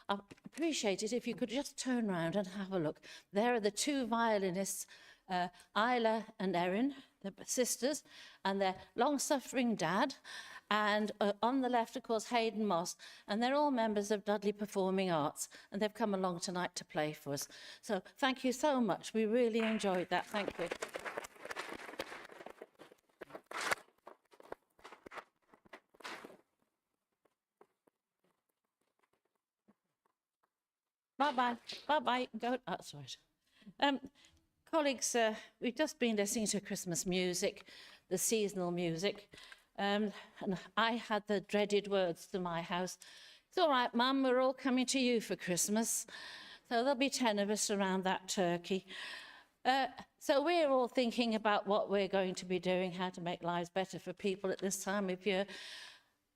I appreciate it if you could just turn round and have a look. There are the two violinists, Isla and Erin, the sisters, and their long-suffering dad. And on the left, of course, Hayden Moss. And they're all members of Dudley Performing Arts. And they've come along tonight to play for us. So thank you so much. We really enjoyed that. Thank you. Bye-bye. Bye-bye. Go. Oh, sorry. Colleagues, we've just been listening to Christmas music, the seasonal music, and I had the dreaded words to my house. It's all right, Mum, we're all coming to you for Christmas. So there'll be 10 of us around that turkey. So we're all thinking about what we're going to be doing, how to make lives better for people at this time of year.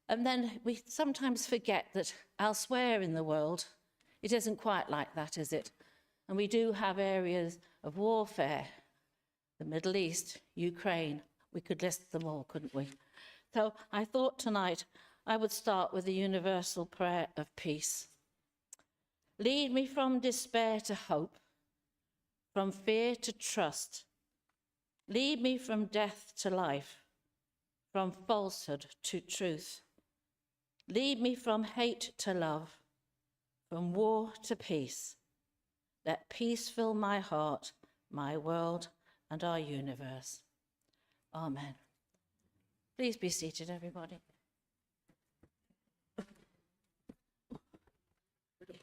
And then we sometimes forget that elsewhere in the world, it isn't quite like that, is it? And we do have areas of warfare, the Middle East, Ukraine. We could list them all, couldn't we? So I thought tonight I would start with the universal prayer of peace. Lead me from despair to hope, from fear to trust. Lead me from death to life, from falsehood to truth. Lead me from hate to love, from war to peace. Let peace fill my heart, my world, and our universe. Amen. Please be seated, everybody.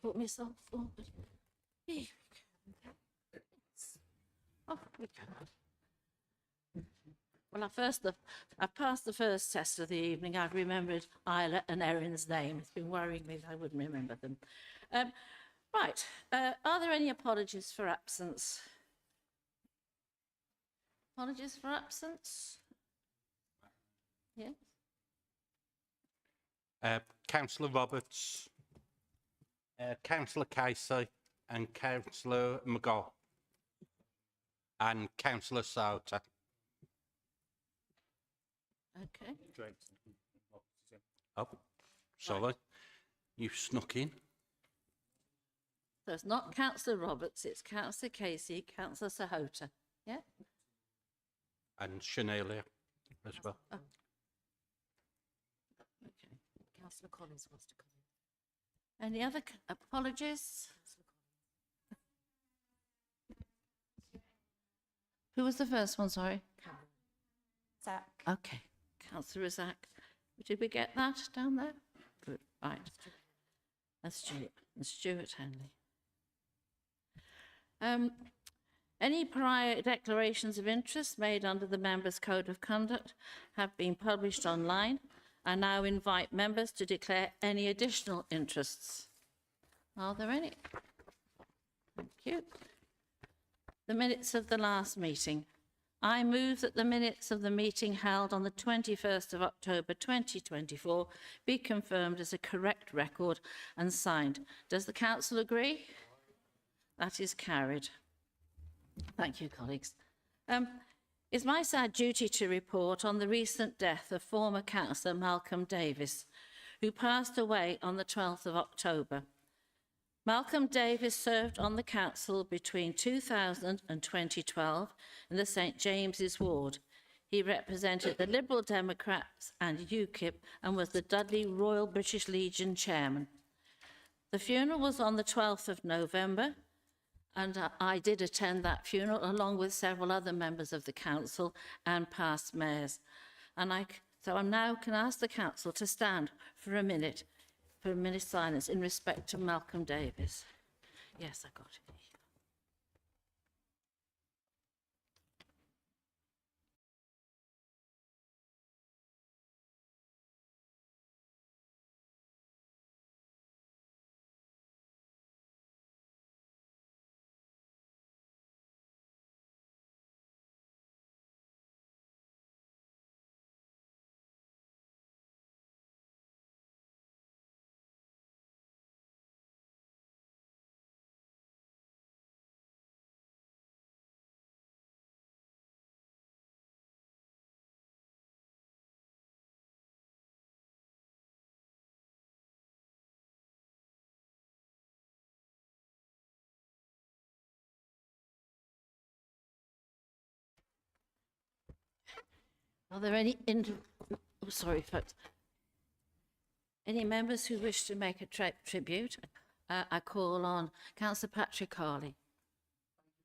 Put myself forward. Here we go. Off we go. Well, I passed the first test of the evening. I've remembered Isla and Erin's name. It's been worrying me that I wouldn't remember them. Right, are there any apologies for absence? Apologies for absence? Yes? Councillor Roberts, Councillor Casey and Councillor McGaw and Councillor Sauter. Okay. Oh, sorry, right. You snuck in. So it's not Councillor Roberts, it's Councillor Casey, Councillor Sahota, yeah? And Shanelia as well. Oh. Okay. Councillor Collins wants to come in. Any other apologies? Who was the first one, sorry? Cameron. Zach. Okay, Councillor Zach. Did we get that down there? Good, right. That's Stuart Henley. Any prior declarations of interest made under the Members' Code of Conduct have been published online. I now invite members to declare any additional interests. Are there any? Thank you. The minutes of the last meeting. I move that the minutes of the meeting held on the 21st of October 2024 be confirmed as a correct record and signed. Does the council agree? That is carried. Thank you, colleagues. It's my sad duty to report on the recent death of former councillor Malcolm Davis, who passed away on the 12th of October. Malcolm Davis served on the council between 2000 and 2012 in the St James's ward. He represented the Liberal Democrats and UKIP and was the Dudley Royal British Legion chairman. The funeral was on the 12th of November, and I did attend that funeral along with several other members of the council and past mayors. So I now can ask the council to stand for a minute silence in respect to Malcolm Davis. Yes, I got it. Are there any, sorry, folks. Any members who wish to make a tribute? I call on Councillor Patrick Harley.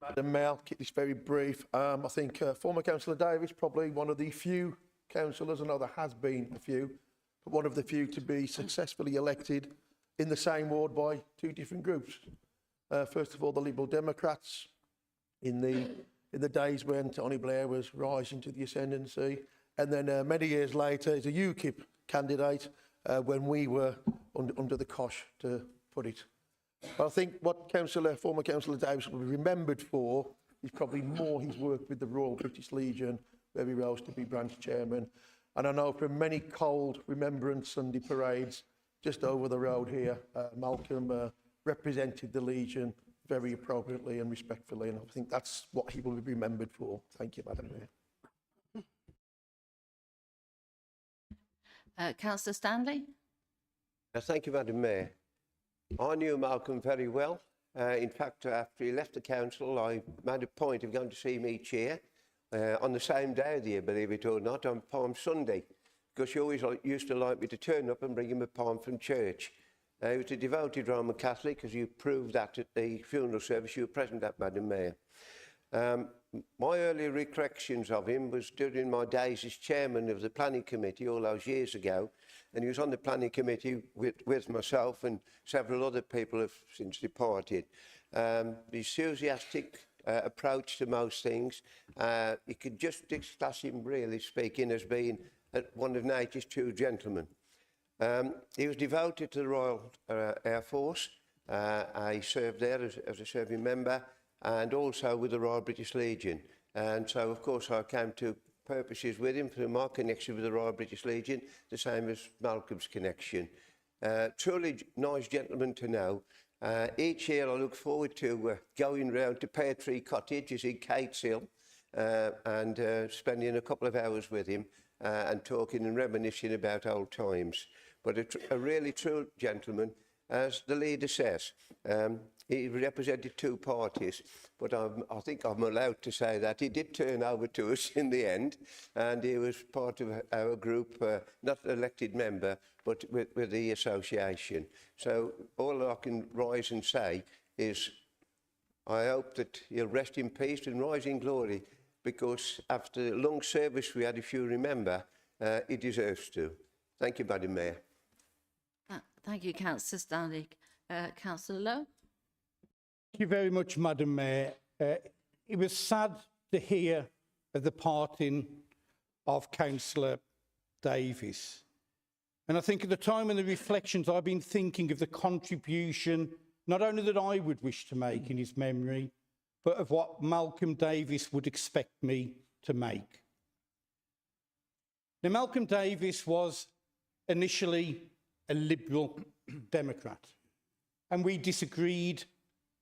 Madam Mayor, I'll keep this very brief. I think former Councillor Davis, probably one of the few councillors, I know there has been a few, but one of the few to be successfully elected in the same ward by two different groups. First of all, the Liberal Democrats in the days when Tony Blair was rising to the ascendancy, and then many years later as a UKIP candidate when we were under the cosh, to put it. But I think what former Councillor Davis will be remembered for is probably more his work with the Royal British Legion, where he rose to be branch chairman. And I know from many cold Remembrance Sunday parades just over the road here, Malcolm represented the Legion very appropriately and respectfully, and I think that's what he will be remembered for. Thank you, Madam Mayor. Councillor Stanley? Thank you, Madam Mayor. I knew Malcolm very well. In fact, after he left the council, I made a point of going to see him each year on the same day of the year, believe it or not, on Palm Sunday, because he always used to like me to turn up and bring him a palm from church. He was a devoted Roman Catholic, as you proved that at the funeral service you were present at, Madam Mayor. My early recollections of him was during my days as chairman of the planning committee all those years ago, and he was on the planning committee with myself and several other people have since departed. The enthusiastic approach to most things, you could just discuss him, really speaking, as being one of nature's true gentlemen. He was devoted to the Royal Air Force. I served there as a serving member, and also with the Royal British Legion. And so, of course, I came to purposes with him through my connection with the Royal British Legion, the same as Malcolm's connection. Truly nice gentleman to know. Each year I look forward to going round to Pear Tree Cottage, is in Cateshill, and spending a couple of hours with him and talking and reminiscing about old times. But a really true gentleman, as the leader says. He represented two parties, but I think I'm allowed to say that he did turn over to us in the end, and he was part of our group, not an elected member, but with the association. So all I can rise and say is I hope that he'll rest in peace and rise in glory, because after the long service we had, if you remember, he deserves to. Thank you, Madam Mayor. Thank you, Councillor Stanley. Councillor Lowe? Thank you very much, Madam Mayor. It was sad to hear of the parting of Councillor Davis. And I think at the time in the reflections, I've been thinking of the contribution, not only that I would wish to make in his memory, but of what Malcolm Davis would expect me to make. Now, Malcolm Davis was initially a Liberal Democrat, and we disagreed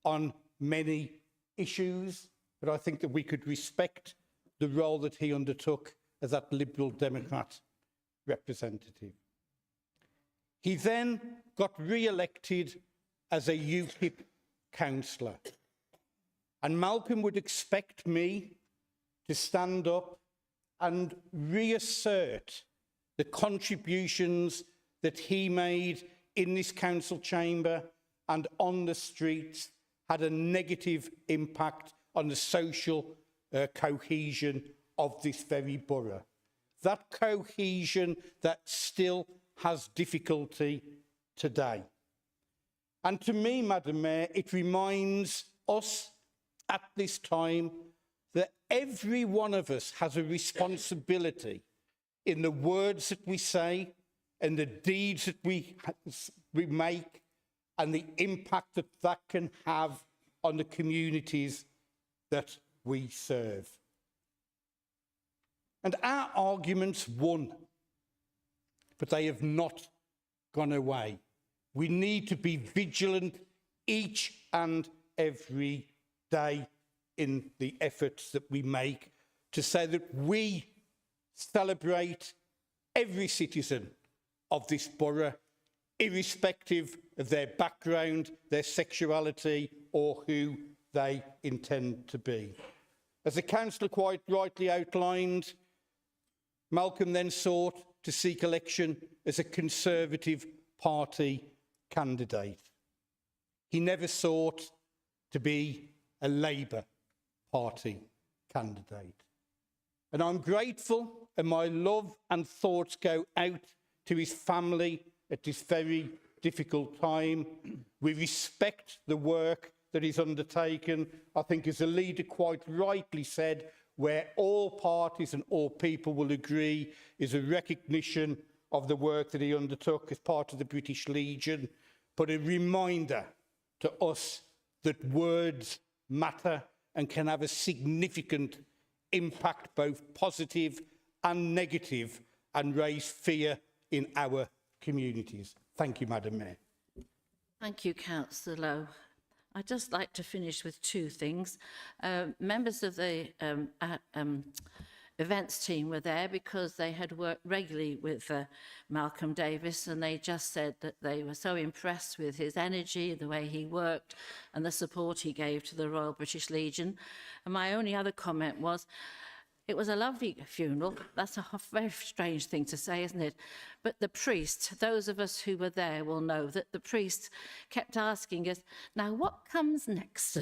on many issues, but I think that we could respect the role that he undertook as that Liberal Democrat representative. He then got re-elected as a UKIP councillor, and Malcolm would expect me to stand up and reassert the contributions that he made in this council chamber and on the streets had a negative impact on the social cohesion of this very borough. That cohesion that still has difficulty today. And to me, Madam Mayor, it reminds us at this time that every one of us has a responsibility in the words that we say and the deeds that we make, and the impact that that can have on the communities that we serve. And our arguments won, but they have not gone away. We need to be vigilant each and every day in the efforts that we make to say that we celebrate every citizen of this borough, irrespective of their background, their sexuality, or who they intend to be. As the councillor quite rightly outlined, Malcolm then sought to seek election as a Conservative Party candidate. He never sought to be a Labour Party candidate. And I'm grateful, and my love and thoughts go out to his family at this very difficult time. We respect the work that he's undertaken. I think, as the leader quite rightly said, where all parties and all people will agree is a recognition of the work that he undertook as part of the British Legion, but a reminder to us that words matter and can have a significant impact, both positive and negative, and raise fear in our communities. Thank you, Madam Mayor. Thank you, Councillor Lowe. I'd just like to finish with two things. Members of the events team were there because they had worked regularly with Malcolm Davis, and they just said that they were so impressed with his energy, the way he worked, and the support he gave to the Royal British Legion. And my only other comment was, it was a lovely funeral. That's a very strange thing to say, isn't it? But the priest, those of us who were there will know that the priest kept asking us, now what comes next?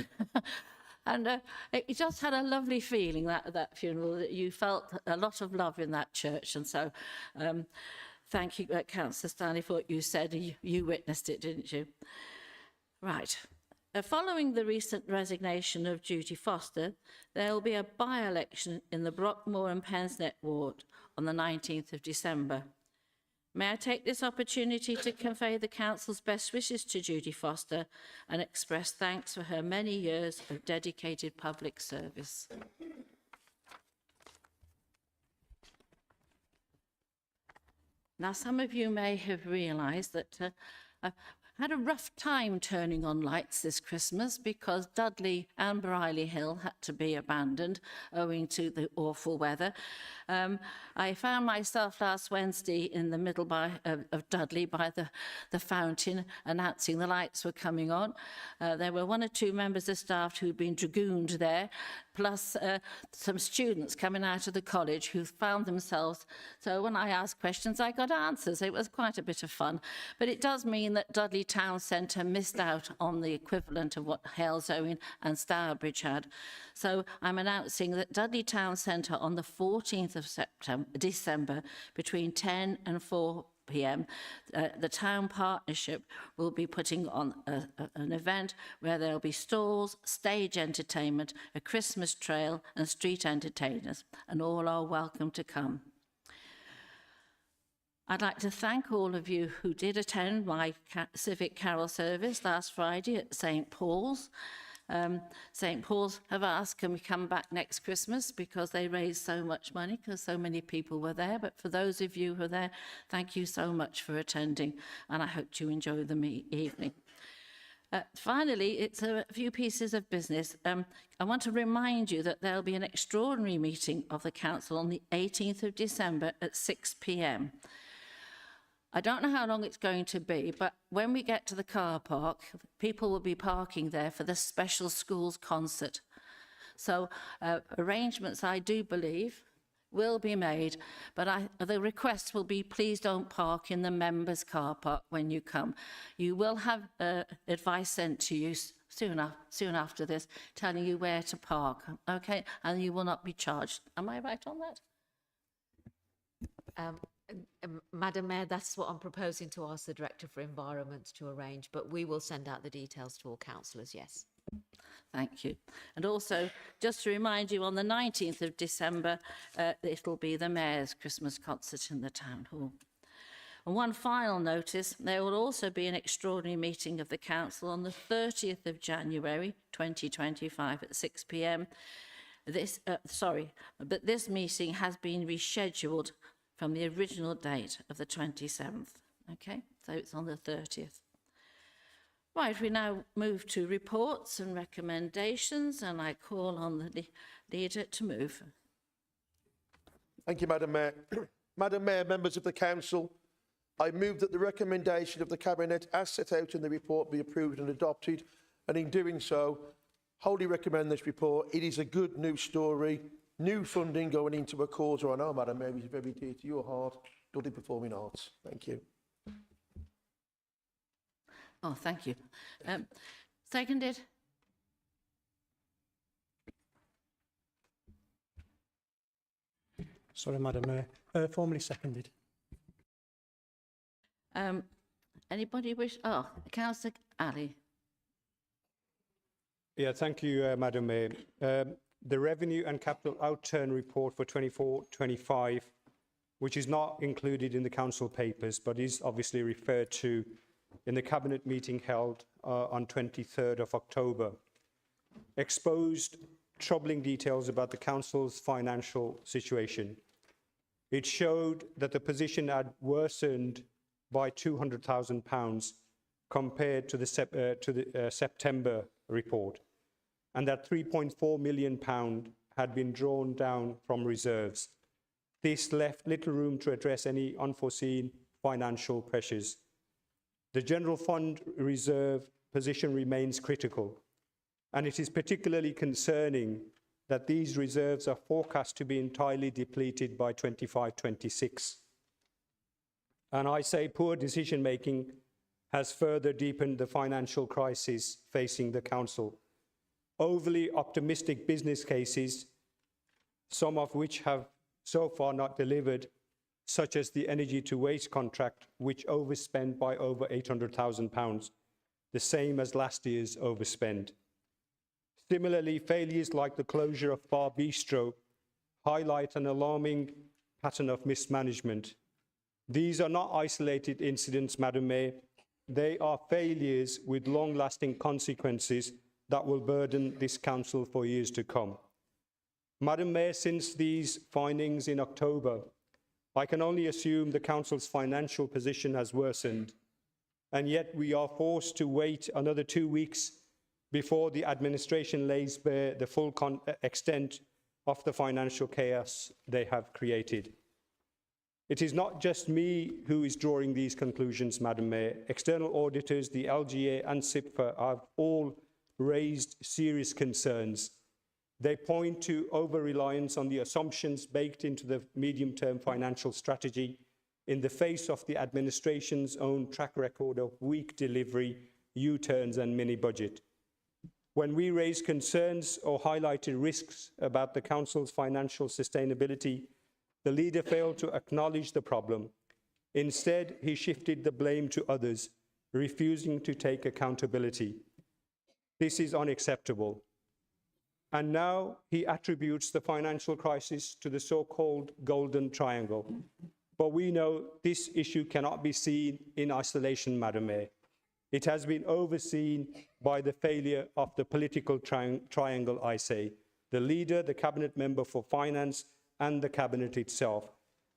And it just had a lovely feeling, that funeral, that you felt a lot of love in that church. And so thank you, Councillor Stanley, for what you said. You witnessed it, didn't you? Right. Following the recent resignation of Judy Foster, there will be a by-election in the Brockmore and Pensnet ward on the 19th of December. May I take this opportunity to convey the Council's best wishes to Judy Foster and express thanks for her many years of dedicated public service. Now, some of you may have realised that I've had a rough time turning on lights this Christmas because Dudley and Briley Hill had to be abandoned owing to the awful weather. I found myself last Wednesday in the middle of Dudley by the fountain announcing the lights were coming on. There were one or two members of staff who'd been dragooned there, plus some students coming out of the college who found themselves. So when I asked questions, I got answers. It was quite a bit of fun. But it does mean that Dudley Town Centre missed out on the equivalent of what Halesowen and Stourbridge had. So I'm announcing that Dudley Town Centre on the 14th of December between 10 and 4 p.m. The Town Partnership will be putting on an event where there'll be stalls, stage entertainment, a Christmas trail and street entertainers, and all are welcome to come. I'd like to thank all of you who did attend my civic carol service last Friday at St. Paul's. St. Paul's have asked, can we come back next Christmas, because they raised so much money, because so many people were there. But for those of you who are there, thank you so much for attending, and I hope you enjoy the evening. Finally, it's a few pieces of business. I want to remind you that there'll be an extraordinary meeting of the Council on the 18th of December at 6 p.m. I don't know how long it's going to be, but when we get to the car park, people will be parking there for the special schools concert. So arrangements, I do believe, will be made, but the request will be, please don't park in the members' car park when you come. You will have advice sent to you soon after this, telling you where to park, okay? And you will not be charged. Am I right on that? Madam Mayor, that's what I'm proposing to ask the Director for Environment to arrange, but we will send out the details to all councillors, yes. Thank you. And also, just to remind you, on the 19th of December, it'll be the Mayor's Christmas concert in the Town Hall. And one final notice, there will also be an extraordinary meeting of the Council on the 30th of January 2025 at 6 p.m. But this meeting has been rescheduled from the original date of the 27th, okay? So it's on the 30th. Right, we now move to reports and recommendations, and I call on the leader to move. Thank you, Madam Mayor. Madam Mayor, members of the Council, I move that the recommendation of the Cabinet as set out in the report be approved and adopted, and in doing so, wholly recommend this report. It is a good news story, new funding going into a cause I know, Madam Mayor, is very dear to your heart, Dudley Performing Arts. Thank you. Oh, thank you. Seconded? Sorry, Madam Mayor. Formally seconded. Anybody wish? Oh, Councillor Ali. Yeah, thank you, Madam Mayor. The Revenue and Capital Outturn Report for 24-25, which is not included in the council papers, but is obviously referred to in the Cabinet meeting held on 23rd of October, exposed troubling details about the council's financial situation. It showed that the position had worsened by £200,000 compared to the September report, and that £3.4 million had been drawn down from reserves. This left little room to address any unforeseen financial pressures. The General Fund reserve position remains critical, and it is particularly concerning that these reserves are forecast to be entirely depleted by 25-26. And I say poor decision-making has further deepened the financial crisis facing the council. Overly optimistic business cases, some of which have so far not delivered, such as the energy to waste contract, which overspent by over £800,000, the same as last year's overspend. Similarly, failures like the closure of Bar Bistro highlight an alarming pattern of mismanagement. These are not isolated incidents, Madam Mayor. They are failures with long-lasting consequences that will burden this council for years to come. Madam Mayor, since these findings in October, I can only assume the council's financial position has worsened, and yet we are forced to wait another 2 weeks before the administration lays bare the full extent of the financial chaos they have created. It is not just me who is drawing these conclusions, Madam Mayor. External auditors, the LGA and CIPFA have all raised serious concerns. They point to over-reliance on the assumptions baked into the medium-term financial strategy in the face of the administration's own track record of weak delivery, U-turns and mini-budget. When we raised concerns or highlighted risks about the council's financial sustainability, the leader failed to acknowledge the problem. Instead, he shifted the blame to others, refusing to take accountability. This is unacceptable. And now he attributes the financial crisis to the so-called Golden Triangle. But we know this issue cannot be seen in isolation, Madam Mayor. It has been overseen by the failure of the political triangle, I say, the leader, the cabinet member for finance, and the cabinet itself.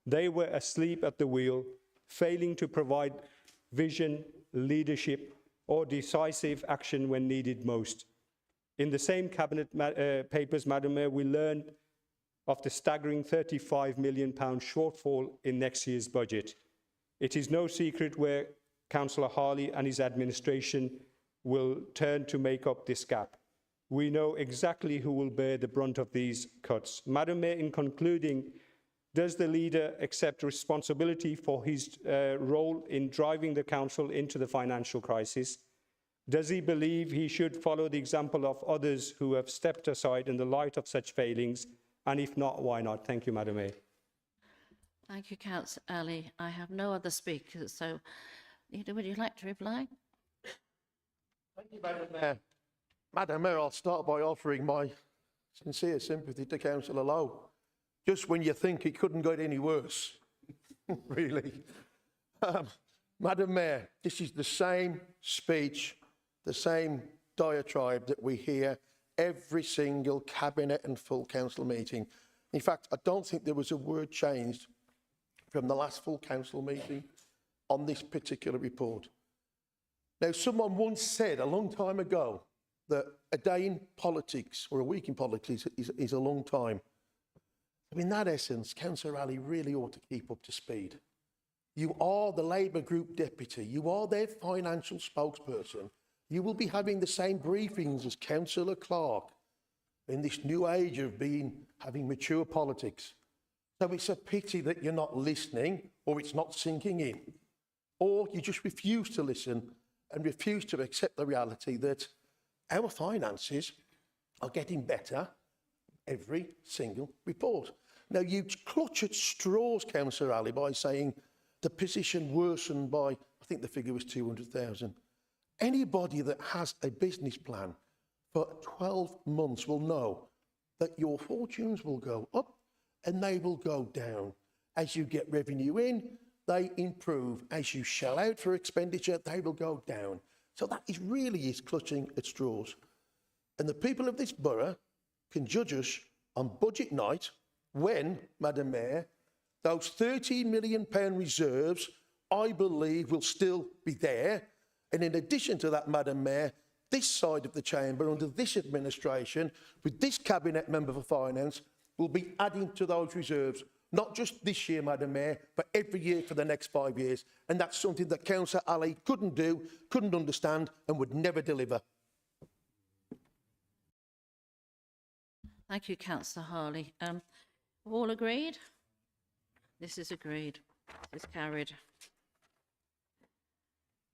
They were asleep at the wheel, failing to provide vision, leadership, or decisive action when needed most. In the same cabinet papers, Madam Mayor, we learned of the staggering £35 million shortfall in next year's budget. It is no secret where Councillor Harley and his administration will turn to make up this gap. We know exactly who will bear the brunt of these cuts. Madam Mayor, in concluding, does the leader accept responsibility for his role in driving the council into the financial crisis? Does he believe he should follow the example of others who have stepped aside in the light of such failings? And if not, why not? Thank you, Madam Mayor. Thank you, Councillor Ali. I have no other speakers, so Leader, would you like to reply? Thank you, Madam Mayor. Madam Mayor, I'll start by offering my sincere sympathy to Councillor Lowe. Just when you think it couldn't get any worse, really. Madam Mayor, this is the same speech, the same diatribe that we hear every single cabinet and full council meeting. In fact, I don't think there was a word changed from the last full council meeting on this particular report. Now, someone once said a long time ago that a day in politics or a week in politics is a long time. In that essence, Councillor Ali really ought to keep up to speed. You are the Labour Group Deputy. You are their financial spokesperson. You will be having the same briefings as Councillor Clark. in this new age of having mature politics. So it's a pity that you're not listening, or it's not sinking in, or you just refuse to listen and refuse to accept the reality that our finances are getting better every single report. Now, you clutch at straws, Councillor Ali, by saying the position worsened by, I think the figure was 200,000. Anybody that has a business plan for 12 months will know that your fortunes will go up and they will go down. As you get revenue in, they improve. As you shell out for expenditure, they will go down. So that really is clutching at straws. And the people of this borough can judge us on budget night when, Madam Mayor, those £30 million reserves, I believe, will still be there. And in addition to that, Madam Mayor, this side of the chamber, under this administration, with this cabinet member for finance, will be adding to those reserves, not just this year, Madam Mayor, but every year for the next 5 years. And that's something that Councillor Ali couldn't do, couldn't understand, and would never deliver. Thank you, Councillor Harley. All agreed? This is agreed. This is carried.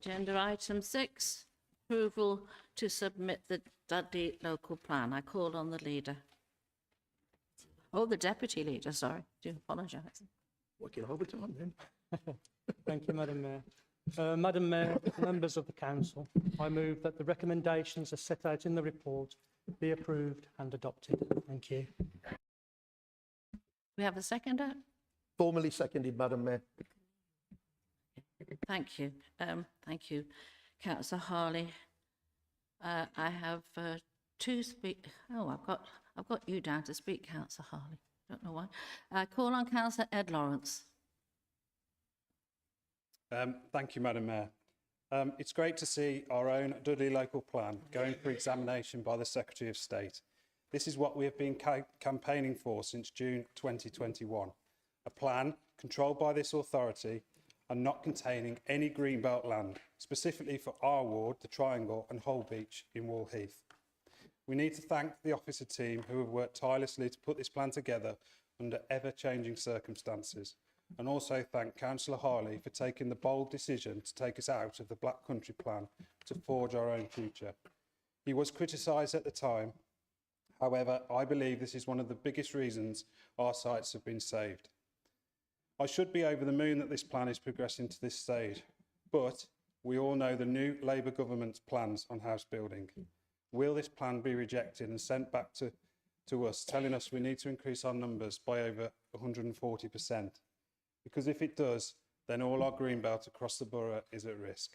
Agenda item 6, approval to submit the Dudley local plan. I call on the leader. Oh, the deputy leader, sorry. Do apologise. Working overtime then. Thank you, Madam Mayor. Madam Mayor, members of the council, I move that the recommendations as set out in the report be approved and adopted. Thank you. We have a seconder? Formally seconded, Madam Mayor. Thank you. Thank you, Councillor Harley. I have two speak. Oh, I've got you down to speak, Councillor Harley. Don't know why. I call on Councillor Ed Lawrence. Thank you, Madam Mayor. It's great to see our own Dudley local plan going for examination by the Secretary of State. This is what we have been campaigning for since June 2021. A plan controlled by this authority and not containing any greenbelt land, specifically for our ward, the Triangle and Holbeach in Wallheath. We need to thank the officer team who have worked tirelessly to put this plan together under ever-changing circumstances, and also thank Councillor Harley for taking the bold decision to take us out of the Black Country Plan to forge our own future. He was criticised at the time. However, I believe this is one of the biggest reasons our sites have been saved. I should be over the moon that this plan is progressing to this stage, but we all know the new Labour government's plans on house building. Will this plan be rejected and sent back to us, telling us we need to increase our numbers by over 140%? Because if it does, then all our greenbelt across the borough is at risk.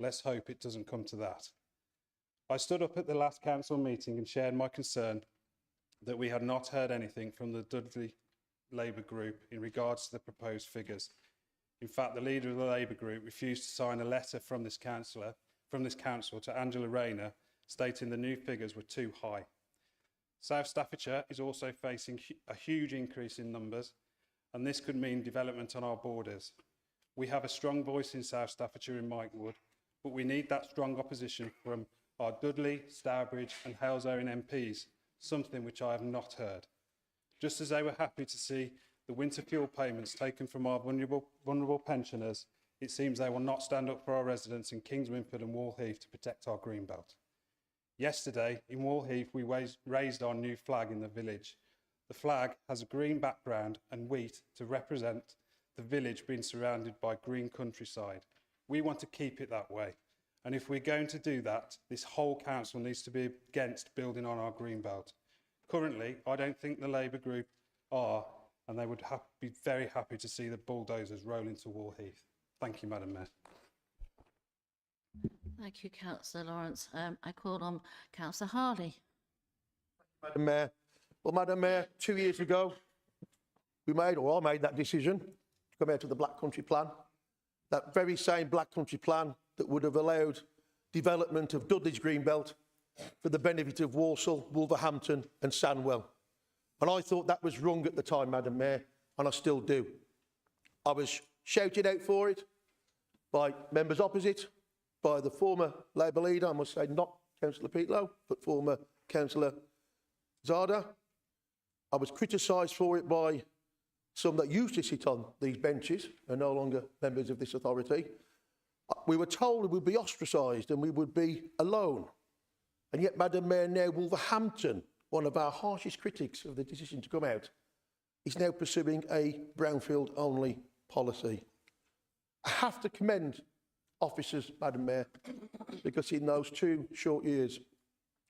Let's hope it doesn't come to that. I stood up at the last council meeting and shared my concern that we had not heard anything from the Dudley Labour group in regards to the proposed figures. In fact, the leader of the Labour group refused to sign a letter from this council to Angela Rayner stating the new figures were too high. South Staffordshire is also facing a huge increase in numbers, and this could mean development on our borders. We have a strong voice in South Staffordshire in Mike Wood, but we need that strong opposition from our Dudley, Stourbridge and Halesowen MPs, something which I have not heard. Just as they were happy to see the winter fuel payments taken from our vulnerable pensioners, it seems they will not stand up for our residents in Kings Winford and Wallheath to protect our greenbelt. Yesterday, in Wallheath, we raised our new flag in the village. The flag has a green background and wheat to represent the village being surrounded by green countryside. We want to keep it that way. And if we're going to do that, this whole council needs to be against building on our greenbelt. Currently, I don't think the Labour group are, and they would be very happy to see the bulldozers roll into Wallheath. Thank you, Madam Mayor. Thank you, Councillor Lawrence. I call on Councillor Harley. Madam Mayor. Well, Madam Mayor, 2 years ago, I made that decision to come out of the Black Country Plan. That very same Black Country Plan that would have allowed development of Dudley's Greenbelt for the benefit of Walsall, Wolverhampton and Sandwell. And I thought that was wrong at the time, Madam Mayor, and I still do. I was shouted out for it by members opposite, by the former Labour leader, I must say not Councillor Pete Lowe, but former Councillor Zada. I was criticised for it by some that used to sit on these benches are no longer members of this authority. We were told we would be ostracised and we would be alone. And yet, Madam Mayor, now Wolverhampton, one of our harshest critics of the decision to come out, is now pursuing a brownfield-only policy. I have to commend officers, Madam Mayor, because in those 2 short years,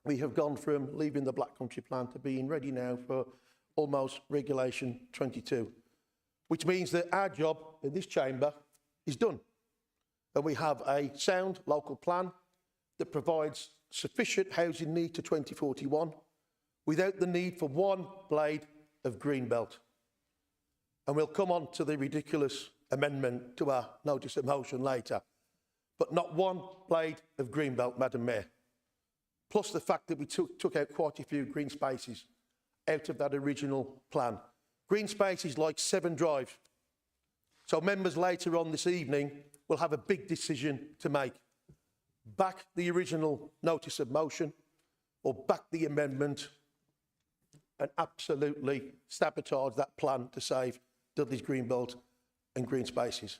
we have gone from leaving the Black Country Plan to being ready now for almost Regulation 22, which means that our job in this chamber is done. And we have a sound local plan that provides sufficient housing need to 2041 without the need for one blade of greenbelt. And we'll come on to the ridiculous amendment to our notice of motion later, but not one blade of greenbelt, Madam Mayor. Plus the fact that we took out quite a few green spaces out of that original plan. Green spaces like Severn Drive. So members later on this evening will have a big decision to make. Back the original notice of motion or back the amendment and absolutely sabotage that plan to save Dudley's Greenbelt and green spaces.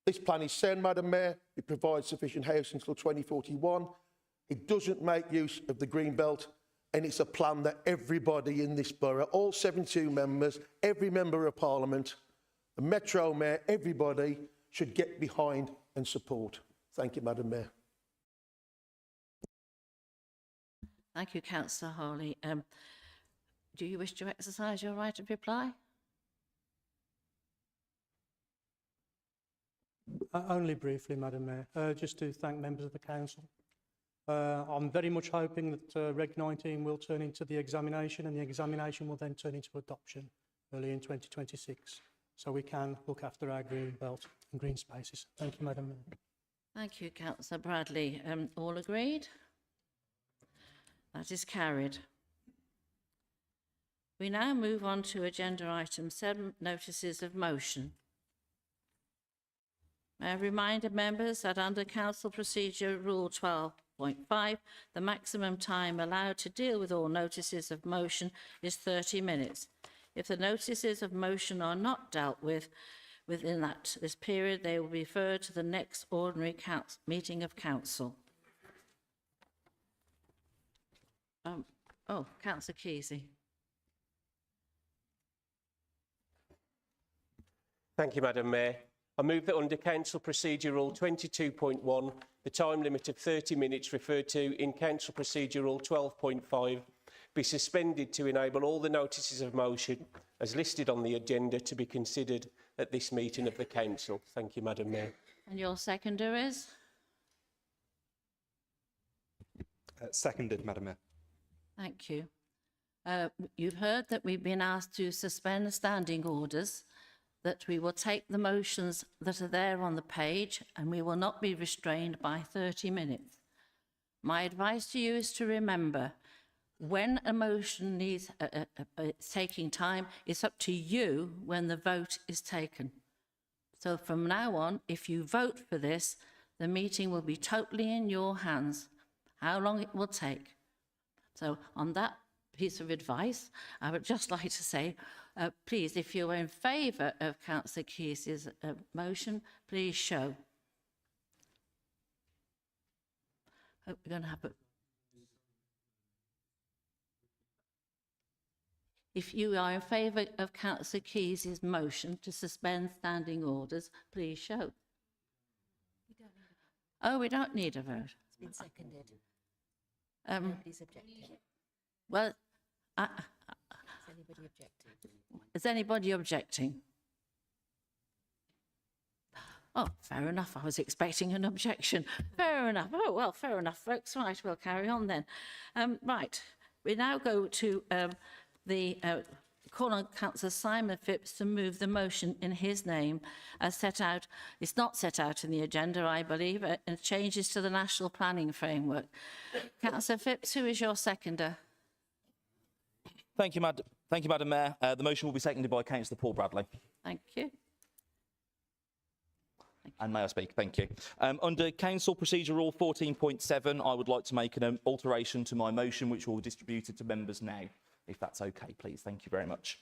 This plan is sound, Madam Mayor. It provides sufficient housing until 2041. It doesn't make use of the Greenbelt, and it's a plan that everybody in this borough, all 72 members, every member of Parliament, the Metro Mayor, everybody should get behind and support. Thank you, Madam Mayor. Thank you, Councillor Harley. Do you wish to exercise your right of reply? Only briefly, Madam Mayor, just to thank members of the council. I'm very much hoping that Reg 19 will turn into the examination, and the examination will then turn into adoption early in 2026, so we can look after our green belt and green spaces. Thank you, Madam Mayor. Thank you, Councillor Bradley. All agreed? That is carried. We now move on to agenda item 7, notices of motion. May I remind members that under Council Procedure Rule 12.5, the maximum time allowed to deal with all notices of motion is 30 minutes. If the notices of motion are not dealt with within this period, they will be referred to the next ordinary meeting of Council. Councillor Kesey. Thank you, Madam Mayor. I move that under Council Procedure Rule 22.1, the time limit of 30 minutes referred to in Council Procedure Rule 12.5 be suspended to enable all the notices of motion as listed on the agenda to be considered at this meeting of the Council. Thank you, Madam Mayor. And your seconder is? Seconded, Madam Mayor. Thank you. You've heard that we've been asked to suspend standing orders, that we will take the motions that are there on the page and we will not be restrained by 30 minutes. My advice to you is to remember, when a motion needs taking time, it's up to you when the vote is taken. So from now on, if you vote for this, the meeting will be totally in your hands, how long it will take. So on that piece of advice, I would just like to say, please, if you're in favour of Councillor Kesey's motion, please show. Hope we're going to have a... If you are in favour of Councillor Kesey's motion to suspend standing orders, please show. Oh, we don't need a vote. It's been seconded. Nobody's objecting. Well, Is anybody objecting? is anybody objecting? Oh, fair enough. I was expecting an objection. Fair enough. Oh, well, fair enough, folks. Right, we'll carry on then. Right, we now go to call on Councillor Simon Phipps to move the motion in his name as set out. It's not set out in the agenda, I believe, and changes to the National Planning Framework. Councillor Phipps, who is your seconder? Thank you, Madam Mayor. The motion will be seconded by Councillor Paul Bradley. Thank you. And may I speak? Thank you. Under Council Procedure Rule 14.7, I would like to make an alteration to my motion, which will be distributed to members now, if that's okay, please. Thank you very much.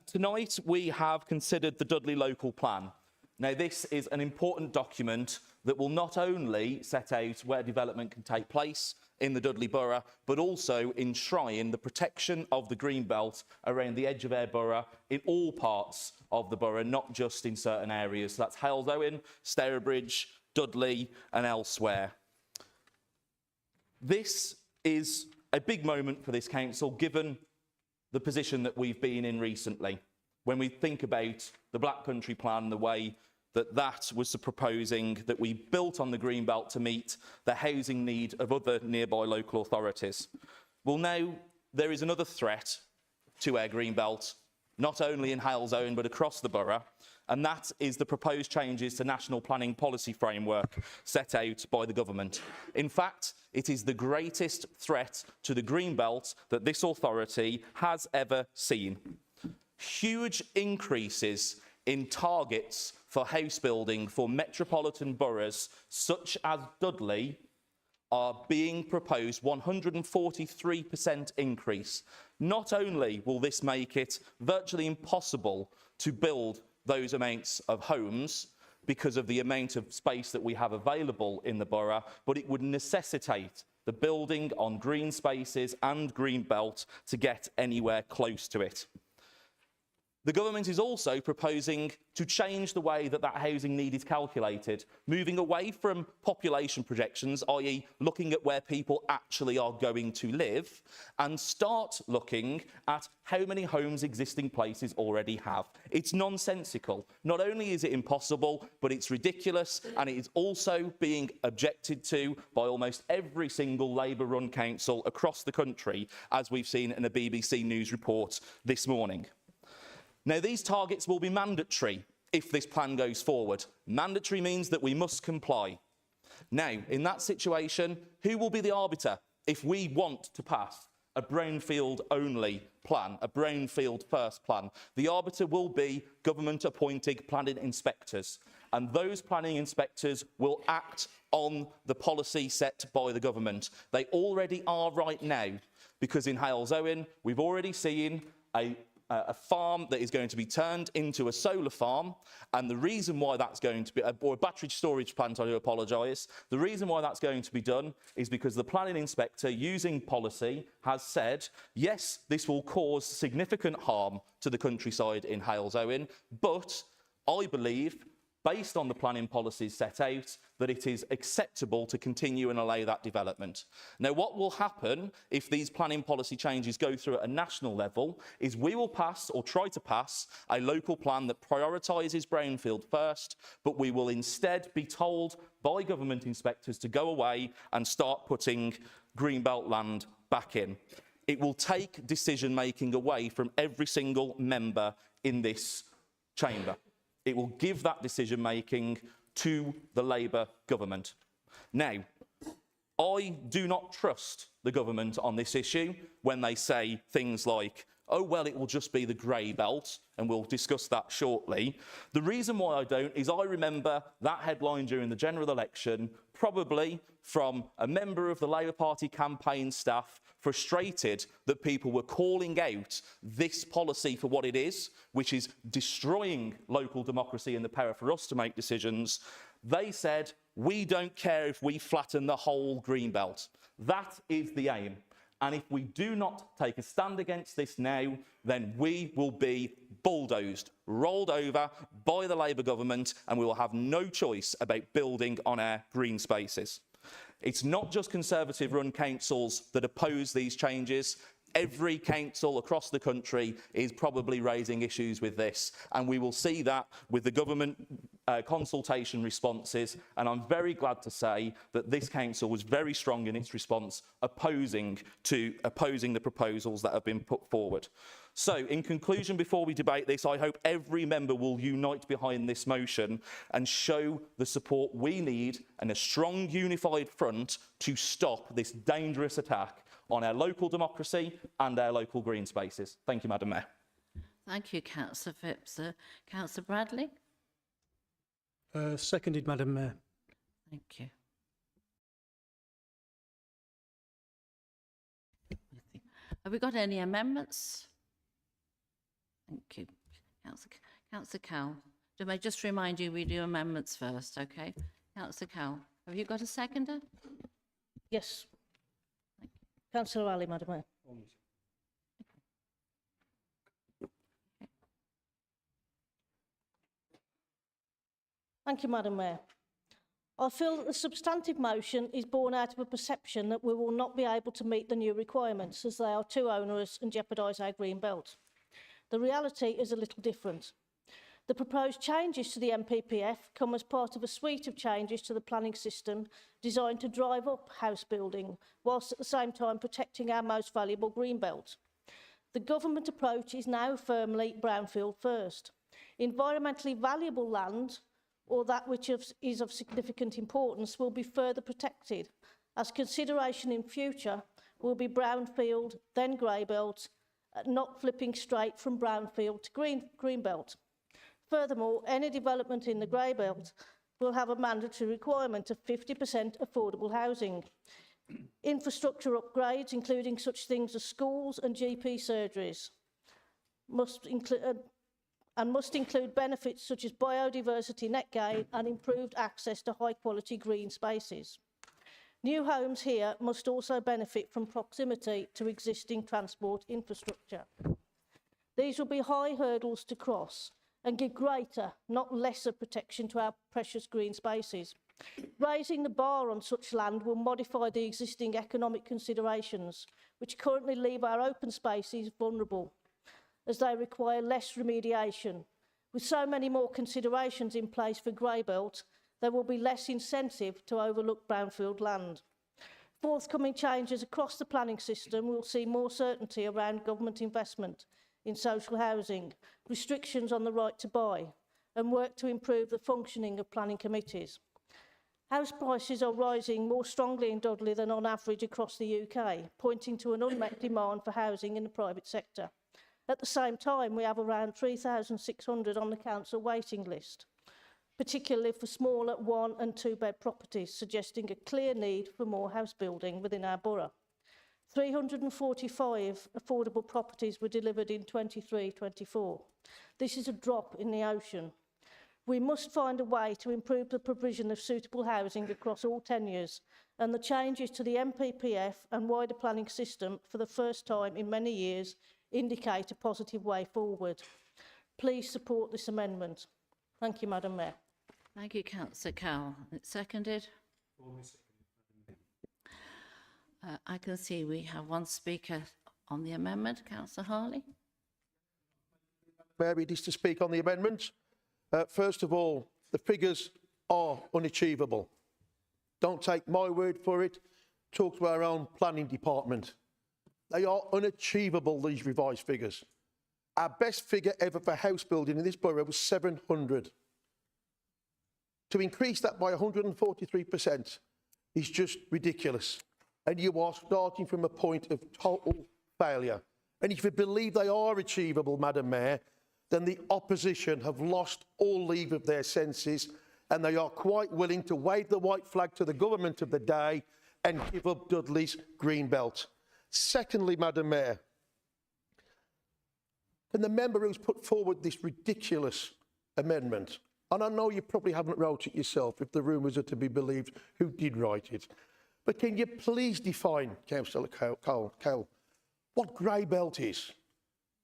Tonight, we have considered the Dudley Local Plan. Now, this is an important document that will not only set out where development can take place in the Dudley Borough, but also enshrine the protection of the green belt around the edge of our borough in all parts of the borough, not just in certain areas. So that's Halesowen, Stourbridge, Dudley and elsewhere. This is a big moment for this council, given the position that we've been in recently. When we think about the Black Country Plan, the way that that was proposing that we built on the Greenbelt to meet the housing need of other nearby local authorities. Well, now there is another threat to our Greenbelt, not only in Halesowen but across the borough, and that is the proposed changes to National Planning Policy Framework set out by the government. In fact, it is the greatest threat to the Greenbelt that this authority has ever seen. Huge increases in targets for house building for metropolitan boroughs such as Dudley are being proposed, 143% increase. Not only will this make it virtually impossible to build those amounts of homes because of the amount of space that we have available in the borough, but it would necessitate the building on green spaces and green belt to get anywhere close to it. The government is also proposing to change the way that that housing need is calculated, moving away from population projections, i.e. looking at where people actually are going to live, and start looking at how many homes existing places already have. It's nonsensical. Not only is it impossible, but it's ridiculous, and it is also being objected to by almost every single Labour-run council across the country, as we've seen in a BBC News report this morning. Now, these targets will be mandatory if this plan goes forward. Mandatory means that we must comply. Now, in that situation, who will be the arbiter if we want to pass a brownfield-only plan, a brownfield-first plan? The arbiter will be government-appointed planning inspectors, and those planning inspectors will act on the policy set by the government. They already are right now, because in Halesowen, we've already seen a farm that is going to be turned into a solar farm, and the reason why that's going to be, or a battery storage plant, I do apologise, the reason why that's going to be done is because the planning inspector, using policy, has said, yes, this will cause significant harm to the countryside in Halesowen, but I believe, based on the planning policies set out, that it is acceptable to continue and allow that development. Now, what will happen if these planning policy changes go through at a national level is we will pass, or try to pass, a local plan that prioritises brownfield first, but we will instead be told by government inspectors to go away and start putting greenbelt land back in. It will take decision-making away from every single member in this chamber. It will give that decision-making to the Labour government. Now, I do not trust the government on this issue when they say things like, oh, well, it will just be the grey belt, and we'll discuss that shortly. The reason why I don't is I remember that headline during the general election, probably from a member of the Labour Party campaign staff, frustrated that people were calling out this policy for what it is, which is destroying local democracy and the power for us to make decisions. They said, we don't care if we flatten the whole green belt. That is the aim. And if we do not take a stand against this now, then we will be bulldozed, rolled over by the Labour government, and we will have no choice about building on our green spaces. It's not just Conservative-run councils that oppose these changes. Every council across the country is probably raising issues with this, and we will see that with the government consultation responses, and I'm very glad to say that this council was very strong in its response, opposing the proposals that have been put forward. So, in conclusion, before we debate this, I hope every member will unite behind this motion and show the support we need and a strong, unified front to stop this dangerous attack on our local democracy and our local green spaces. Thank you, Madam Mayor. Thank you, Councillor Phipps. Councillor Bradley? Seconded, Madam Mayor. Thank you. Have we got any amendments? Thank you. Councillor Cowell. Do I just remind you we do amendments first, okay? Councillor Cowell, have you got a seconder? Yes. Councillor Ali, Madam Mayor. Thank you, Madam Mayor. I feel that the substantive motion is born out of a perception that we will not be able to meet the new requirements as they are too onerous and jeopardise our green belt. The reality is a little different. The proposed changes to the MPPF come as part of a suite of changes to the planning system designed to drive up house building, whilst at the same time protecting our most valuable green belt. The government approach is now firmly brownfield first. Environmentally valuable land, or that which is of significant importance, will be further protected, as consideration in future will be brownfield, then grey belt, not flipping straight from brownfield to green belt. Furthermore, any development in the grey belt will have a mandatory requirement of 50% affordable housing. Infrastructure upgrades, including such things as schools and GP surgeries, must include benefits such as biodiversity net gain and improved access to high-quality green spaces. New homes here must also benefit from proximity to existing transport infrastructure. These will be high hurdles to cross and give greater, not lesser, protection to our precious green spaces. Raising the bar on such land will modify the existing economic considerations, which currently leave our open spaces vulnerable, as they require less remediation. With so many more considerations in place for grey belt, there will be less incentive to overlook brownfield land. Forthcoming changes across the planning system will see more certainty around government investment in social housing, restrictions on the right to buy, and work to improve the functioning of planning committees. House prices are rising more strongly in Dudley than on average across the UK, pointing to an unmet demand for housing in the private sector. At the same time, we have around 3,600 on the council waiting list, particularly for smaller 1- and 2-bed properties, suggesting a clear need for more house building within our borough. 345 affordable properties were delivered in 23-24. This is a drop in the ocean. We must find a way to improve the provision of suitable housing across all tenures, and the changes to the MPPF and wider planning system for the first time in many years indicate a positive way forward. Please support this amendment. Thank you, Madam Mayor. Thank you, Councillor Cowell. It's seconded. I can see we have one speaker on the amendment. Councillor Harley. Mary, is to speak on the amendment. First of all, the figures are unachievable. Don't take my word for it. Talk to our own planning department. They are unachievable, these revised figures. Our best figure ever for house building in this borough was 700. To increase that by 143% is just ridiculous. And you are starting from a point of total failure. And if you believe they are achievable, Madam Mayor, then the opposition have lost all leave of their senses, and they are quite willing to wave the white flag to the government of the day and give up Dudley's green belt. Secondly, Madam Mayor, and the member who's put forward this ridiculous amendment, and I know you probably haven't wrote it yourself if the rumours are to be believed who did write it, but can you please define, Councillor Cowell, what grey belt is?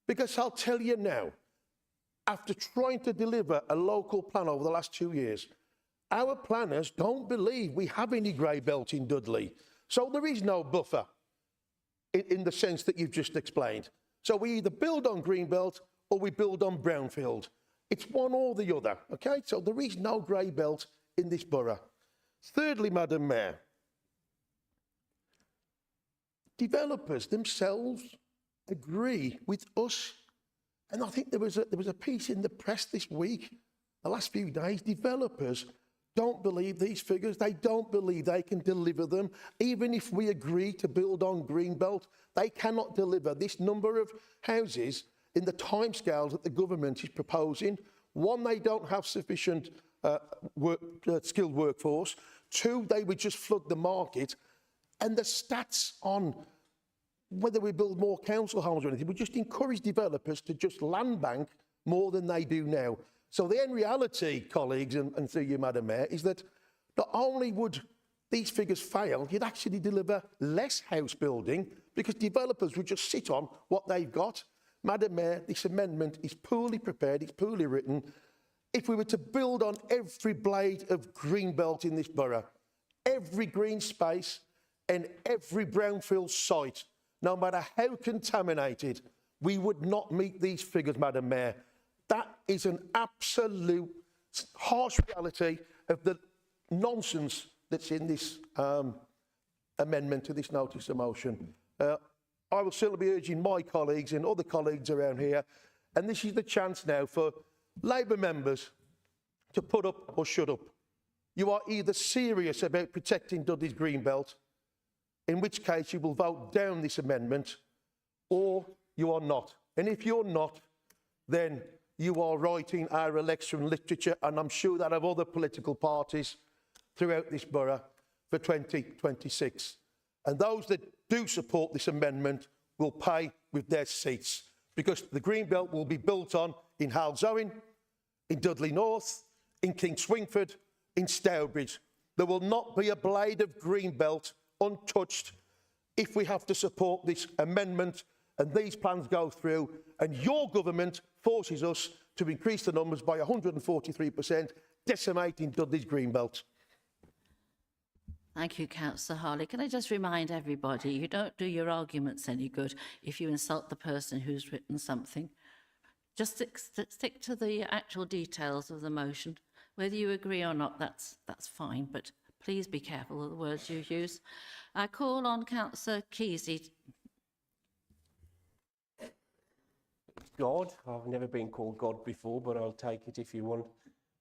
Because I'll tell you now, after trying to deliver a local plan over the last 2 years, our planners don't believe we have any grey belt in Dudley. So there is no buffer in the sense that you've just explained. So we either build on green belt or we build on brownfield. It's one or the other, okay? So there is no grey belt in this borough. Thirdly, Madam Mayor, developers themselves agree with us. And I think there was a piece in the press this week, the last few days. Developers don't believe these figures. They don't believe they can deliver them. Even if we agree to build on Greenbelt, they cannot deliver this number of houses in the timescales that the government is proposing. One, they don't have sufficient skilled workforce. 2, they would just flood the market. And the stats on whether we build more council homes or anything, we just encourage developers to just land bank more than they do now. So the end reality, colleagues, and through you, Madam Mayor, is that not only would these figures fail, you'd actually deliver less house building because developers would just sit on what they've got. Madam Mayor, this amendment is poorly prepared, it's poorly written. If we were to build on every blade of green belt in this borough, every green space and every brownfield site, no matter how contaminated, we would not meet these figures, Madam Mayor. That is an absolute harsh reality of the nonsense that's in this amendment to this notice of motion. I will certainly be urging my colleagues and other colleagues around here, and this is the chance now for Labour members to put up or shut up. You are either serious about protecting Dudley's Greenbelt, in which case you will vote down this amendment, or you are not. And if you're not, then you are writing our election literature, and I'm sure that of other political parties throughout this borough for 2026. And those that do support this amendment will pay with their seats, because the Greenbelt will be built on in Halzowen, in Dudley North, in King Swingford, in Stourbridge. There will not be a blade of Greenbelt untouched if we have to support this amendment and these plans go through and your government forces us to increase the numbers by 143%, decimating Dudley's Greenbelt. Thank you, Councillor Harley. Can I just remind everybody, you don't do your arguments any good if you insult the person who's written something. Just stick to the actual details of the motion. Whether you agree or not, that's fine, but please be careful of the words you use. I call on Councillor Kesey. God, I've never been called God before, but I'll take it if you want.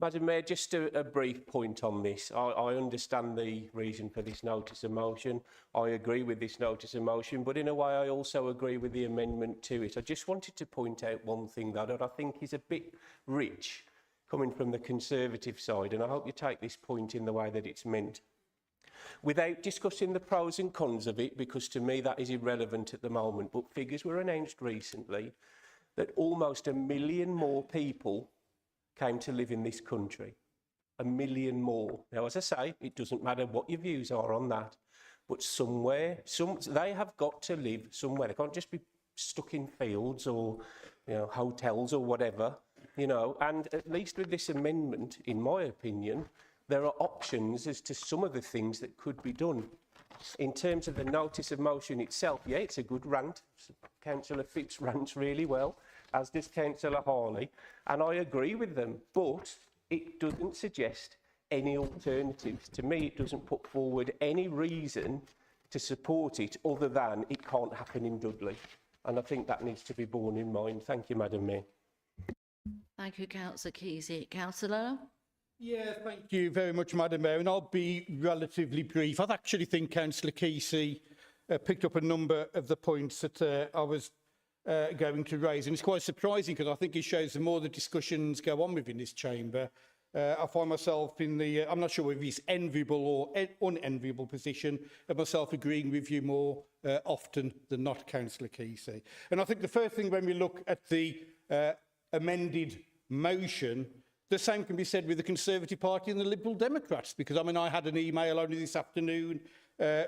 Madam Mayor, just a brief point on this. I understand the reason for this notice of motion. I agree with this notice of motion, but in a way I also agree with the amendment to it. I just wanted to point out one thing though, that I think is a bit rich coming from the Conservative side, and I hope you take this point in the way that it's meant. Without discussing the pros and cons of it, because to me that is irrelevant at the moment, but figures were announced recently that almost 1 million more people came to live in this country. 1 million more. Now, as I say, it doesn't matter what your views are on that, but somewhere, they have got to live somewhere. They can't just be stuck in fields or, hotels or whatever, and at least with this amendment, in my opinion, there are options as to some of the things that could be done. In terms of the notice of motion itself, yeah, it's a good rant. Councillor Phipps rants really well, as does Councillor Harley, and I agree with them, but it doesn't suggest any alternatives. To me, it doesn't put forward any reason to support it other than it can't happen in Dudley. And I think that needs to be borne in mind. Thank you, Madam Mayor. Thank you, Councillor Kesey. Councillor? Yeah, thank you very much, Madam Mayor, and I'll be relatively brief. I actually think Councillor Kesey picked up a number of the points that I was going to raise, and it's quite surprising because I think it shows the more the discussions go on within this chamber, I find myself in the, I'm not sure whether it's enviable or unenviable position of myself agreeing with you more often than not, Councillor Kesey. And I think the first thing when we look at the amended motion, the same can be said with the Conservative Party and the Liberal Democrats, because I had an email only this afternoon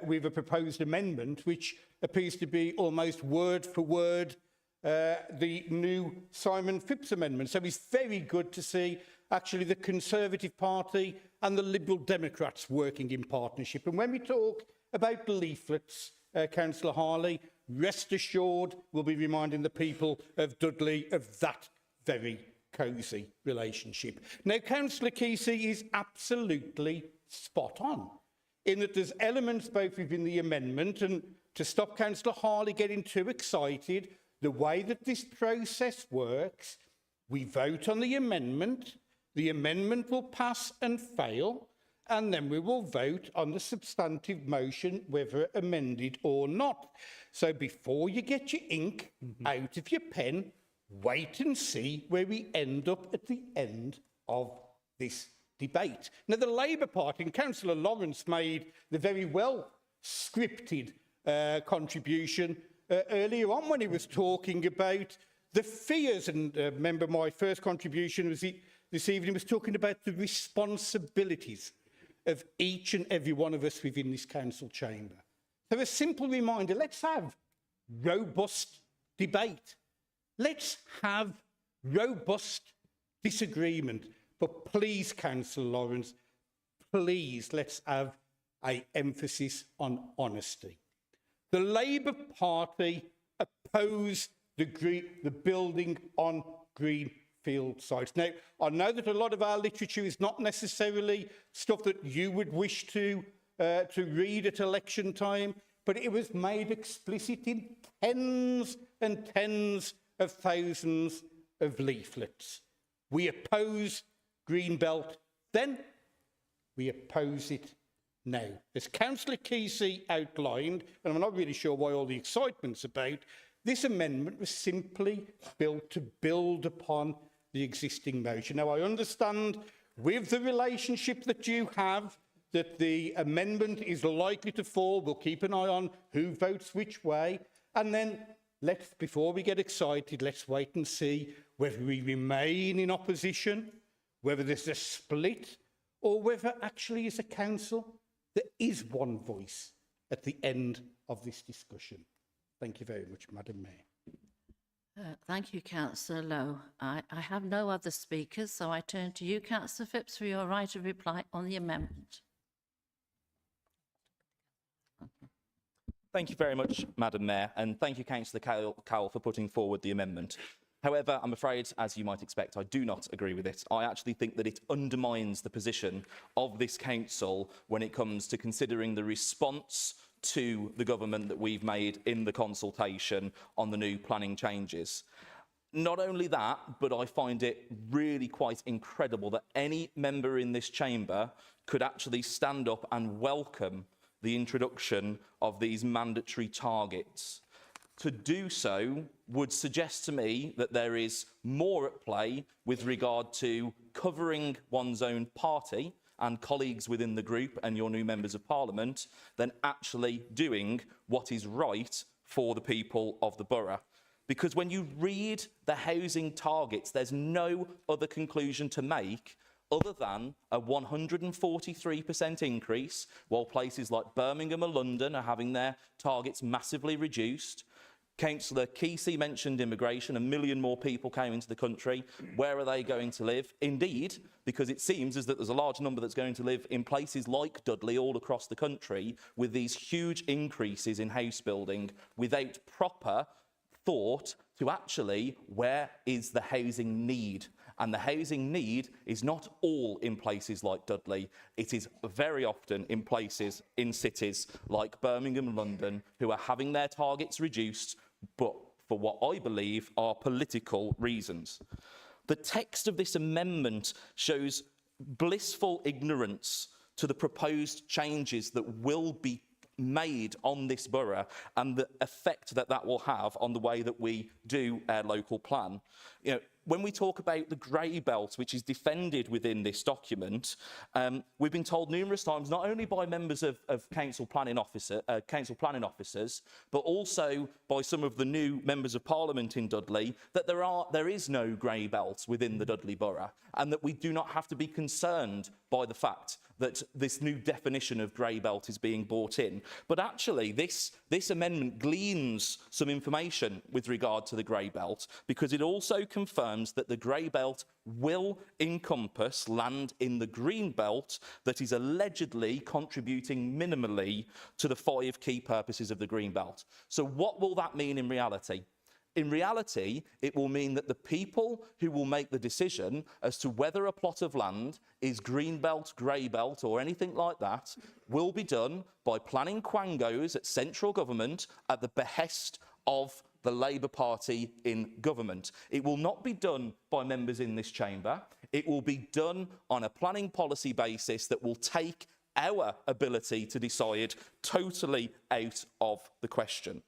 with a proposed amendment which appears to be almost word for word the new Simon Phipps amendment. So it's very good to see actually the Conservative Party and the Liberal Democrats working in partnership. And when we talk about leaflets, Councillor Harley, rest assured we'll be reminding the people of Dudley of that very cosy relationship. Now, Councillor Kesey is absolutely spot on in that there's elements both within the amendment, and to stop Councillor Harley getting too excited, the way that this process works, we vote on the amendment will pass and fail, and then we will vote on the substantive motion, whether amended or not. So before you get your ink out of your pen, wait and see where we end up at the end of this debate. Now, the Labour Party, and Councillor Lawrence made the very well scripted contribution earlier on when he was talking about the fears, and remember my first contribution was this evening was talking about the responsibilities of each and every one of us within this council chamber. So a simple reminder, let's have robust debate. Let's have robust disagreement. But please, Councillor Lawrence, please, let's have an emphasis on honesty. The Labour Party oppose the building on greenfield sites. Now, I know that a lot of our literature is not necessarily stuff that you would wish to read at election time, but it was made explicit in tens and tens of thousands of leaflets. We oppose Greenbelt then, we oppose it now. As Councillor Kesey outlined, and I'm not really sure why all the excitement's about, this amendment was simply built to build upon the existing motion. Now, I understand with the relationship that you have, that the amendment is likely to fall. We'll keep an eye on who votes which way. And then, before we get excited, let's wait and see whether we remain in opposition, whether there's a split, or whether actually as a council there is one voice at the end of this discussion. Thank you very much, Madam Mayor. Thank you, Councillor Lowe. I have no other speakers, so I turn to you, Councillor Phipps, for your right of reply on the amendment. Thank you very much, Madam Mayor, and thank you, Councillor Cowell, for putting forward the amendment. However, I'm afraid, as you might expect, I do not agree with it. I actually think that it undermines the position of this council when it comes to considering the response to the government that we've made in the consultation on the new planning changes. Not only that, but I find it really quite incredible that any member in this chamber could actually stand up and welcome the introduction of these mandatory targets. To do so would suggest to me that there is more at play with regard to covering one's own party and colleagues within the group and your new members of parliament than actually doing what is right for the people of the borough. Because when you read the housing targets, there's no other conclusion to make other than a 143% increase, while places like Birmingham and London are having their targets massively reduced. Councillor Kesey mentioned immigration. 1 million more people came into the country. Where are they going to live? Indeed, because it seems as that there's a large number that's going to live in places like Dudley all across the country with these huge increases in house building without proper thought to actually where is the housing need. And the housing need is not all in places like Dudley. It is very often in places in cities like Birmingham and London who are having their targets reduced, but for what I believe are political reasons. The text of this amendment shows blissful ignorance to the proposed changes that will be made on this borough and the effect that that will have on the way that we do our local plan. You know, when we talk about the grey belt, which is defended within this document, we've been told numerous times, not only by members of council planning officers, but also by some of the new members of parliament in Dudley, that there is no grey belt within the Dudley borough, and that we do not have to be concerned by the fact that this new definition of grey belt is being brought in. But actually, this amendment gleans some information with regard to the grey belt, because it also confirms that the grey belt will encompass land in the green belt that is allegedly contributing minimally to the 5 key purposes of the green belt. So what will that mean in reality? In reality, it will mean that the people who will make the decision as to whether a plot of land is green belt, grey belt or anything like that will be done by planning quangos at central government at the behest of the Labour Party in government. It will not be done by members in this chamber. It will be done on a planning policy basis that will take our ability to decide totally out of the question.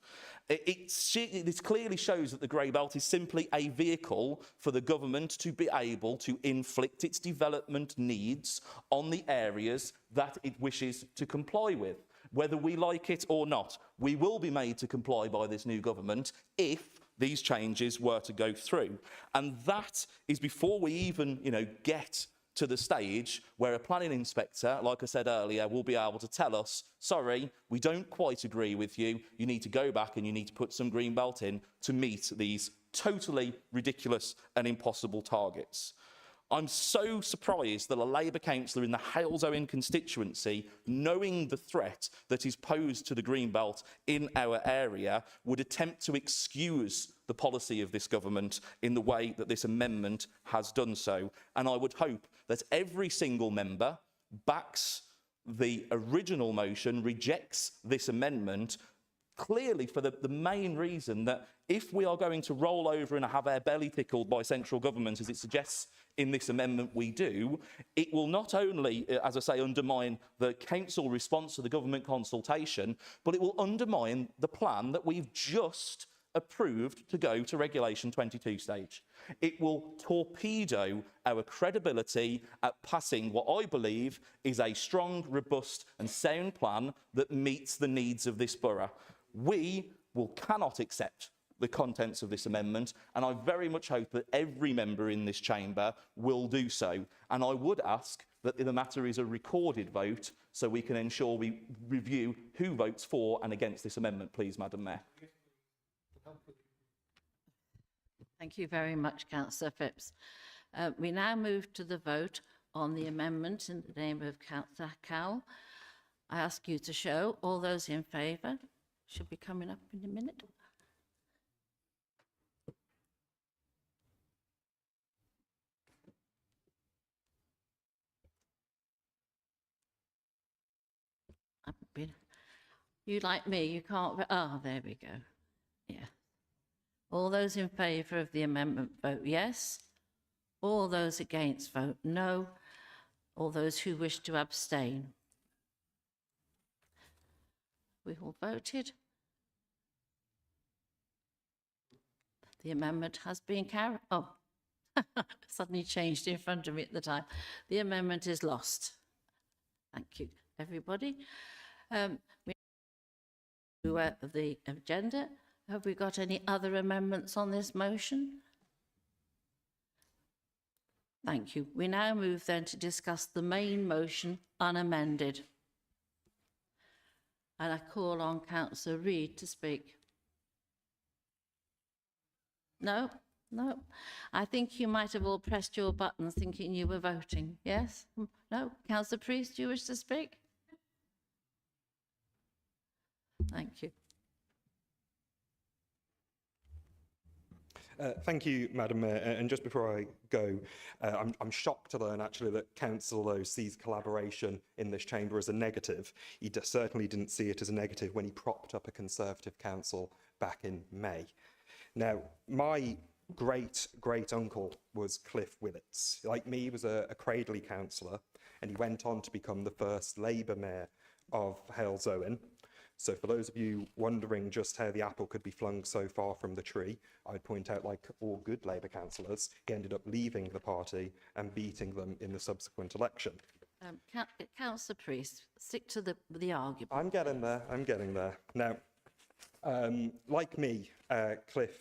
This clearly shows that the Grey Belt is simply a vehicle for the government to be able to inflict its development needs on the areas that it wishes to comply with. Whether we like it or not, we will be made to comply by this new government if these changes were to go through. And that is before we even, get to the stage where a planning inspector, like I said earlier, will be able to tell us, sorry, we don't quite agree with you. You need to go back and you need to put some green belt in to meet these totally ridiculous and impossible targets. I'm so surprised that a Labour councillor in the Halesowen constituency, knowing the threat that is posed to the green belt in our area, would attempt to excuse the policy of this government in the way that this amendment has done so. And I would hope that every single member backs the original motion, rejects this amendment, clearly for the main reason that if we are going to roll over and have our belly tickled by central government, as it suggests in this amendment we do, it will not only, as I say, undermine the council response to the government consultation, but it will undermine the plan that we've just approved to go to Regulation 22 stage. It will torpedo our credibility at passing what I believe is a strong, robust and sound plan that meets the needs of this borough. We cannot accept the contents of this amendment, and I very much hope that every member in this chamber will do so. And I would ask that the matter is a recorded vote so we can ensure we review who votes for and against this amendment, please, Madam Mayor. Thank you very much, Councillor Phipps. We now move to the vote on the amendment in the name of Councillor Cowell. I ask you to show. All those in favour should be coming up in a minute. You like me, you can't. Oh, there we go. Yeah. All those in favour of the amendment vote yes. All those against vote no. All those who wish to abstain. We all voted. The amendment has been carried. Oh, suddenly changed in front of me at the time. The amendment is lost. Thank you, everybody. The agenda. Have we got any other amendments on this motion? Thank you. We now move then to discuss the main motion unamended. And I call on Councillor Reid to speak. No? No? I think you might have all pressed your buttons thinking you were voting. Yes? No? Councillor Priest, do you wish to speak? Thank you. Thank you, Madam Mayor. And just before I go, I'm shocked to learn actually that Council Lowe sees collaboration in this chamber as a negative. He certainly didn't see it as a negative when he propped up a Conservative council back in May. Now, my great-uncle was Cliff Willits. Like me, he was a Cradley councillor, and he went on to become the first Labour mayor of Halesowen. So for those of you wondering just how the apple could be flung so far from the tree, I'd point out, like all good Labour councillors, he ended up leaving the party and beating them in the subsequent election. Councillor Priest, stick to the argument. I'm getting there. Now, like me, Cliff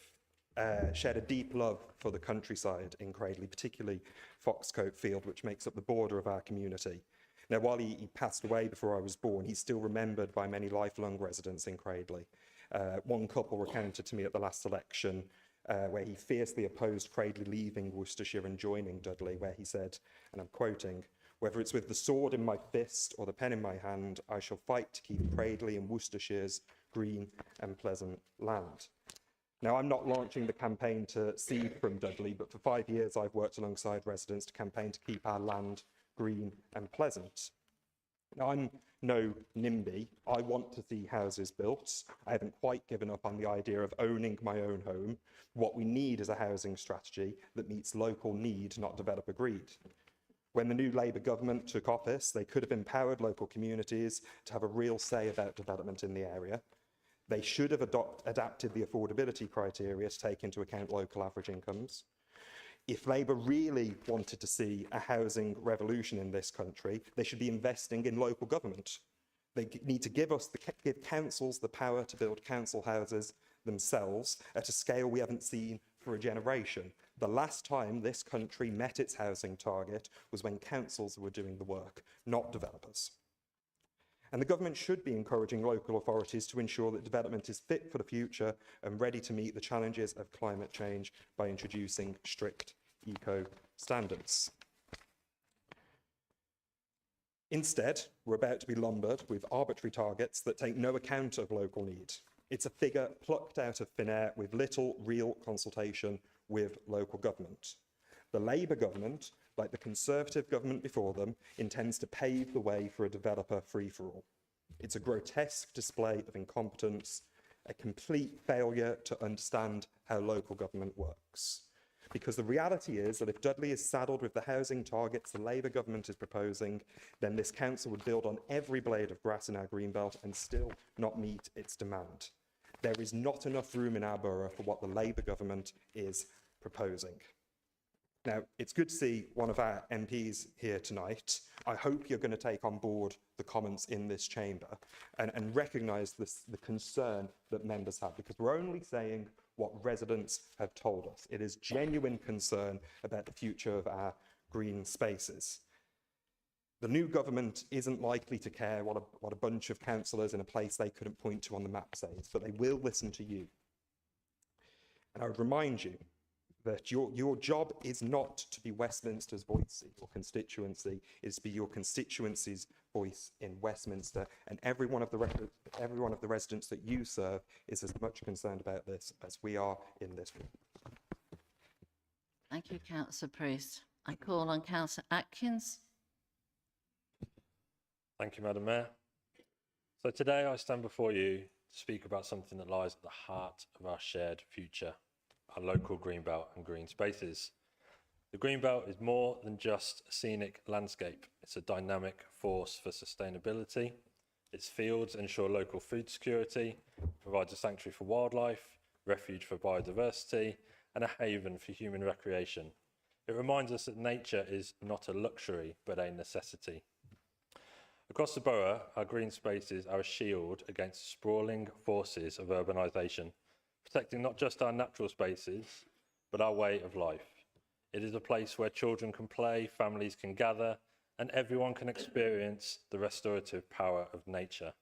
shared a deep love for the countryside in Cradley, particularly Foxcote Field, which makes up the border of our community. Now, while he passed away before I was born, he's still remembered by many lifelong residents in Cradley. One couple recounted to me at the last election where he fiercely opposed Cradley leaving Worcestershire and joining Dudley, where he said, and I'm quoting, "Whether it's with the sword in my fist or the pen in my hand, I shall fight to keep Cradley and Worcestershire's green and pleasant land." Now, I'm not launching the campaign to cede from Dudley, but for 5 years I've worked alongside residents to campaign to keep our land green and pleasant. Now, I'm no NIMBY. I want to see houses built. I haven't quite given up on the idea of owning my own home. What we need is a housing strategy that meets local need, not developer greed. When the new Labour government took office, they could have empowered local communities to have a real say about development in the area. They should have adapted the affordability criteria to take into account local average incomes. If Labour really wanted to see a housing revolution in this country, they should be investing in local government. They need to give councils the power to build council houses themselves at a scale we haven't seen for a generation. The last time this country met its housing target was when councils were doing the work, not developers. And the government should be encouraging local authorities to ensure that development is fit for the future and ready to meet the challenges of climate change by introducing strict eco standards. Instead, we're about to be lumbered with arbitrary targets that take no account of local need. It's a figure plucked out of thin air with little real consultation with local government. The Labour government, like the Conservative government before them, intends to pave the way for a developer free-for-all. It's a grotesque display of incompetence, a complete failure to understand how local government works. Because the reality is that if Dudley is saddled with the housing targets the Labour government is proposing, then this council would build on every blade of grass in our greenbelt and still not meet its demand. There is not enough room in our borough for what the Labour government is proposing. Now, it's good to see one of our MPs here tonight. I hope you're going to take on board the comments in this chamber and recognise the concern that members have, because we're only saying what residents have told us. It is genuine concern about the future of our green spaces. The new government isn't likely to care what a bunch of councillors in a place they couldn't point to on the map says, but they will listen to you. And I would remind you that your job is not to be Westminster's voice in your constituency, it is to be your constituency's voice in Westminster, and every one of the residents that you serve is as much concerned about this as we are in this room. Thank you, Councillor Priest. I call on Councillor Atkins. Thank you, Madam Mayor. So today I stand before you to speak about something that lies at the heart of our shared future, our local greenbelt and green spaces. The greenbelt is more than just a scenic landscape. It's a dynamic force for sustainability. Its fields ensure local food security, provides a sanctuary for wildlife, refuge for biodiversity, and a haven for human recreation. It reminds us that nature is not a luxury, but a necessity. Across the borough, our green spaces are a shield against sprawling forces of urbanisation, protecting not just our natural spaces, but our way of life. It is a place where children can play, families can gather, and everyone can experience the restorative power of nature.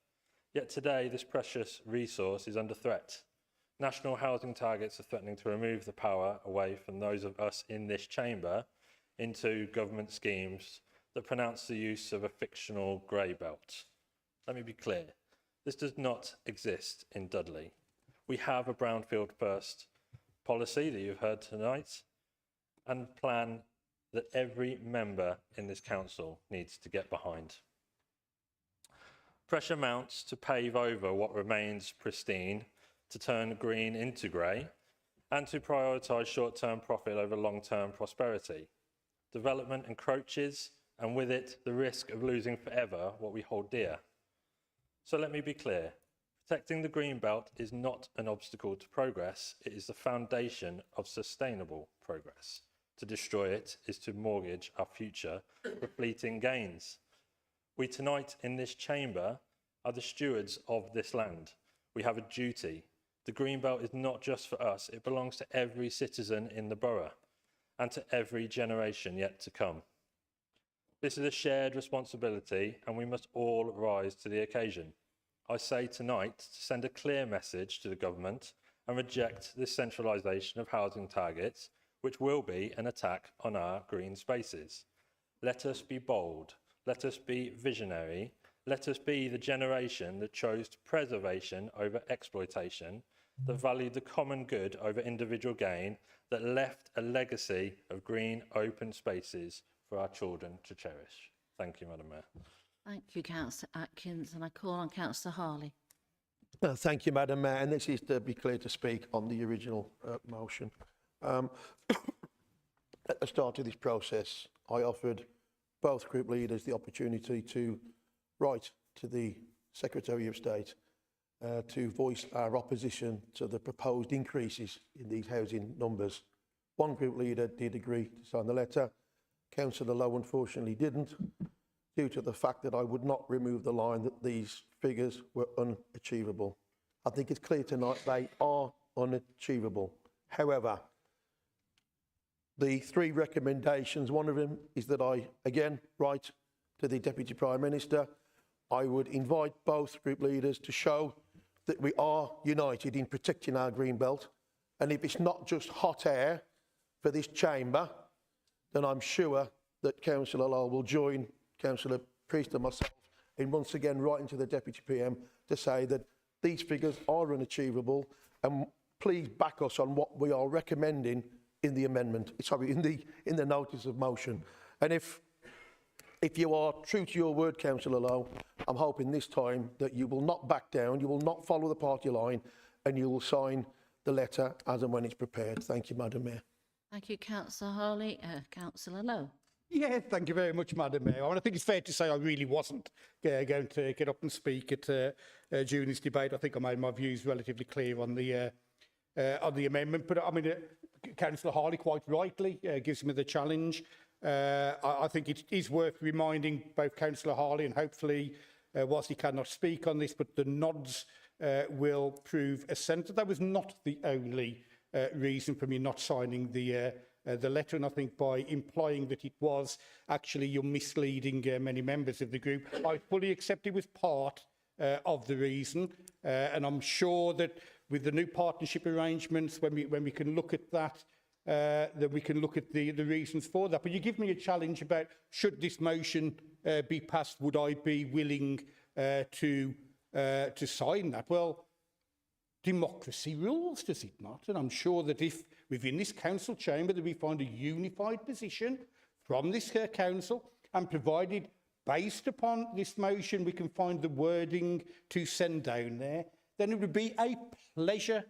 Yet today, this precious resource is under threat. National housing targets are threatening to remove the power away from those of us in this chamber into government schemes that pronounce the use of a fictional grey belt. Let me be clear, this does not exist in Dudley. We have a brownfield first policy that you've heard tonight and plan that every member in this council needs to get behind. Pressure mounts to pave over what remains pristine, to turn green into grey, and to prioritise short-term profit over long-term prosperity. Development encroaches, and with it, the risk of losing forever what we hold dear. So let me be clear. Protecting the green belt is not an obstacle to progress, it is the foundation of sustainable progress. To destroy it is to mortgage our future for fleeting gains. We tonight in this chamber are the stewards of this land. We have a duty. The green belt is not just for us, it belongs to every citizen in the borough and to every generation yet to come. This is a shared responsibility and we must all rise to the occasion. I say tonight to send a clear message to the government and reject this centralisation of housing targets, which will be an attack on our green spaces. Let us be bold, let us be visionary, let us be the generation that chose preservation over exploitation, that valued the common good over individual gain, that left a legacy of green open spaces for our children to cherish. Thank you, Madam Mayor. Thank you, Councillor Atkins, and I call on Councillor Harley. Thank you, Madam Mayor, and this is to be clear to speak on the original motion. At the start of this process, I offered both group leaders the opportunity to write to the Secretary of State to voice our opposition to the proposed increases in these housing numbers. One group leader did agree to sign the letter. Councillor Lowe unfortunately didn't, due to the fact that I would not remove the line that these figures were unachievable. I think it's clear tonight they are unachievable. However, the three recommendations, one of them is that I, again, write to the Deputy Prime Minister. I would invite both group leaders to show that we are united in protecting our green belt. And if it's not just hot air for this chamber, then I'm sure that Councillor Lowe will join Councillor Priest and myself in once again writing to the Deputy PM to say that these figures are unachievable, and please back us on what we are recommending in the amendment, sorry, in the notice of motion. And if you are true to your word, Councillor Lowe, I'm hoping this time that you will not back down, you will not follow the party line, and you will sign the letter as and when it's prepared. Thank you, Madam Mayor. Thank you, Councillor Hawley. Councillor Lowe. Yeah, thank you very much, Madam Mayor. I think it's fair to say I really wasn't going to get up and speak at during this debate. I think I made my views relatively clear on the amendment. But I mean, Councillor Hawley quite rightly gives me the challenge. I think it is worth reminding both Councillor Hawley and hopefully, whilst he cannot speak on this, but the nods will prove assent. That was not the only reason for me not signing the letter, and I think by implying that it was, actually you're misleading many members of the group. I fully accept it was part of the reason, and I'm sure that with the new partnership arrangements, when we can look at that, that we can look at the reasons for that. But you give me a challenge about, should this motion be passed, would I be willing to sign that? Well, democracy rules, does it not? And I'm sure that if within this council chamber that we find a unified position from this council, and provided based upon this motion we can find the wording to send down there, then it would be a pleasure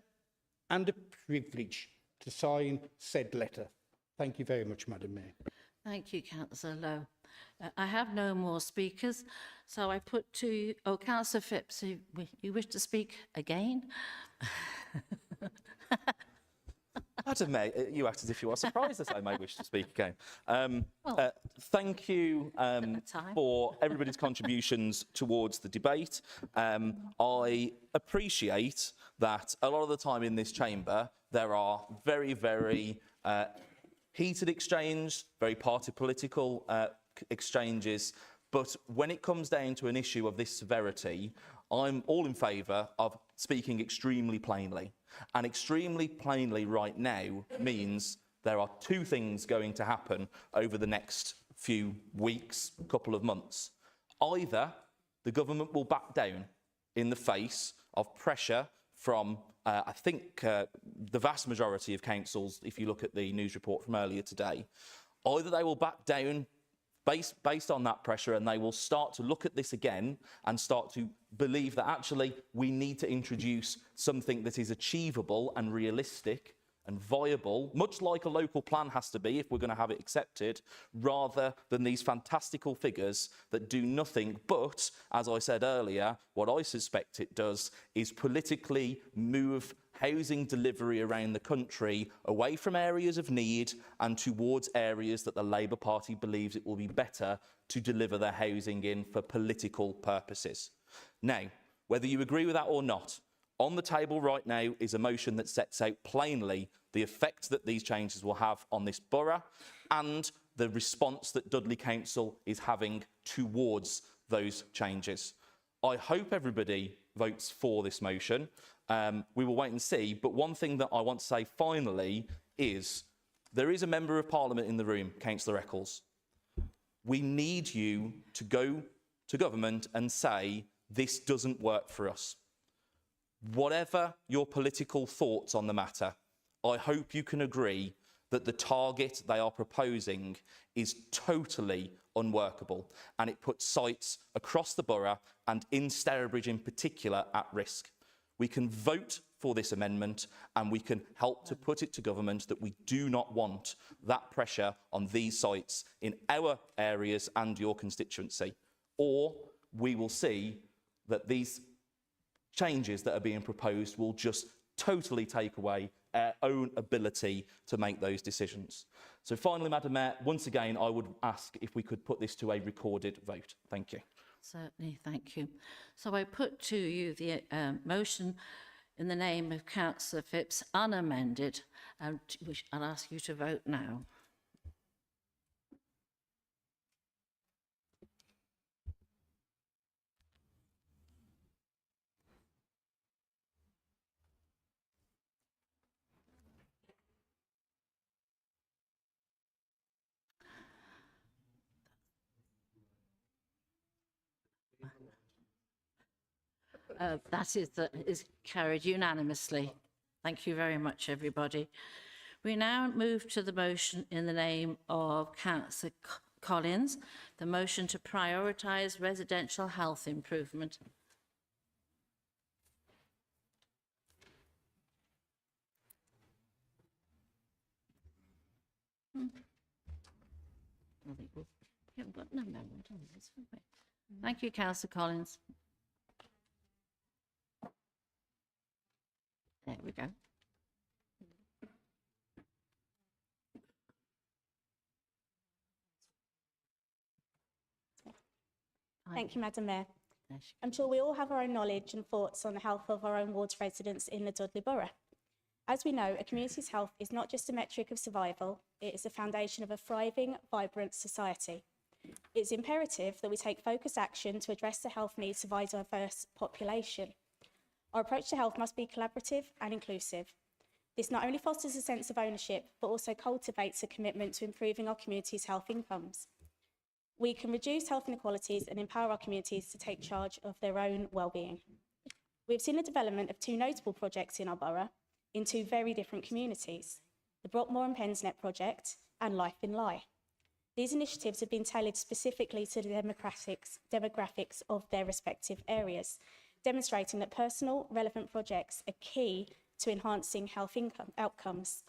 and a privilege to sign said letter. Thank you very much, Madam Mayor. Thank you, Councillor Lowe. I have no more speakers, so I put to Councillor Phipps, you wish to speak again? Madam Mayor, you act as if you are surprised that I may wish to speak again. Thank you for everybody's contributions towards the debate. I appreciate that a lot of the time in this chamber there are very, very heated exchanges, very party political exchanges, but when it comes down to an issue of this severity, I'm all in favour of speaking extremely plainly. And extremely plainly right now means there are two things going to happen over the next few weeks, couple of months. Either the government will back down in the face of pressure from, I think, the vast majority of councils, if you look at the news report from earlier today. Either they will back down based on that pressure, and they will start to look at this again and start to believe that actually we need to introduce something that is achievable and realistic and viable, much like a local plan has to be if we're going to have it accepted, rather than these fantastical figures that do nothing but, as I said earlier, what I suspect it does is politically move housing delivery around the country away from areas of need and towards areas that the Labour Party believes it will be better to deliver their housing in for political purposes. Now, whether you agree with that or not, on the table right now is a motion that sets out plainly the effect that these changes will have on this borough and the response that Dudley Council is having towards those changes. I hope everybody votes for this motion. We will wait and see, but one thing that I want to say finally is there is a Member of Parliament in the room, Councillor Eccles. We need you to go to government and say, this doesn't work for us. Whatever your political thoughts on the matter, I hope you can agree that the target they are proposing is totally unworkable, and it puts sites across the borough and in Stourbridge in particular at risk. We can vote for this amendment and we can help to put it to government that we do not want that pressure on these sites in our areas and your constituency. Or we will see that these changes that are being proposed will just totally take away our own ability to make those decisions. So finally, Madam Mayor, once again, I would ask if we could put this to a recorded vote. Thank you. Certainly, thank you. So I put to you the motion in the name of Councillor Phipps, unamended, which I'll ask you to vote now. That is carried unanimously. Thank you very much, everybody. We now move to the motion in the name of Councillor Collins, the motion to prioritise residential health improvement. We haven't got an amendment on this, have we? Thank you, Councillor Collins. There we go. Thank you, Madam Mayor. I'm sure we all have our own knowledge and thoughts on the health of our own ward's residents in the Dudley Borough. As we know, a community's health is not just a metric of survival, it is the foundation of a thriving, vibrant society. It's imperative that we take focused action to address the health needs of our diverse population. Our approach to health must be collaborative and inclusive. This not only fosters a sense of ownership, but also cultivates a commitment to improving our community's health incomes. We can reduce health inequalities and empower our communities to take charge of their own well-being. We've seen the development of two notable projects in our borough in two very different communities, the Brockmore and Pensnet project and Life in Lye. These initiatives have been tailored specifically to the demographics of their respective areas, demonstrating that personal, relevant projects are key to enhancing health outcomes.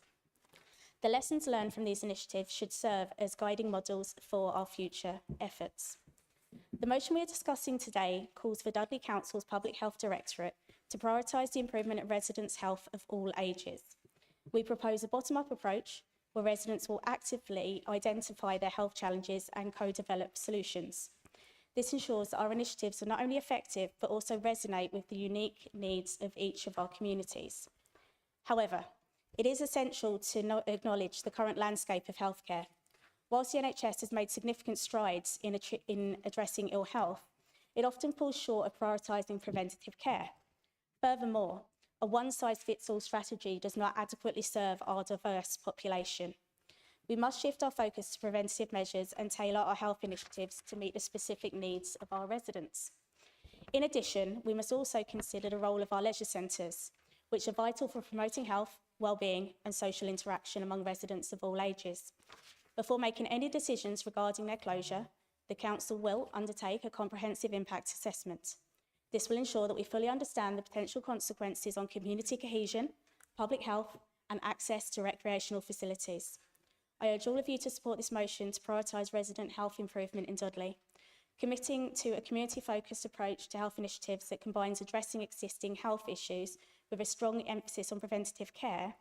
The lessons learned from these initiatives should serve as guiding models for our future efforts. The motion we are discussing today calls for Dudley Council's Public Health Directorate to prioritise the improvement of residents' health of all ages. We propose a bottom-up approach where residents will actively identify their health challenges and co-develop solutions. This ensures that our initiatives are not only effective, but also resonate with the unique needs of each of our communities. However, it is essential to acknowledge the current landscape of healthcare. Whilst the NHS has made significant strides in addressing ill health, it often falls short of prioritising preventative care. Furthermore, a one-size-fits-all strategy does not adequately serve our diverse population. We must shift our focus to preventative measures and tailor our health initiatives to meet the specific needs of our residents. In addition, we must also consider the role of our leisure centres, which are vital for promoting health, well-being and social interaction among residents of all ages. Before making any decisions regarding their closure, the Council will undertake a comprehensive impact assessment. This will ensure that we fully understand the potential consequences on community cohesion, public health and access to recreational facilities. I urge all of you to support this motion to prioritise resident health improvement in Dudley, committing to a community-focused approach to health initiatives that combines addressing existing health issues with a strong emphasis on preventative care.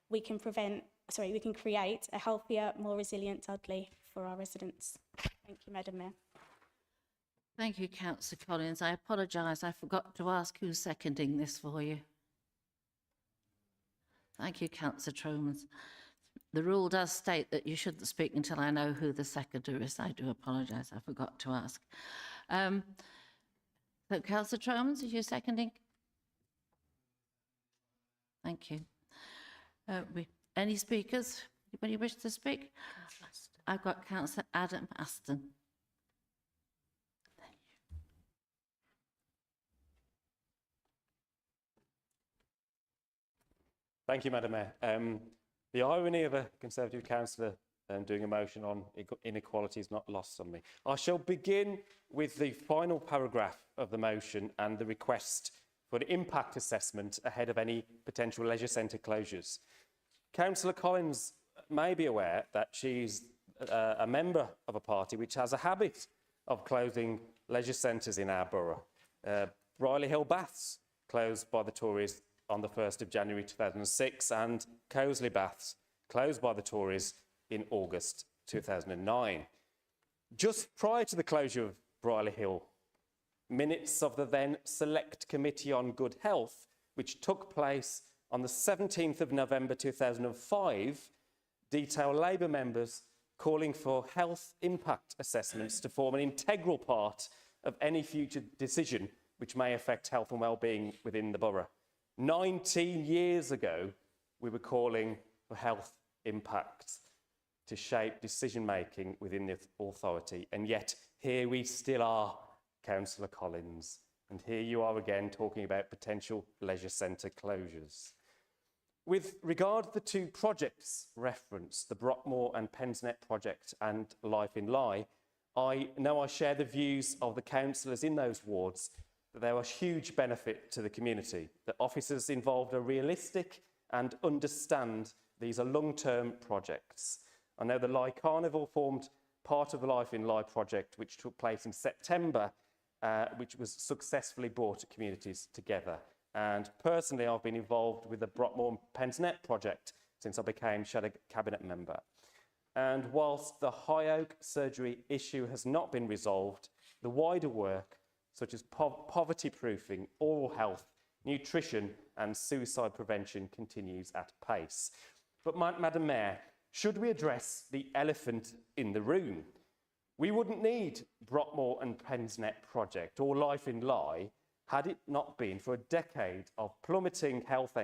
We can create a healthier, more resilient Dudley for our residents. Thank you, Madam Mayor. Thank you, Councillor Collins. I apologise, I forgot to ask who's seconding this for you. Thank you, Councillor Tromans. The rule does state that you shouldn't speak until I know who the seconder is. I do apologise, I forgot to ask. So, Councillor Tromans, is you seconding? Thank you. Any speakers? Anybody wish to speak? I've got Councillor Adam Aston. Thank you, Madam Mayor. The irony of a Conservative councillor doing a motion on inequality is not lost on me. I shall begin with the final paragraph of the motion and the request for an impact assessment ahead of any potential leisure centre closures. Councillor Collins may be aware that she's a member of a party which has a habit of closing leisure centres in our borough. Brierley Hill Baths closed by the Tories on the 1st of January 2006, and Coseley Baths, closed by the Tories in August 2009. Just prior to the closure of Brierley Hill, minutes of the then Select Committee on Good Health, which took place on the 17th of November 2005, detail Labour members calling for health impact assessments to form an integral part of any future decision which may affect health and well-being within the borough. 19 years ago, we were calling for health impacts to shape decision-making within the authority, and yet here we still are, Councillor Collins, and here you are again talking about potential leisure centre closures. With regard to the two projects referenced, the Brockmore and Pensnet project and Life in Lye, I know I share the views of the councillors in those wards that there was huge benefit to the community, that officers involved are realistic and understand these are long-term projects. I know the Lye Carnival formed part of the Life in Lye project, which took place in September, which was successfully brought communities together. And personally, I've been involved with the Brockmore and Pensnet project since I became Shadow Cabinet member. And whilst the High Oak surgery issue has not been resolved, the wider work, such as poverty proofing, oral health, nutrition and suicide prevention continues at pace. But Madam Mayor, should we address the elephant in the room? We wouldn't need Brockmore and Pensnet project or Life in Lye had it not been for a decade of plummeting health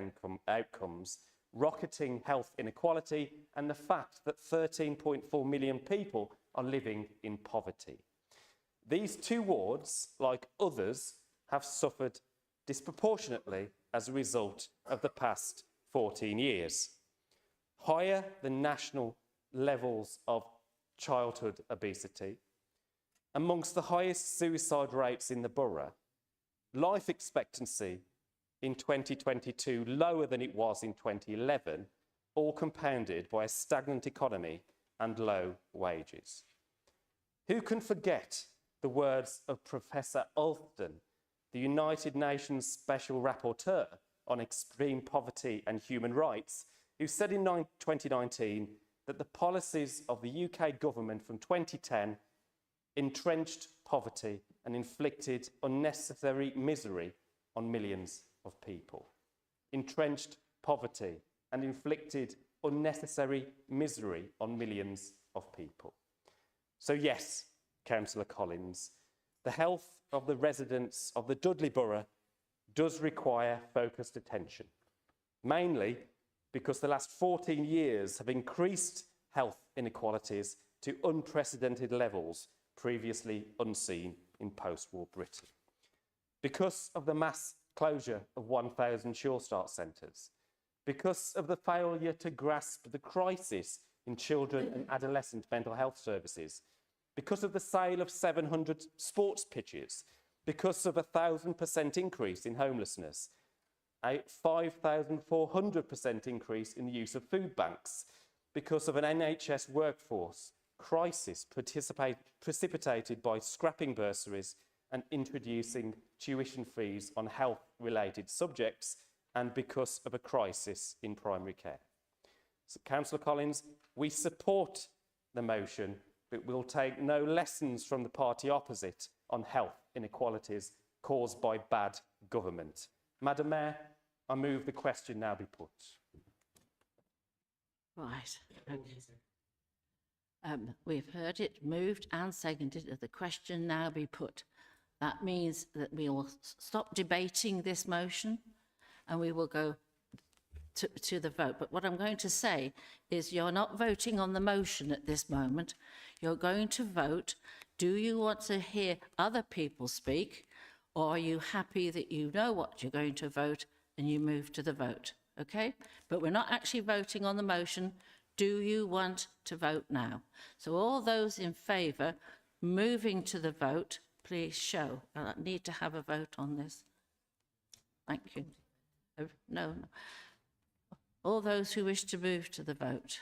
outcomes, rocketing health inequality, and the fact that 13.4 million people are living in poverty. These two wards, like others, have suffered disproportionately as a result of the past 14 years. Higher than national levels of childhood obesity, amongst the highest suicide rates in the borough, life expectancy in 2022 lower than it was in 2011, all compounded by a stagnant economy and low wages. Who can forget the words of Professor Alston, the United Nations Special Rapporteur on Extreme Poverty and Human Rights, who said in 2019 that the policies of the UK government from 2010 entrenched poverty and inflicted unnecessary misery on millions of people. Entrenched poverty and inflicted unnecessary misery on millions of people. So yes, Councillor Collins, the health of the residents of the Dudley Borough does require focused attention, mainly because the last 14 years have increased health inequalities to unprecedented levels previously unseen in post-war Britain. Because of the mass closure of 1,000 Sure Start centres, because of the failure to grasp the crisis in children and adolescent mental health services, because of the sale of 700 sports pitches, because of a 1,000% increase in homelessness, a 5,400% increase in the use of food banks, because of an NHS workforce crisis precipitated by scrapping bursaries and introducing tuition fees on health-related subjects, and because of a crisis in primary care. So, Councillor Collins, we support the motion, but we'll take no lessons from the party opposite on health inequalities caused by bad government. Madam Mayor, I move the question now be put. Right. Okay. We've heard it moved and seconded that the question now be put. That means that we will stop debating this motion and we will go to the vote. But what I'm going to say is you're not voting on the motion at this moment. You're going to vote. Do you want to hear other people speak, or are you happy that you know what you're going to vote and you move to the vote? Okay? But we're not actually voting on the motion. Do you want to vote now? So all those in favour moving to the vote, please show. I need to have a vote on this. Thank you. No. All those who wish to move to the vote.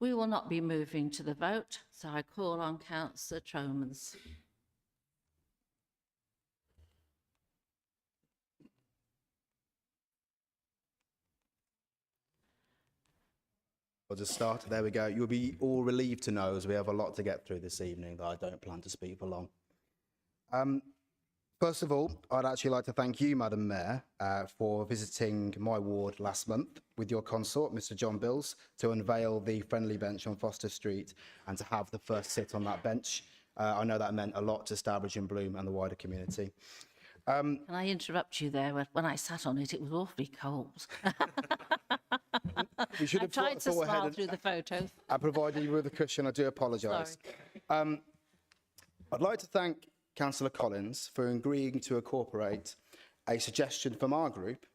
We will not be moving to the vote, so I call on Councillor Tromans. I'll just start. There we go. You'll be all relieved to know, as we have a lot to get through this evening, that I don't plan to speak for long. First of all, I'd actually like to thank you, Madam Mayor, for visiting my ward last month with your consort, Mr. John Bills, to unveil the friendly bench on Foster Street and to have the first sit on that bench. I know that meant a lot to Stourbridge and Bloom and the wider community. Can I interrupt you there? When I sat on it, it was awfully cold. We should I have tried to thought ahead smile and- through the photos. I provided you with a cushion. I do apologise. I'd like to thank Councillor Collins for agreeing to incorporate a suggestion from our group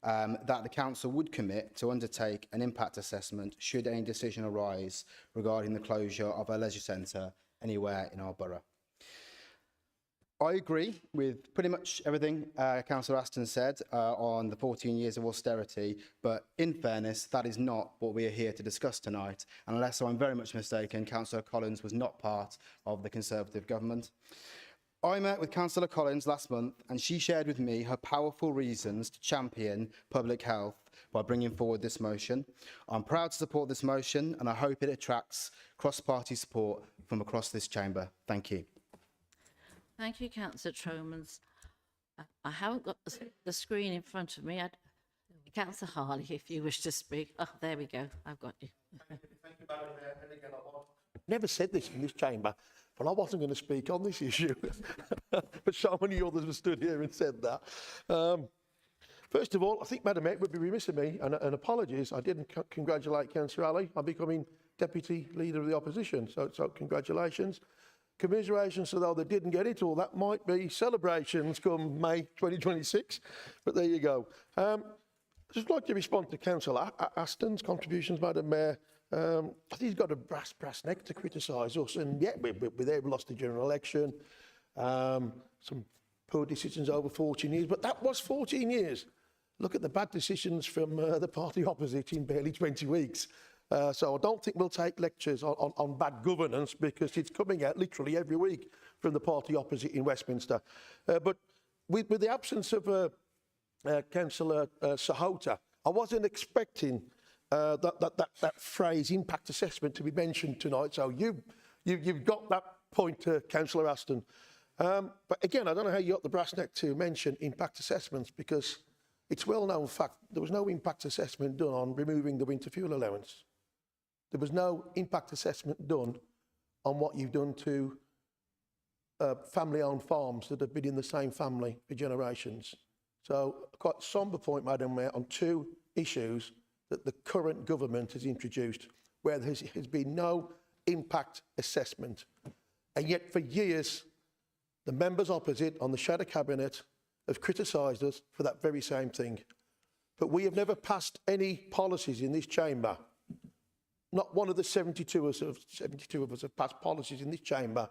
that the council would commit to undertake an impact assessment should any decision arise regarding the closure of a leisure centre anywhere in our borough. I agree with pretty much everything Councillor Aston said on the 14 years of austerity, but in fairness, that is not what we are here to discuss tonight. And unless I'm very much mistaken, Councillor Collins was not part of the Conservative government. I met with Councillor Collins last month and she shared with me her powerful reasons to champion public health by bringing forward this motion. I'm proud to support this motion and I hope it attracts cross-party support from across this chamber. Thank you. Thank you, Councillor Tromans. I haven't got the screen in front of me. Councillor Harley, if you wish to speak. Oh, there we go. I've got you. Thank you, Madam Mayor. And again, never said this in this chamber, but I wasn't going to speak on this issue. But so many others have stood here and said that. First of all, I think, Madam Mayor, it would be remiss of me, and apologies, I didn't congratulate Councillor Ali on becoming Deputy Leader of the Opposition. So congratulations. Commiserations to those that didn't get it, or that might be celebrations come May 2026. But there you go. I'd just like to respond to Councillor Aston's contributions, Madam Mayor. I think he's got a brass neck to criticise us, and yet we're there. We lost the general election, some poor decisions over 14 years, but that was 14 years. Look at the bad decisions from the party opposite in barely 20 weeks. So I don't think we'll take lectures on bad governance because it's coming out literally every week from the party opposite in Westminster. But with the absence of Councillor Sahota, I wasn't expecting that phrase impact assessment to be mentioned tonight. So you've got that point, Councillor Aston. But again, I don't know how you got the brass neck to mention impact assessments because it's well-known fact there was no impact assessment done on removing the winter fuel allowance. There was no impact assessment done on what you've done to family-owned farms that have been in the same family for generations. So quite a sombre point, Madam Mayor, on two issues that the current government has introduced, where there has been no impact assessment. And yet for years, the members opposite on the shadow cabinet have criticised us for that very same thing. But we have never passed any policies in this chamber. Not one of the 72 of us have passed policies in this chamber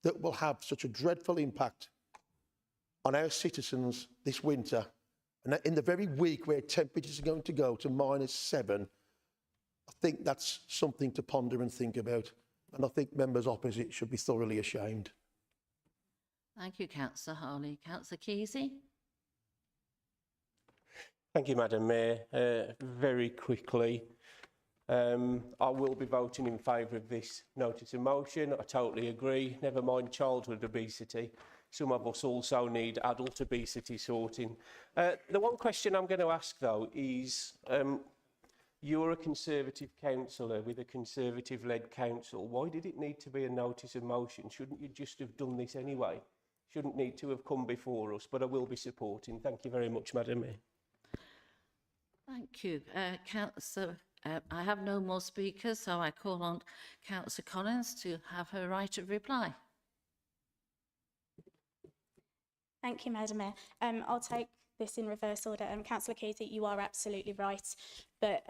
that will have such a dreadful impact on our citizens this winter. And in the very week where temperatures are going to go to -7, I think that's something to ponder and think about. And I think members opposite should be thoroughly ashamed. Thank you, Councillor Harley. Councillor Kesey? Thank you, Madam Mayor. Very quickly, I will be voting in favour of this notice of motion. I totally agree. Never mind childhood obesity. Some of us also need adult obesity sorting. The one question I'm going to ask, though, is you're a Conservative councillor with a Conservative-led council. Why did it need to be a notice of motion? Shouldn't you just have done this anyway? Shouldn't need to have come before us, but I will be supporting. Thank you very much, Madam Mayor. Thank you. Councillor, I have no more speakers, so I call on Councillor Collins to have her right of reply. Thank you, Madam Mayor. I'll take this in reverse order. Councillor Kesey, you are absolutely right. But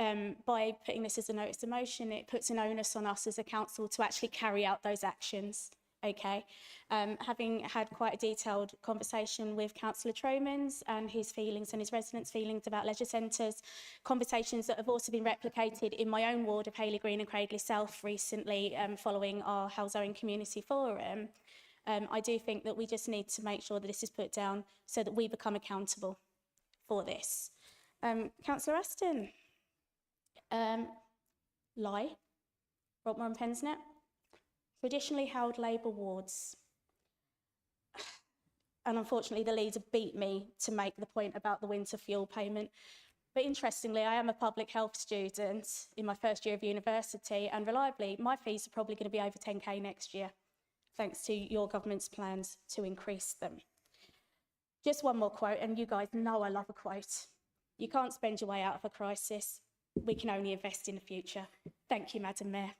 by putting this as a notice of motion, it puts an onus on us as a council to actually carry out those actions. okay. Having had quite a detailed conversation with Councillor Tromans and his feelings and his residents' feelings about leisure centres, conversations that have also been replicated in my own ward of Hayley Green and Cradley South recently following our Halzone Community Forum, I do think that we just need to make sure that this is put down so that we become accountable for this. Councillor Aston, Lie, Rockmore and Pensnet, traditionally held Labour wards. And unfortunately, the leader beat me to make the point about the winter fuel payment. But interestingly, I am a public health student in my first year of university, and reliably, my fees are probably going to be over 10k next year, thanks to your government's plans to increase them. Just one more quote, and you guys know I love a quote. You can't spend your way out of a crisis. We can only invest in the future. Thank you, Madam Mayor.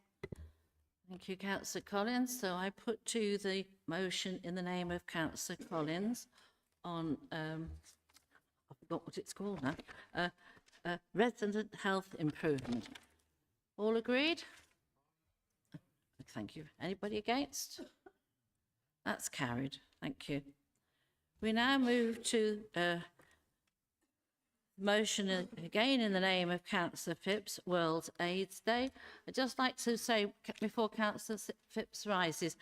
Thank you, Councillor Collins. So I put to the motion in the name of Councillor Collins on, I forgot what it's called now, resident health improvement. All agreed? Thank you. Anybody against? That's carried. Thank you. We now move to motion again in the name of Councillor Phipps, World AIDS Day. I'd just like to say, before Councillor Phipps rises,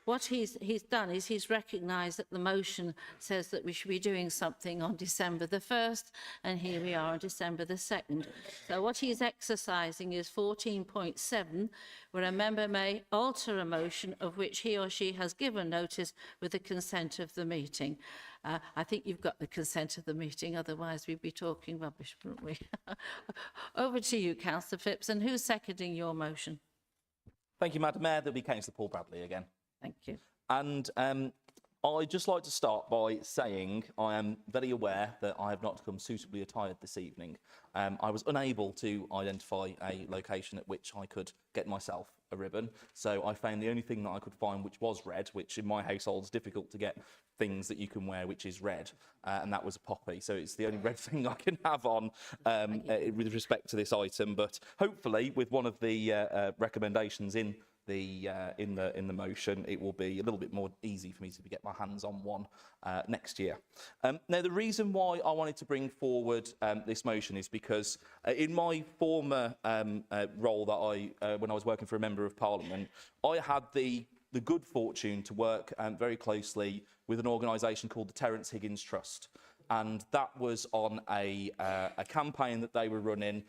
what he's done is he's recognised that the motion says that we should be doing something on December the 1st, and here we are on December the 2nd. So what he's exercising is 14.7, where a member may alter a motion of which he or she has given notice with the consent of the meeting. I think you've got the consent of the meeting, otherwise we'd be talking rubbish, wouldn't we? Over to you, Councillor Phipps, and who's seconding your motion? Thank you, Madam Mayor. There'll be Councillor Paul Bradley again. Thank you. And I'd just like to start by saying I am very aware that I have not come suitably attired this evening. I was unable to identify a location at which I could get myself a ribbon, so I found the only thing that I could find which was red, which in my household is difficult to get things that you can wear which is red, and that was a poppy. So it's the only red thing I can have on with respect to this item. But hopefully, with one of the recommendations in the motion, it will be a little bit more easy for me to get my hands on one next year. Now, the reason why I wanted to bring forward this motion is because in my former role that when I was working for a Member of Parliament, I had the good fortune to work very closely with an organisation called the Terence Higgins Trust. And that was on a campaign that they were running,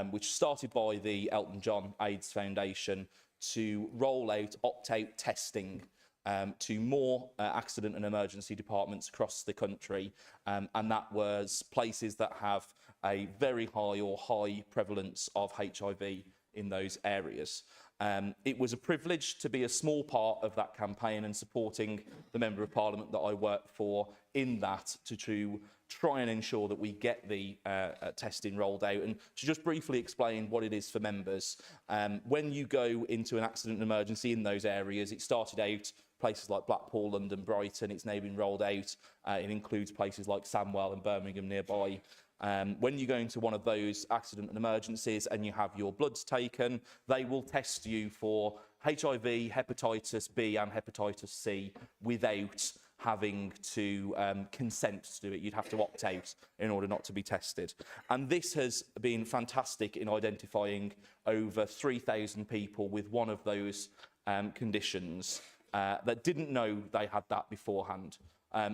which started by the Elton John AIDS Foundation, to roll out opt-out testing to more accident and emergency departments across the country. And that was places that have a very high or high prevalence of HIV in those areas. It was a privilege to be a small part of that campaign and supporting the Member of Parliament that I work for in that to try and ensure that we get the testing rolled out. And to just briefly explain what it is for members, when you go into an accident and emergency in those areas, it started out places like Blackpool, London, Brighton. It's now been rolled out. It includes places like Sandwell and Birmingham nearby. When you go into one of those accident and emergencies and you have your bloods taken, they will test you for HIV, hepatitis B and hepatitis C without having to consent to do it. You'd have to opt out in order not to be tested. And this has been fantastic in identifying over 3,000 people with one of those conditions that didn't know they had that beforehand.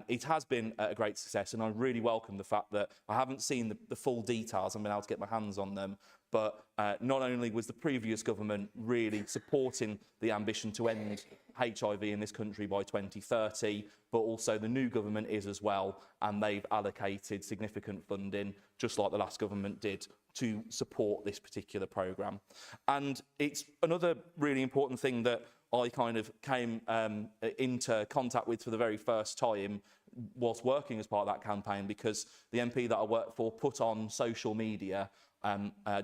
It has been a great success, and I really welcome the fact that I haven't seen the full details and been able to get my hands on them, but not only was the previous government really supporting the ambition to end HIV in this country by 2030, but also the new government is as well, and they've allocated significant funding, just like the last government did, to support this particular programme. And it's another really important thing that I kind of came into contact with for the very first time whilst working as part of that campaign, because the MP that I worked for put on social media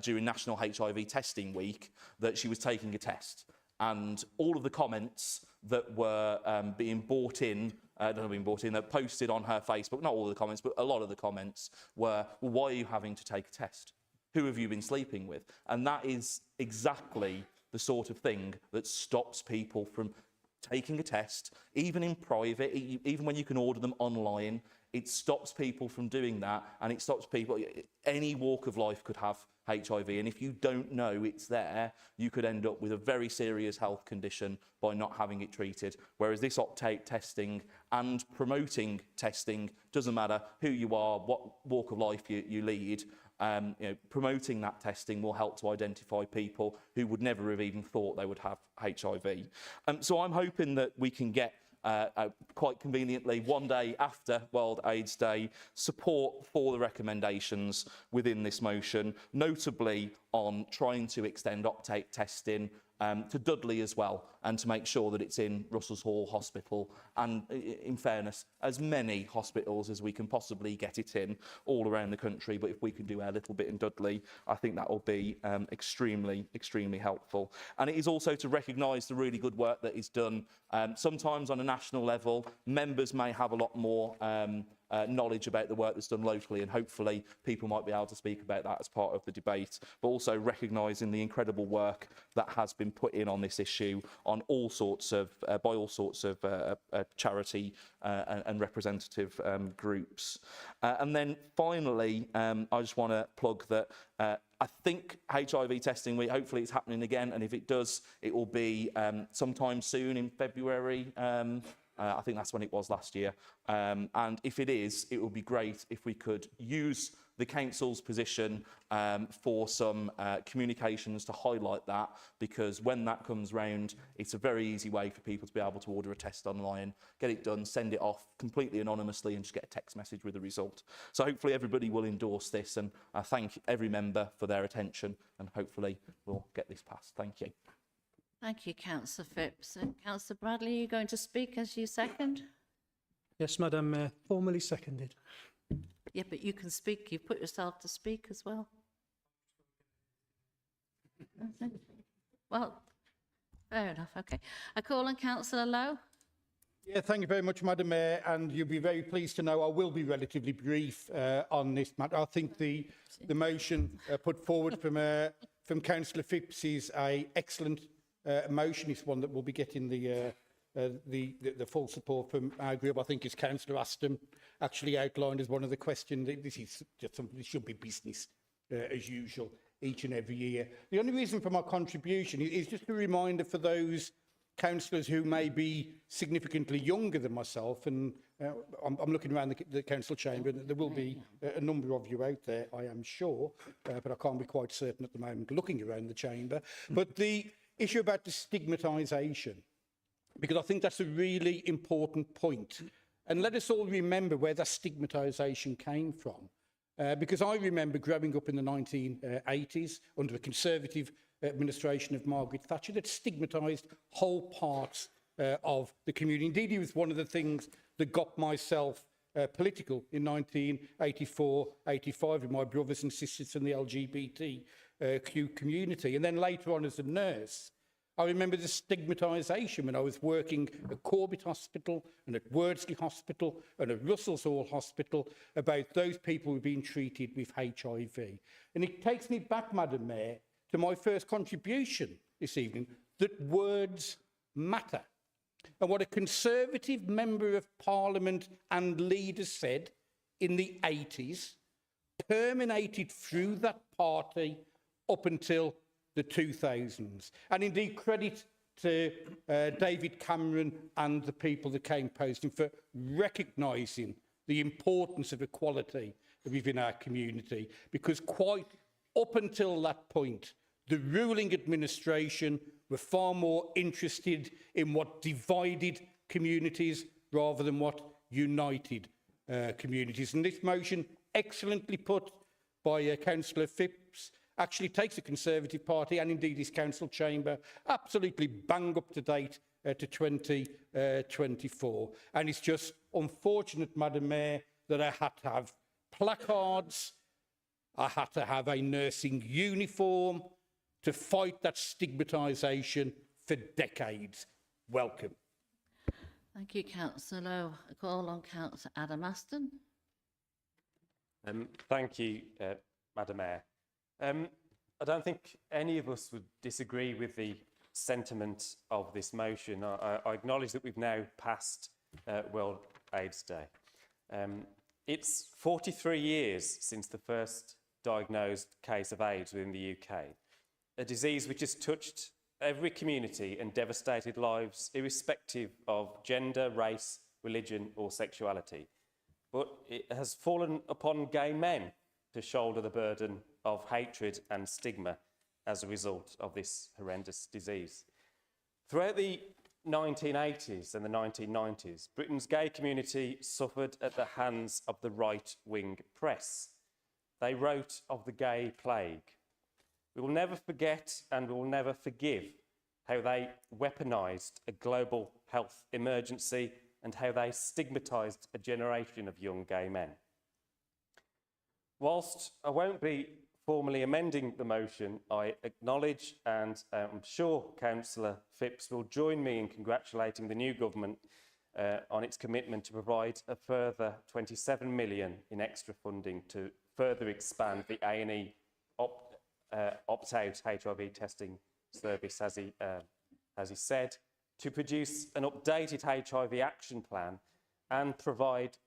during National HIV Testing Week that she was taking a test. And all of the comments that were being brought in, that posted on her Facebook, not all of the comments, but a lot of the comments were, well, why are you having to take a test? Who have you been sleeping with? And that is exactly the sort of thing that stops people from taking a test, even in private, even when you can order them online. It stops people from doing that, and it stops people, any walk of life could have HIV, and if you don't know it's there, you could end up with a very serious health condition by not having it treated. Whereas this opt-out testing and promoting testing, doesn't matter who you are, what walk of life you lead, promoting that testing will help to identify people who would never have even thought they would have HIV. So I'm hoping that we can get quite conveniently, one day after World AIDS Day, support for the recommendations within this motion, notably on trying to extend opt-out testing to Dudley as well, and to make sure that it's in Russell's Hall Hospital, and in fairness, as many hospitals as we can possibly get it in all around the country. But if we can do our little bit in Dudley, I think that will be extremely, extremely helpful. And it is also to recognise the really good work that is done. Sometimes on a national level, members may have a lot more knowledge about the work that's done locally, and hopefully people might be able to speak about that as part of the debate, but also recognising the incredible work that has been put in on this issue on all sorts of by all sorts of charity and representative groups. And then finally, I just want to plug that I think HIV testing week, hopefully it's happening again, and if it does, it will be sometime soon in February. I think that's when it was last year. And if it is, it would be great if we could use the council's position for some communications to highlight that, because when that comes round, it's a very easy way for people to be able to order a test online, get it done, send it off completely anonymously, and just get a text message with the result. So hopefully everybody will endorse this, and I thank every member for their attention, and hopefully we'll get this passed. Thank you. Thank you, Councillor Phipps. Councillor Bradley, are you going to speak as you second? Yes, Madam Mayor, formally seconded. Yeah, but you can speak. You put yourself to speak as well. Well, fair enough. Okay. I call on Councillor Lowe. Yeah, thank you very much, Madam Mayor, and you'll be very pleased to know I will be relatively brief on this matter. I think the motion put forward from Councillor Phipps is an excellent motion. It's one that will be getting the full support from our group. I think as Councillor Aston actually outlined as one of the questions, this is just something that should be business as usual each and every year. The only reason for my contribution is just a reminder for those councillors who may be significantly younger than myself, and I'm looking around the council chamber, and there will be a number of you out there, I am sure, but I can't be quite certain at the moment looking around the chamber. But the issue about the stigmatisation, because I think that's a really important point. And let us all remember where that stigmatisation came from. Because I remember growing up in the 1980s under the Conservative administration of Margaret Thatcher that stigmatised whole parts of the community. Indeed, it was one of the things that got myself political in 1984-85 with my brothers and sisters in the LGBTQ community. And then later on as a nurse, I remember the stigmatisation when I was working at Corbett Hospital and at Wordsley Hospital and at Russell's Hall Hospital about those people who were being treated with HIV. And it takes me back, Madam Mayor, to my first contribution this evening, that words matter. And what a Conservative Member of Parliament and leader said in the 80s permeated through that party up until the 2000s. And indeed, credit to David Cameron and the people that came post him for recognising the importance of equality within our community, because quite up until that point, the ruling administration were far more interested in what divided communities rather than what united communities. And this motion, excellently put by Councillor Phipps, actually takes the Conservative Party and indeed his council chamber absolutely bang up to date to 2024. And it's just unfortunate, Madam Mayor, that I had to have placards, I had to have a nursing uniform to fight that stigmatisation for decades. Welcome. Thank you, Councillor Lowe. I call on Councillor Adam Aston. Thank you, Madam Mayor. I don't think any of us would disagree with the sentiment of this motion. I acknowledge that we've now passed World AIDS Day. It's 43 years since the first diagnosed case of AIDS within the UK, a disease which has touched every community and devastated lives irrespective of gender, race, religion or sexuality. But it has fallen upon gay men to shoulder the burden of hatred and stigma as a result of this horrendous disease. Throughout the 1980s and the 1990s, Britain's gay community suffered at the hands of the right-wing press. They wrote of the gay plague. We will never forget and we will never forgive how they weaponised a global health emergency and how they stigmatised a generation of young gay men. Whilst I won't be formally amending the motion, I acknowledge, and I'm sure Councillor Phipps will join me in congratulating the new government on its commitment to provide a further 27 million in extra funding to further expand the A&E opt-out HIV testing service, as he said, to produce an updated HIV action plan and provide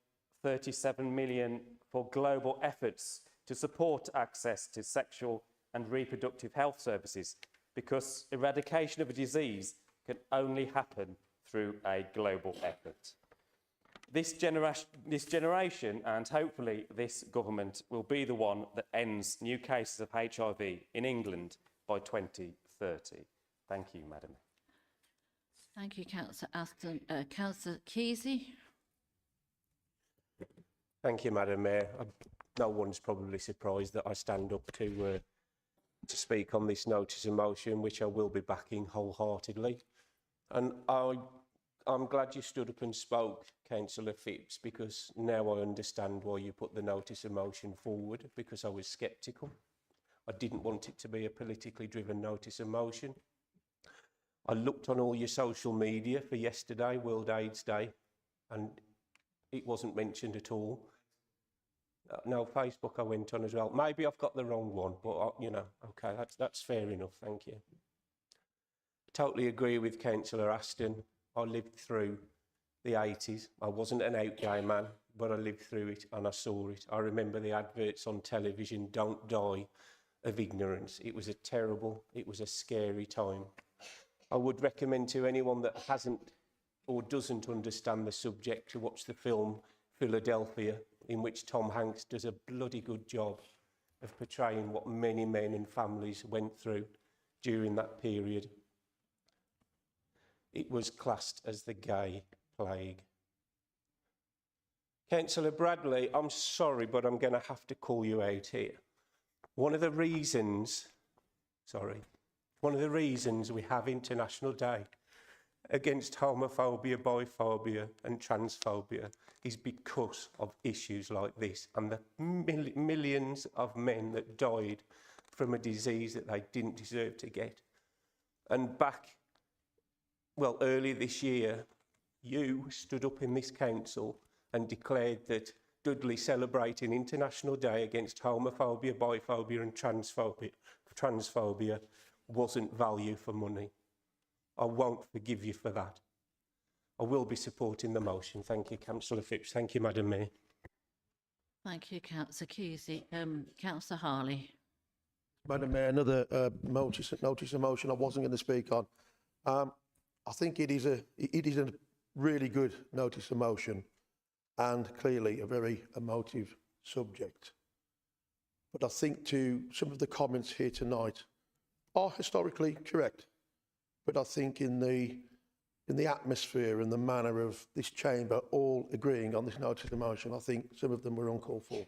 37 million for global efforts to support access to sexual and reproductive health services, because eradication of a disease can only happen through a global effort. This generation, and hopefully this government, will be the one that ends new cases of HIV in England by 2030. Thank you, Madam. Thank you, Councillor Aston. Councillor Kesey. Thank you, Madam Mayor. No one's probably surprised that I stand up to speak on this notice of motion, which I will be backing wholeheartedly. And I'm glad you stood up and spoke, Councillor Phipps, because now I understand why you put the notice of motion forward, because I was sceptical. I didn't want it to be a politically driven notice of motion. I looked on all your social media for yesterday, World AIDS Day, and it wasn't mentioned at all. No, Facebook I went on as well. Maybe I've got the wrong one, but you know, okay, that's fair enough, thank you. Totally agree with Councillor Aston. I lived through the 80s. I wasn't an out gay man, but I lived through it and I saw it. I remember the adverts on television, don't die of ignorance. It was a scary time. I would recommend to anyone that hasn't or doesn't understand the subject to watch the film Philadelphia, in which Tom Hanks does a bloody good job of portraying what many men and families went through during that period. It was classed as the gay plague. Councillor Bradley, I'm sorry, but I'm going to have to call you out here. One of the reasons we have International Day against homophobia, biphobia and transphobia is because of issues like this and the millions of men that died from a disease that they didn't deserve to get. And early this year, you stood up in this council and declared that Dudley celebrating International Day against homophobia, biphobia and transphobia wasn't value for money. I won't forgive you for that. I will be supporting the motion. Thank you, Councillor Phipps. Thank you, Madam Mayor. Thank you, Councillor Kesey. Councillor Harley. Madam Mayor, another notice of motion I wasn't going to speak on. I think it is a really good notice of motion and clearly a very emotive subject. But I think some of the comments here tonight are historically correct. But I think in the atmosphere and the manner of this chamber all agreeing on this notice of motion, I think some of them were uncalled for.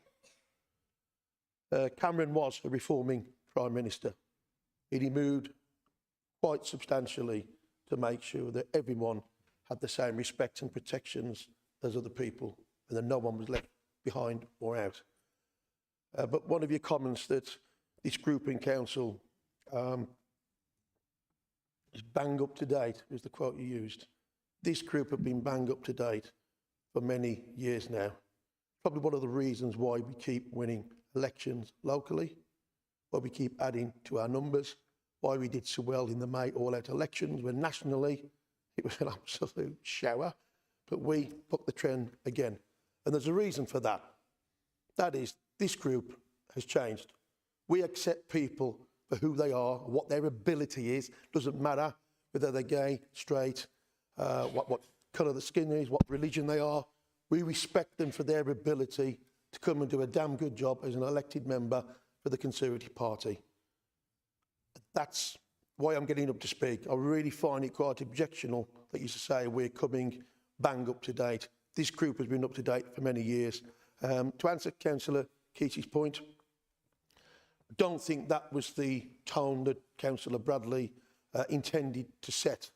Cameron was a reforming Prime Minister. He moved quite substantially to make sure that everyone had the same respect and protections as other people and that no one was left behind or out. But one of your comments that this group in council is bang up to date, was the quote you used. This group have been bang up to date for many years now. Probably one of the reasons why we keep winning elections locally, why we keep adding to our numbers, why we did so well in the May all-out elections, when nationally it was an absolute shower, but we bucked the trend again. And there's a reason for that. That is, this group has changed. We accept people for who they are, what their ability is. Doesn't matter whether they're gay, straight, what colour the skin is, what religion they are. We respect them for their ability to come and do a damn good job as an elected member for the Conservative Party. That's why I'm getting up to speak. I really find it quite objectionable that you say we're coming bang up to date. This group has been up to date for many years. To answer Councillor Keating's point, I don't think that was the tone that Councillor Bradley intended to set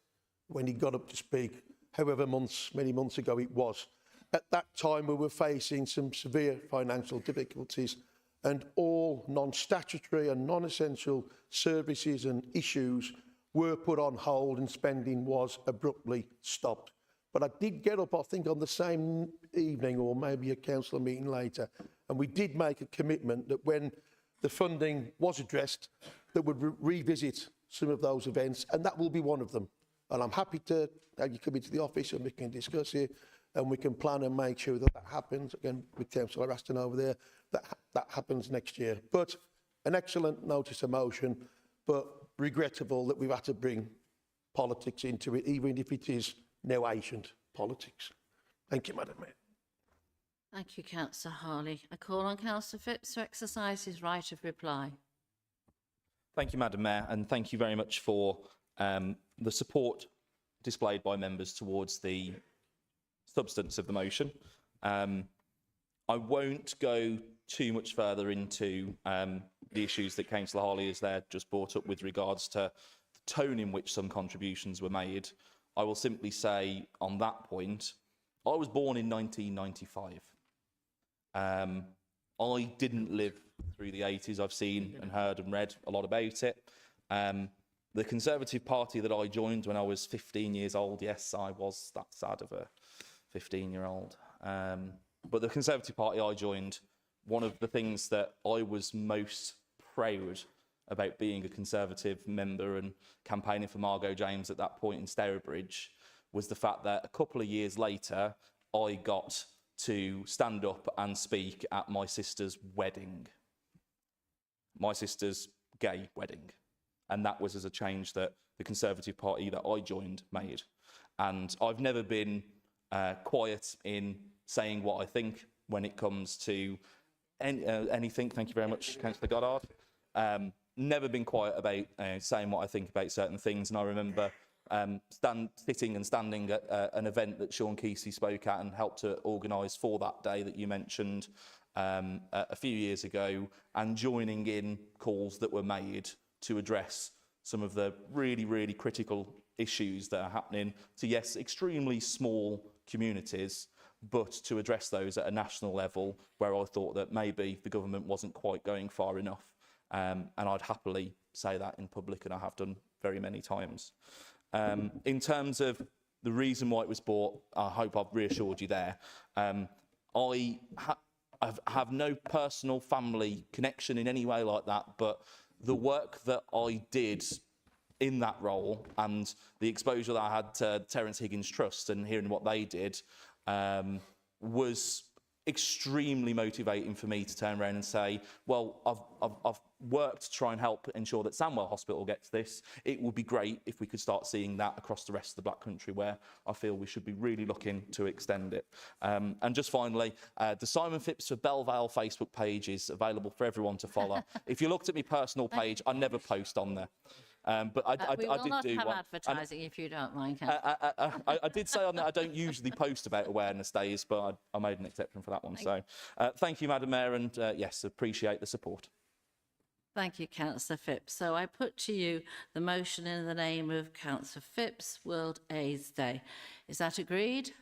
when he got up to speak, however many months ago it was. At that time, we were facing some severe financial difficulties, and all non-statutory and non-essential services and issues were put on hold, and spending was abruptly stopped. But I did get up, I think, on the same evening or maybe a council meeting later, and we did make a commitment that when the funding was addressed, that would revisit some of those events, and that will be one of them. And I'm happy to have you come into the office and we can discuss it, and we can plan and make sure that that happens. Again, with Councillor Aston over there, that happens next year. But an excellent notice of motion, but regrettable that we've had to bring politics into it, even if it is now ancient politics. Thank you, Madam Mayor. Thank you, Councillor Harley. I call on Councillor Phipps to exercise his right of reply. Thank you, Madam Mayor, and thank you very much for the support displayed by members towards the substance of the motion. I won't go too much further into the issues that Councillor Harley has there just brought up with regards to the tone in which some contributions were made. I will simply say on that point, I was born in 1995. I didn't live through the 80s. I've seen and heard and read a lot about it. The Conservative Party that I joined when I was 15 years old, yes, I was that sad of a 15-year-old. But the Conservative Party I joined, one of the things that I was most proud about being a Conservative member and campaigning for Margot James at that point in Stourbridge was the fact that a couple of years later, I got to stand up and speak at my sister's wedding. My sister's gay wedding. And that was as a change that the Conservative Party that I joined made. And I've never been quiet in saying what I think when it comes to anything. Thank you very much, Councillor Goddard. Never been quiet about saying what I think about certain things. And I remember sitting and standing at an event that Sean Kesey spoke at and helped to organise for that day that you mentioned a few years ago, and joining in calls that were made to address some of the really, really critical issues that are happening to, yes, extremely small communities, but to address those at a national level where I thought that maybe the government wasn't quite going far enough. And I'd happily say that in public, and I have done very many times. In terms of the reason why it was bought, I hope I've reassured you there. I have no personal family connection in any way like that, but the work that I did in that role and the exposure that I had to Terence Higgins Trust and hearing what they did was extremely motivating for me to turn around and say, well, I've worked to try and help ensure that Sandwell Hospital gets this. It would be great if we could start seeing that across the rest of the Black Country, where I feel we should be really looking to extend it. And just finally, the Simon Phipps for Belle Vale Facebook page is available for everyone to follow. If you looked at my personal page, I never post on there. But We will not have advertising if you don't mind, Councillor. I did say on that I don't usually post about awareness days, but I made an exception for that one. So thank you, Madam Mayor, and yes, appreciate the support. Thank you, Councillor Phipps. So I put to you the motion in the name of Councillor Phipps, World AIDS Day. Is that agreed?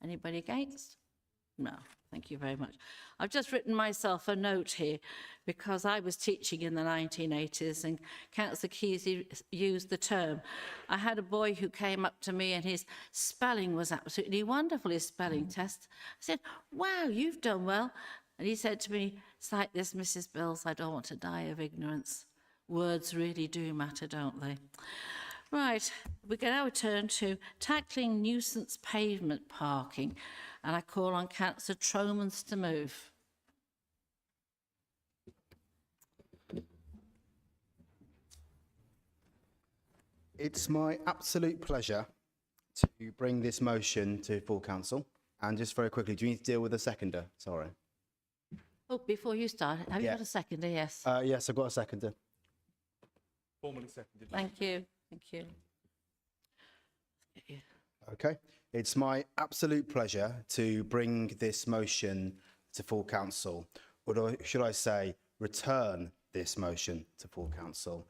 Anybody against? No. Thank you very much. I've just written myself a note here because I was teaching in the 1980s and Councillor Kesey used the term. I had a boy who came up to me and his spelling was absolutely wonderful, his spelling test. I said, wow, you've done well. And he said to me, it's like this, Mrs. Bills, I don't want to die of ignorance. words really do matter, don't they? Right, we can now turn to tackling nuisance pavement parking, and I call on Councillor Tromans to move. It's my absolute pleasure to bring this motion to full council. And just very quickly, do you need to deal with a seconder? Sorry. Oh, before you start, have you Yeah. got a seconder? Yes. Yes, I've got a seconder. Formally seconded. Thank you. Thank you. Okay. It's my absolute pleasure to bring this motion to full council, or should I say, return this motion to full council.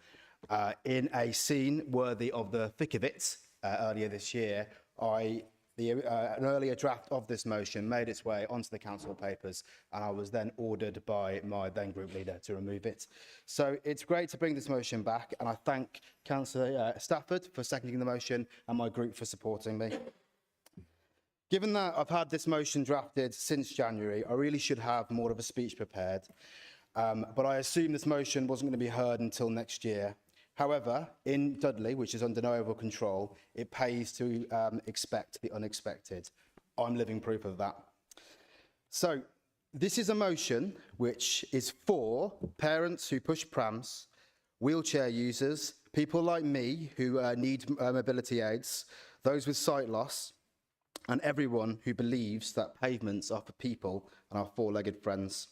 In a scene worthy of the thick of it earlier this year, an earlier draft of this motion made its way onto the council papers, and I was then ordered by my then group leader to remove it. So it's great to bring this motion back, and I thank Councillor Stafford for seconding the motion and my group for supporting me. Given that I've had this motion drafted since January, I really should have more of a speech prepared, but I assume this motion wasn't going to be heard until next year. However, in Dudley, which is under no overall control, it pays to expect the unexpected. I'm living proof of that. So, this is a motion which is for parents who push prams, wheelchair users, people like me who need mobility aids, those with sight loss, and everyone who believes that pavements are for people and our four-legged friends.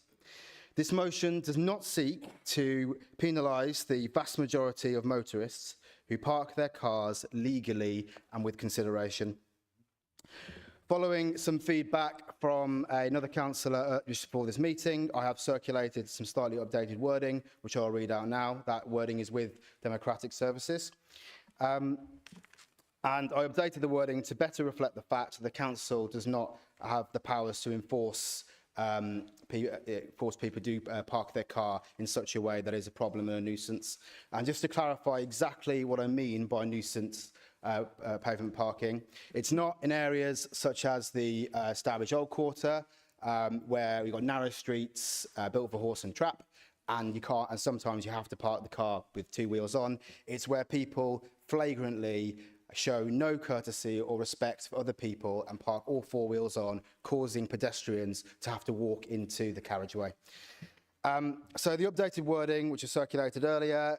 This motion does not seek to penalise the vast majority of motorists who park their cars legally and with consideration. Following some feedback from another councillor just before this meeting, I have circulated some slightly updated wording, which I'll read out now. That wording is with Democratic Services. And I updated the wording to better reflect the fact that the council does not have the powers to force people to park their car in such a way that is a problem and a nuisance. And just to clarify exactly what I mean by nuisance pavement parking, it's not in areas such as the Stourbridge Old Quarter, where we've got narrow streets built for horse and trap, and you can't, and sometimes you have to park the car with two wheels on. It's where people flagrantly show no courtesy or respect for other people and park all four wheels on, causing pedestrians to have to walk into the carriageway. So the updated wording, which was circulated earlier,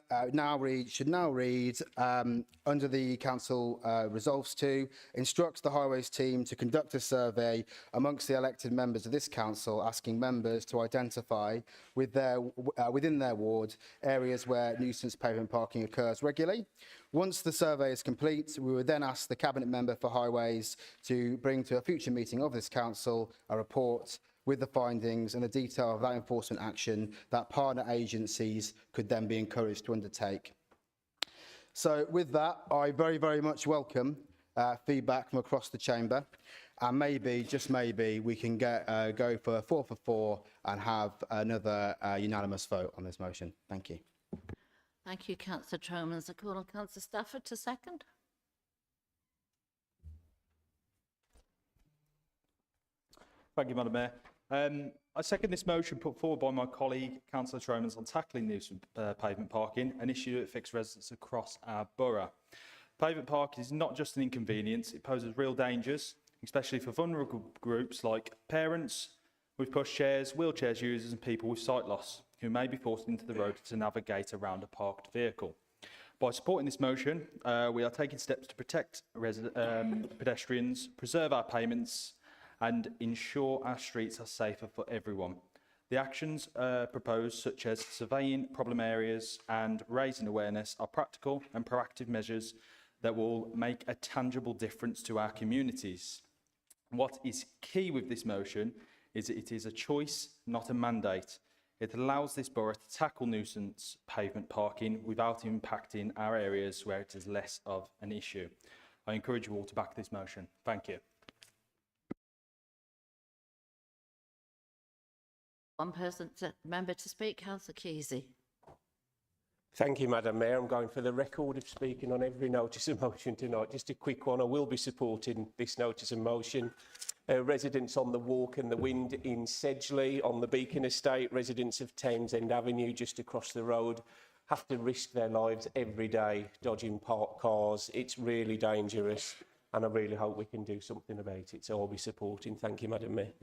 should now read, under the council resolves to, instructs the highways team to conduct a survey amongst the elected members of this council, asking members to identify within their ward areas where nuisance pavement parking occurs regularly. Once the survey is complete, we would then ask the Cabinet Member for Highways to bring to a future meeting of this council a report with the findings and the detail of that enforcement action that partner agencies could then be encouraged to undertake. So with that, I very, very much welcome feedback from across the chamber, and maybe, just maybe, we can go for 4 for 4 and have another unanimous vote on this motion. Thank you. Thank you, Councillor Tromans. I call on Councillor Stafford to second. Thank you, Madam Mayor. I second this motion put forward by my colleague, Councillor Tromans, on tackling nuisance pavement parking, an issue that affects residents across our borough. Pavement parking is not just an inconvenience, it poses real dangers, especially for vulnerable groups like parents with pushchairs, wheelchairs users and people with sight loss, who may be forced into the road to navigate around a parked vehicle. By supporting this motion, we are taking steps to protect pedestrians, preserve our pavements, and ensure our streets are safer for everyone. The actions proposed, such as surveying problem areas and raising awareness, are practical and proactive measures that will make a tangible difference to our communities. What is key with this motion is that it is a choice, not a mandate. It allows this borough to tackle nuisance pavement parking without impacting our areas where it is less of an issue. I encourage you all to back this motion. Thank you. One member to speak, Councillor Kesey. Thank you, Madam Mayor. I'm going for the record of speaking on every notice of motion tonight. Just a quick one. I will be supporting this notice of motion. Residents on the Walk and the Wind in Sedgley, on the Beacon Estate, residents of Townsend Avenue just across the road have to risk their lives every day dodging parked cars. It's really dangerous, and I really hope we can do something about it. So I'll be supporting. Thank you, Madam Mayor.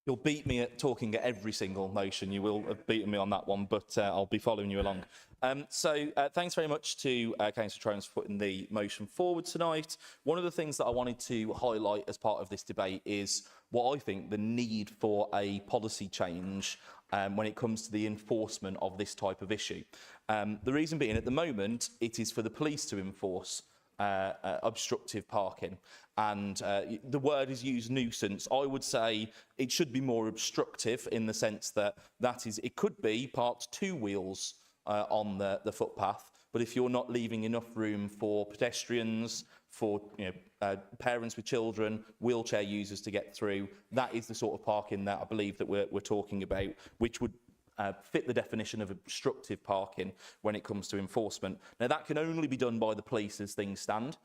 You'll beat me at talking at every single motion. You will have beaten me on that one, but I'll be following you along. Thanks very much to Councillor Trones for putting the motion forward tonight. One of the things that I wanted to highlight as part of this debate is what I think the need for a policy change when it comes to the enforcement of this type of issue. The reason being, at the moment, it is for the police to enforce obstructive parking, and the word is used nuisance. I would say it should be more obstructive in the sense that it could be parked two wheels on the footpath, but if you're not leaving enough room for pedestrians, for parents with children, wheelchair users to get through, that is the sort of parking that I believe that we're talking about, which would fit the definition of obstructive parking when it comes to enforcement. Now, that can only be done by the police as things stand.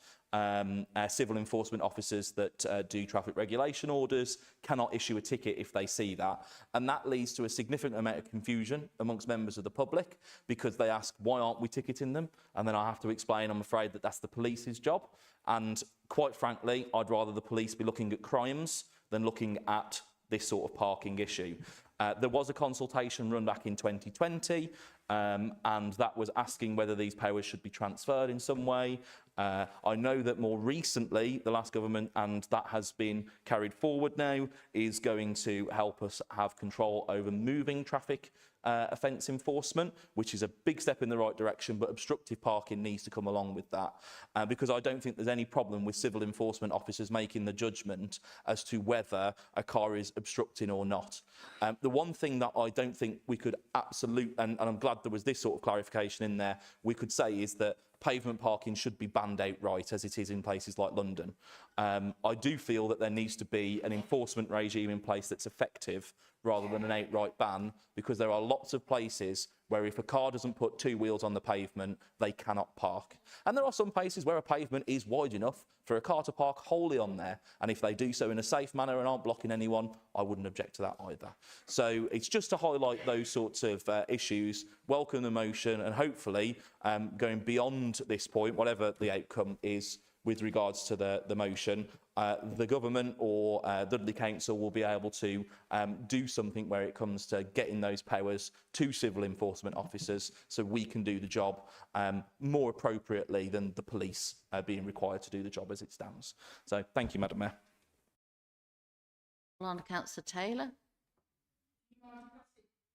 Civil enforcement officers that do traffic regulation orders cannot issue a ticket if they see that. And that leads to a significant amount of confusion amongst members of the public, because they ask, why aren't we ticketing them? And then I have to explain, I'm afraid, that that's the police's job. And quite frankly, I'd rather the police be looking at crimes than looking at this sort of parking issue. There was a consultation run back in 2020, and that was asking whether these powers should be transferred in some way. I know that more recently, the last government, and that has been carried forward now, is going to help us have control over moving traffic offence enforcement, which is a big step in the right direction, but obstructive parking needs to come along with that, because I don't think there's any problem with civil enforcement officers making the judgment as to whether a car is obstructing or not. The one thing that I don't think we could and I'm glad there was this sort of clarification in there, we could say is that pavement parking should be banned outright, as it is in places like London. I do feel that there needs to be an enforcement regime in place that's effective rather than an outright ban, because there are lots of places where if a car doesn't put two wheels on the pavement, they cannot park. And there are some places where a pavement is wide enough for a car to park wholly on there, and if they do so in a safe manner and aren't blocking anyone, I wouldn't object to that either. So it's just to highlight those sorts of issues, welcome the motion, and hopefully going beyond this point, whatever the outcome is with regards to the motion, the government or Dudley Council will be able to do something where it comes to getting those powers to civil enforcement officers, so we can do the job more appropriately than the police being required to do the job as it stands. So thank you, Madam Mayor. On to Councillor Taylor.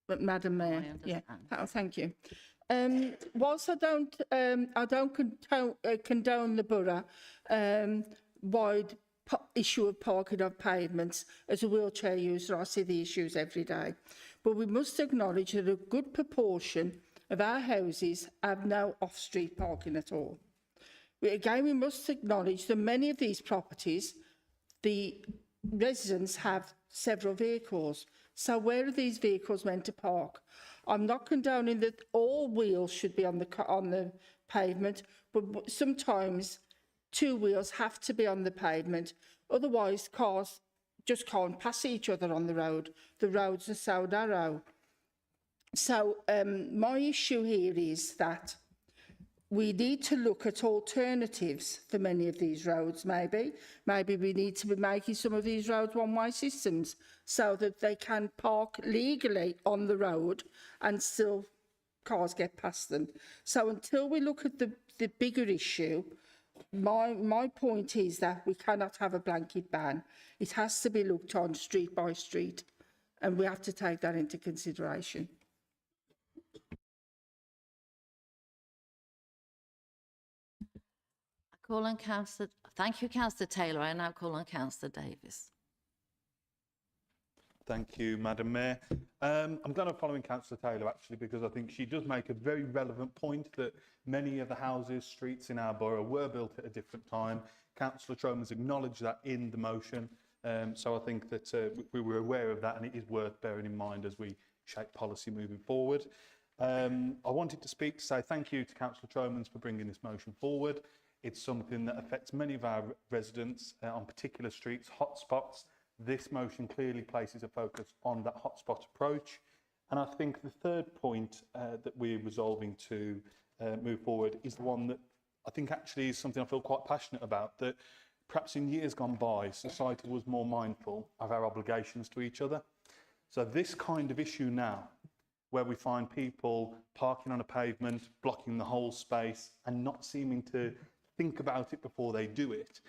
But Madam Mayor, yeah, thank you. Whilst I don't condone the borough wide issue of parking on pavements, as a wheelchair user, I see the issues every day. But we must acknowledge that a good proportion of our houses have no off-street parking at all. We must acknowledge that many of these properties, the residents have several vehicles. So where are these vehicles meant to park? I'm not condoning that all wheels should be on the pavement, but sometimes two wheels have to be on the pavement. Otherwise, cars just can't pass each other on the road. The roads are so narrow. So my issue here is that we need to look at alternatives for many of these roads, maybe. Maybe we need to be making some of these roads one-way systems so that they can park legally on the road and still cars get past them. So until we look at the bigger issue, my point is that we cannot have a blanket ban. It has to be looked on street by street, and we have to take that into consideration. Call on Councillor. Thank you, Councillor Taylor. I now call on Councillor Davis. Thank you, Madam Mayor. I'm going to follow in Councillor Taylor, actually, because I think she does make a very relevant point that many of the houses, streets in our borough were built at a different time. Councillor Troman has acknowledged that in the motion. So I think that we were aware of that, and it is worth bearing in mind as we shape policy moving forward. I wanted to speak to say thank you to Councillor Tromans for bringing this motion forward. It's something that affects many of our residents on particular streets, hotspots, this motion clearly places a focus on that hotspot approach. And I think the third point that we're resolving to move forward is the one that I think actually is something I feel quite passionate about, that perhaps in years gone by, society was more mindful of our obligations to each other. So this kind of issue now, where we find people parking on a pavement, blocking the whole space and not seeming to think about it before they do it,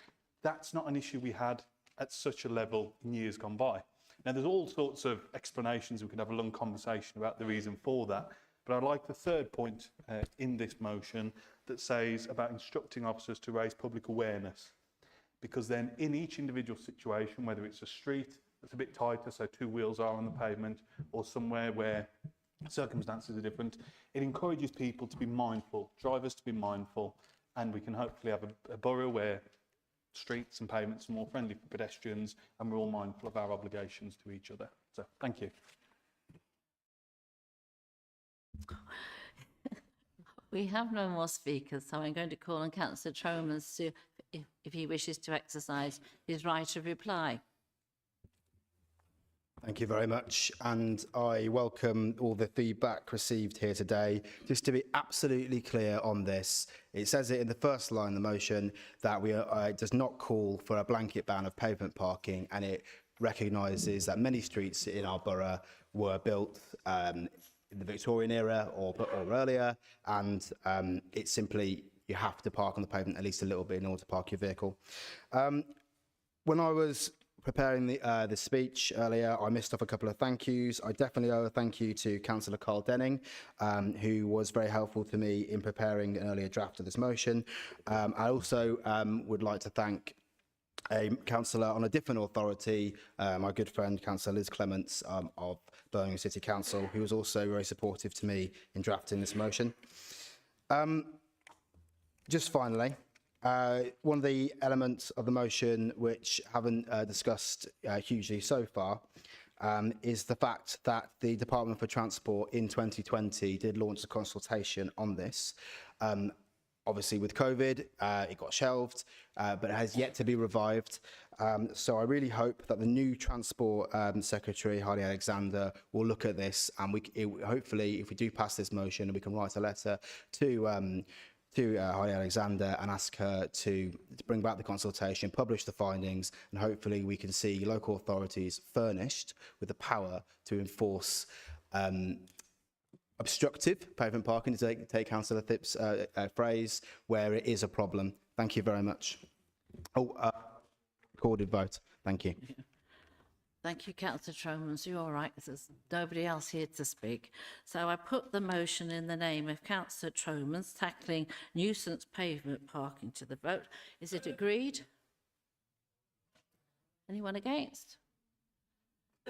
that's not an issue we had at such a level in years gone by. Now, there's all sorts of explanations. We could have a long conversation about the reason for that. But I like the third point in this motion that says about instructing officers to raise public awareness. Because then in each individual situation, whether it's a street that's a bit tighter, so two wheels are on the pavement, or somewhere where circumstances are different, it encourages people to be mindful, drivers to be mindful, and we can hopefully have a borough where streets and pavements are more friendly for pedestrians and we're all mindful of our obligations to each other. So, thank you. We have no more speakers, so I'm going to call on Councillor Tromans to, if he wishes to exercise his right of reply. Thank you very much, and I welcome all the feedback received here today. Just to be absolutely clear on this, it says it in the first line of the motion that it does not call for a blanket ban of pavement parking, and it recognises that many streets in our borough were built in the Victorian era or earlier, and it's simply you have to park on the pavement at least a little bit in order to park your vehicle. When I was preparing the speech earlier, I missed off a couple of thank yous. I definitely owe a thank you to Councillor Carl Denning, who was very helpful to me in preparing an earlier draft of this motion. I also would like to thank a councillor on a different authority, my good friend Councillor Liz Clements of Birmingham City Council, who was also very supportive to me in drafting this motion. Just finally, one of the elements of the motion which haven't discussed hugely so far is the fact that the Department for Transport in 2020 did launch a consultation on this. Obviously with COVID, it got shelved, but it has yet to be revived. So I really hope that the new Transport Secretary, Hardy Alexander, will look at this, and hopefully if we do pass this motion, we can write a letter to Hardy Alexander and ask her to bring back the consultation, publish the findings, and hopefully we can see local authorities furnished with the power to enforce obstructive pavement parking, to take Councillor Thipp's phrase, where it is a problem. Thank you very much. Recorded vote. Thank you. Thank you, Councillor Tromans. You're all right, 'cause there's nobody else here to speak. So I put the motion in the name of Councillor Tromans tackling nuisance pavement parking to the vote. Is it agreed? Anyone against?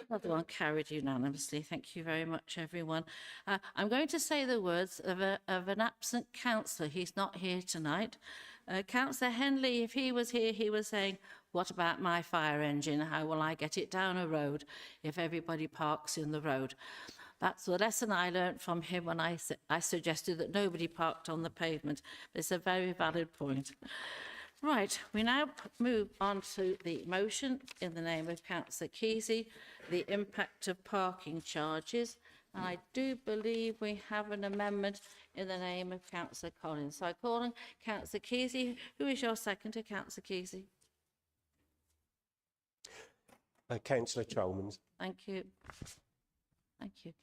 Another one carried unanimously. Thank you very much, everyone. I'm going to say the words of an absent councillor. He's not here tonight. Councillor Henley, if he was here, he was saying, what about my fire engine? How will I get it down a road if everybody parks in the road? That's the lesson I learned from him when I suggested that nobody parked on the pavement. It's a very valid point. Right, we now move on to the motion in the name of Councillor Kesey, the impact of parking charges. And I do believe we have an amendment in the name of Councillor Collins. So I call on Councillor Kesey. Who is your seconder, Councillor Kesey? Councillor Tromans. Thank you. Thank you.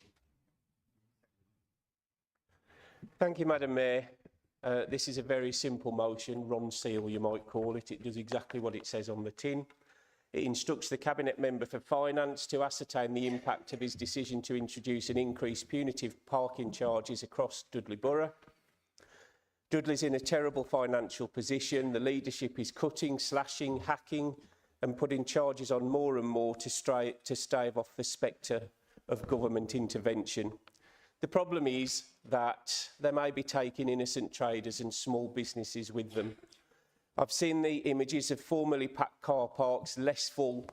Thank you, Madam Mayor. This is a very simple motion, Ron Seal you might call it. It does exactly what it says on the tin. It instructs the Cabinet Member for Finance to ascertain the impact of his decision to introduce an increased punitive parking charges across Dudley Borough. Dudley's in a terrible financial position. The leadership is cutting, slashing, hacking and putting charges on more and more to stave off the spectre of government intervention. The problem is that they may be taking innocent traders and small businesses with them. I've seen the images of formerly packed car parks less full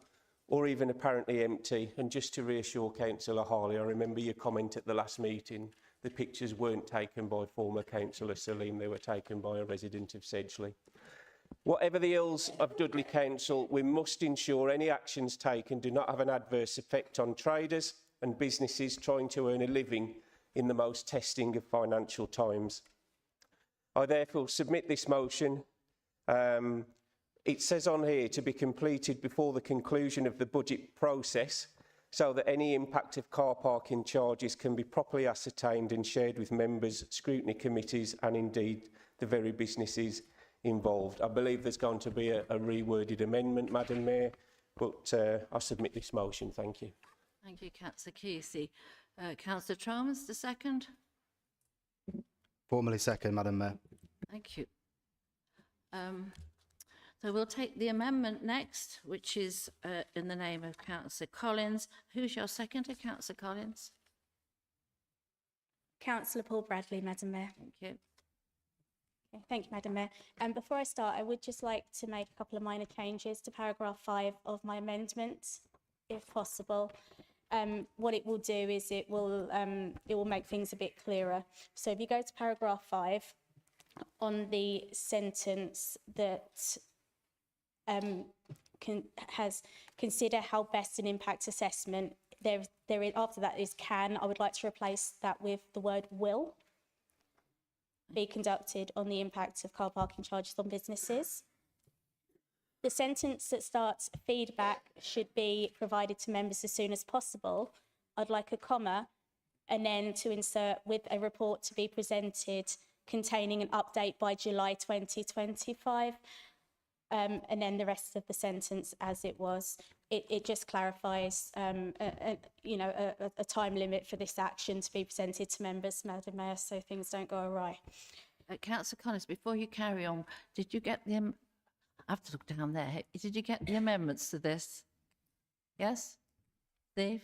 or even apparently empty. And just to reassure Councillor Harley, I remember your comment at the last meeting. The pictures weren't taken by former Councillor Salim, they were taken by a resident of Sedgley. Whatever the ills of Dudley Council, we must ensure any actions taken do not have an adverse effect on traders and businesses trying to earn a living in the most testing of financial times. I therefore submit this motion. It says on here to be completed before the conclusion of the budget process, so that any impact of car parking charges can be properly ascertained and shared with members, scrutiny committees and indeed the very businesses involved. I believe there's going to be a reworded amendment, Madam Mayor, but I submit this motion. Thank you. Thank you, Councillor Kesey. Councillor Tromans, the second. Formally second, Madam Mayor. Thank you. So we'll take the amendment next, which is in the name of Councillor Collins. Who's your seconder, Councillor Collins? Councillor Paul Bradley, Madam Mayor. Thank you. Okay, thank you, Madam Mayor. Before I start, I would just like to make a couple of minor changes to paragraph 5 of my amendment, if possible. What it will do is it will make things a bit clearer. So if you go to paragraph 5, on the sentence that has consider how best an impact assessment, there is, after that is can, I would like to replace that with the word will be conducted on the impact of car parking charges on businesses. The sentence that starts feedback should be provided to members as soon as possible. I'd like a comma and then to insert with a report to be presented containing an update by July 2025. And then the rest of the sentence as it was. It just clarifies, a time limit for this action to be presented to members, Madam Mayor, so things don't go awry. Councillor Collins, before you carry on, did you get the... I have to look down there. Did you get the amendments to this? Yes? Steve?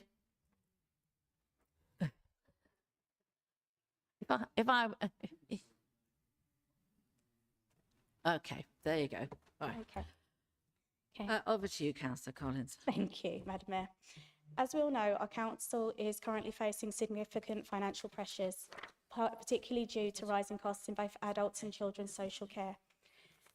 Okay, there you go. All right. Okay. Over to you, Councillor Collins. Thank you, Madam Mayor. As we all know, our council is currently facing significant financial pressures, particularly due to rising costs in both adults and children's social care.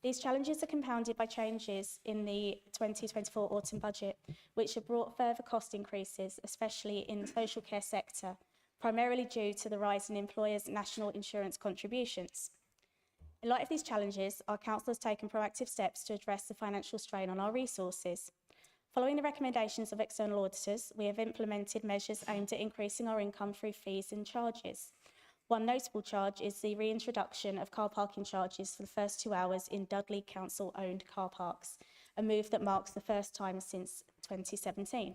These challenges are compounded by changes in the 2024 autumn budget, which have brought further cost increases, especially in the social care sector, primarily due to the rise in employers' national insurance contributions. In light of these challenges, our council has taken proactive steps to address the financial strain on our resources. Following the recommendations of external auditors, we have implemented measures aimed at increasing our income through fees and charges. One notable charge is the reintroduction of car parking charges for the first 2 hours in Dudley Council-owned car parks, a move that marks the first time since 2017.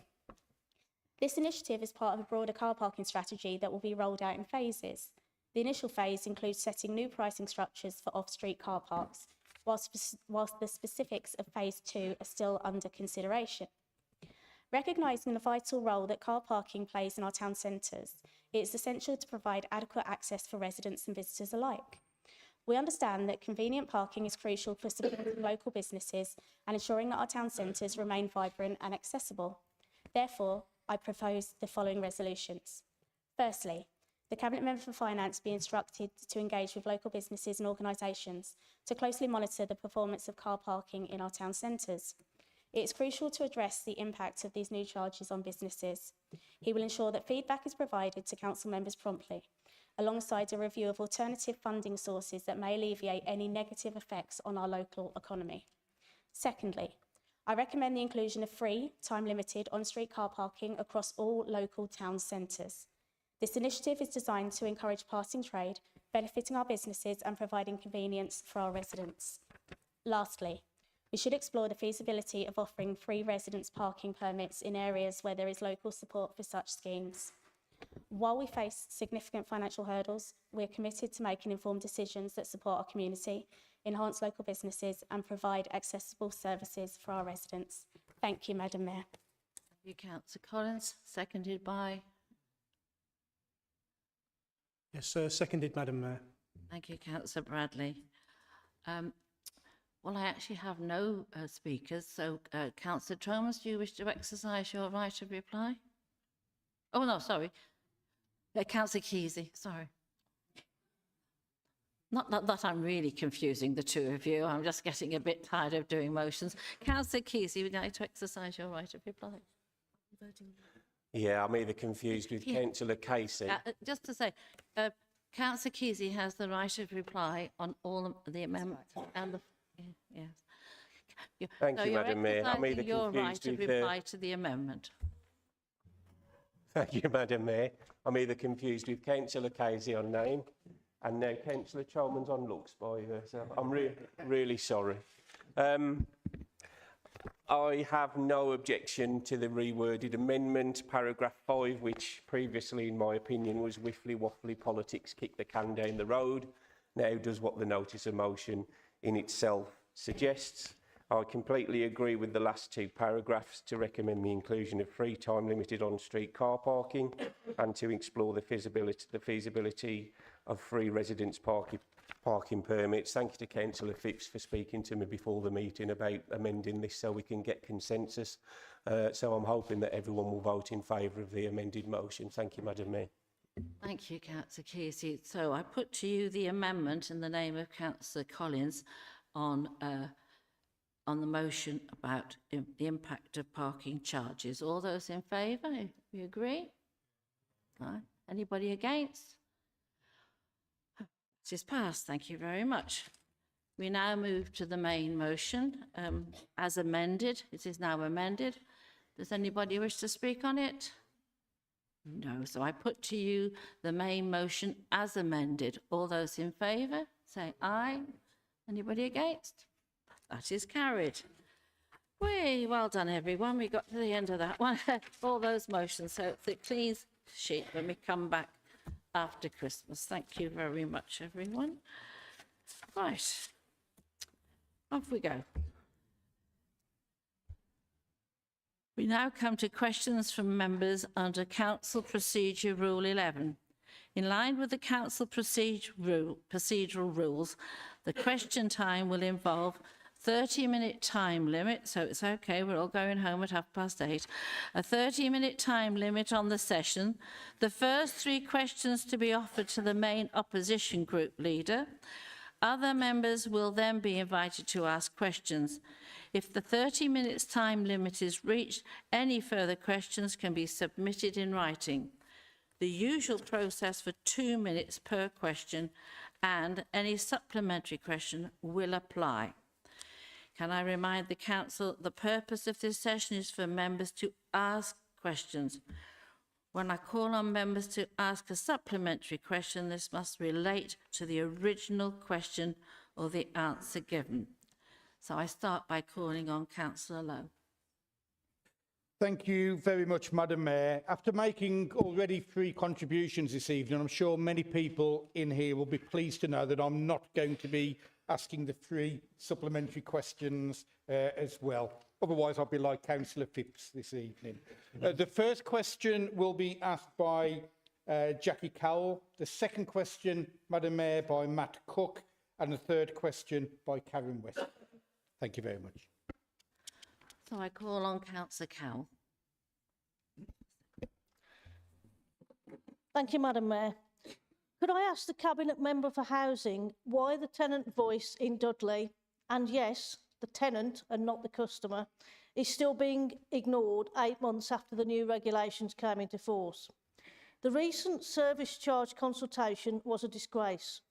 This initiative is part of a broader car parking strategy that will be rolled out in phases. The initial phase includes setting new pricing structures for off-street car parks, whilst the specifics of phase 2 are still under consideration. Recognising the vital role that car parking plays in our town centres, it is essential to provide adequate access for residents and visitors alike. We understand that convenient parking is crucial for supporting local businesses and ensuring that our town centres remain vibrant and accessible. Therefore, I propose the following resolutions. Firstly, the Cabinet Member for Finance be instructed to engage with local businesses and organisations to closely monitor the performance of car parking in our town centres. It is crucial to address the impact of these new charges on businesses. He will ensure that feedback is provided to council members promptly, alongside a review of alternative funding sources that may alleviate any negative effects on our local economy. Secondly, I recommend the inclusion of free, time-limited on-street car parking across all local town centres. This initiative is designed to encourage passing trade, benefiting our businesses and providing convenience for our residents. Lastly, we should explore the feasibility of offering free residence parking permits in areas where there is local support for such schemes. While we face significant financial hurdles, we are committed to making informed decisions that support our community, enhance local businesses and provide accessible services for our residents. Thank you, Madam Mayor. Thank you, Councillor Collins. Seconded by... Yes, seconded, Madam Mayor. Thank you, Councillor Bradley. Well, I actually have no speakers, so Councillor Tromans, do you wish to exercise your right of reply? Oh, no, sorry. Councillor Kesey, sorry. Not that I'm really confusing the two of you. I'm just getting a bit tired of doing motions. Councillor Kesey, would you like to exercise your right of reply? Yeah, I'm either confused with Councillor Casey. Just to say, Councillor Kesey has the right of reply on all the amendments and the yes. Thank So you, you're Madam Mayor. I'm either exercising your right confused of with reply to the amendment. Thank you, Madam Mayor. I'm either confused with Councillor Casey on name and now Councillor Chalmers on looks by herself. I'm really sorry. I have no objection to the reworded amendment, paragraph 5, which previously, in my opinion, was whiffly-waffly politics, kick the can down the road, now does what the notice of motion in itself suggests. I completely agree with the last two paragraphs to recommend the inclusion of free time limited on-street car parking and to explore the feasibility of free residence parking permits. Thank you to Councillor Phipps for speaking to me before the meeting about amending this so we can get consensus. So I'm hoping that everyone will vote in favour of the amended motion. Thank you, Madam Mayor. Thank you, Councillor Kesey. So I put to you the amendment in the name of Councillor Collins on the motion about the impact of parking charges. All those in favour? You agree? Right. Anybody against? It is passed. Thank you very much. We now move to the main motion as amended. It is now amended. Does anybody wish to speak on it? No. So I put to you the main motion as amended. All those in favour, say aye. Anybody against? That is carried. Well done, everyone. We got to the end of that one. All those motions. So it's a clean sheet when we come back after Christmas. Thank you very much, everyone. Right. Off we go. We now come to questions from members under Council Procedure Rule 11. In line with the Council procedural rules, the question time will involve 30-minute time limit, so it's okay, we're all going home at 8:30. A 30-minute time limit on the session. The first 3 questions to be offered to the main opposition group leader. Other members will then be invited to ask questions. If the 30 minutes time limit is reached, any further questions can be submitted in writing. The usual process for 2 minutes per question and any supplementary question will apply. Can I remind the Council the purpose of this session is for members to ask questions. When I call on members to ask a supplementary question, this must relate to the original question or the answer given. So I start by calling on Councillor Lowe. Thank you very much, Madam Mayor. After making already 3 contributions this evening, I'm sure many people in here will be pleased to know that I'm not going to be asking the 3 supplementary questions as well. Otherwise, I'll be like Councillor Phipps this evening. The first question will be asked by Jackie Cowell. The second question, Madam Mayor, by Matt Cook. And the third question by Karen West. Thank you very much. So I call on Councillor Cowell. Thank you, Madam Mayor. Could I ask the Cabinet Member for Housing why the tenant voice in Dudley, and yes, the tenant and not the customer, is still being ignored 8 months after the new regulations came into force? The recent service charge consultation was a disgrace.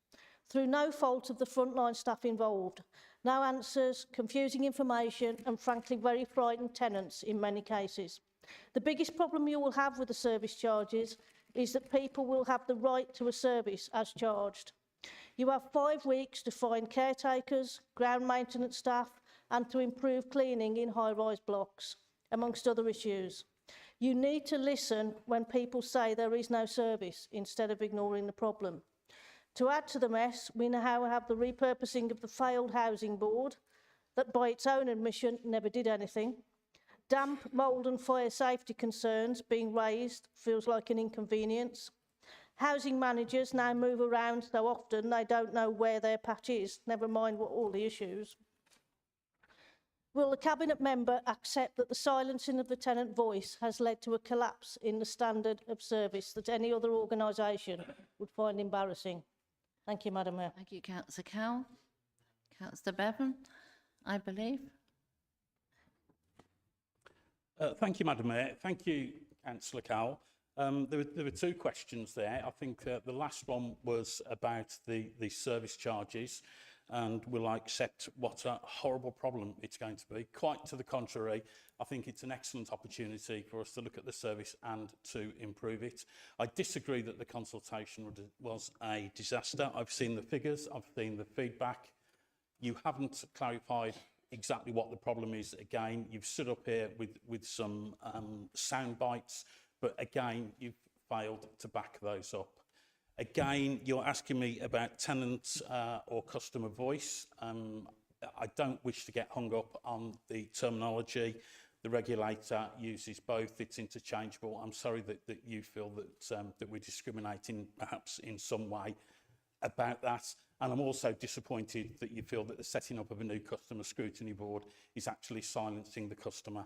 Through no fault of the frontline staff involved, no answers, confusing information and frankly very frightened tenants in many cases. The biggest problem you will have with the service charges is that people will have the right to a service as charged. You have 5 weeks to find caretakers, ground maintenance staff and to improve cleaning in high-rise blocks, amongst other issues. You need to listen when people say there is no service instead of ignoring the problem. To add to the mess, we now have the repurposing of the failed housing board that by its own admission never did anything. Damp, mould and fire safety concerns being raised feels like an inconvenience. Housing managers now move around so often they don't know where their patch is, never mind what all the issues. Will the Cabinet Member accept that the silencing of the tenant voice has led to a collapse in the standard of service that any other organisation would find embarrassing? Thank you, Madam Mayor. Thank you, Councillor Cowell. Councillor Bevan, I believe. Thank you, Madam Mayor. Thank you, Councillor Cowell. There were two questions there. I think the last one was about the service charges, and will I accept what a horrible problem it's going to be. Quite to the contrary, I think it's an excellent opportunity for us to look at the service and to improve it. I disagree that the consultation was a disaster. I've seen the figures, I've seen the feedback. You haven't clarified exactly what the problem is. Again, you've stood up here with some sound bites, but again, you've failed to back those up. Again, you're asking me about tenant or customer voice. I don't wish to get hung up on the terminology. The regulator uses both. It's interchangeable. I'm sorry that you feel that we're discriminating perhaps in some way about that. And I'm also disappointed that you feel that the setting up of a new customer scrutiny board is actually silencing the customer.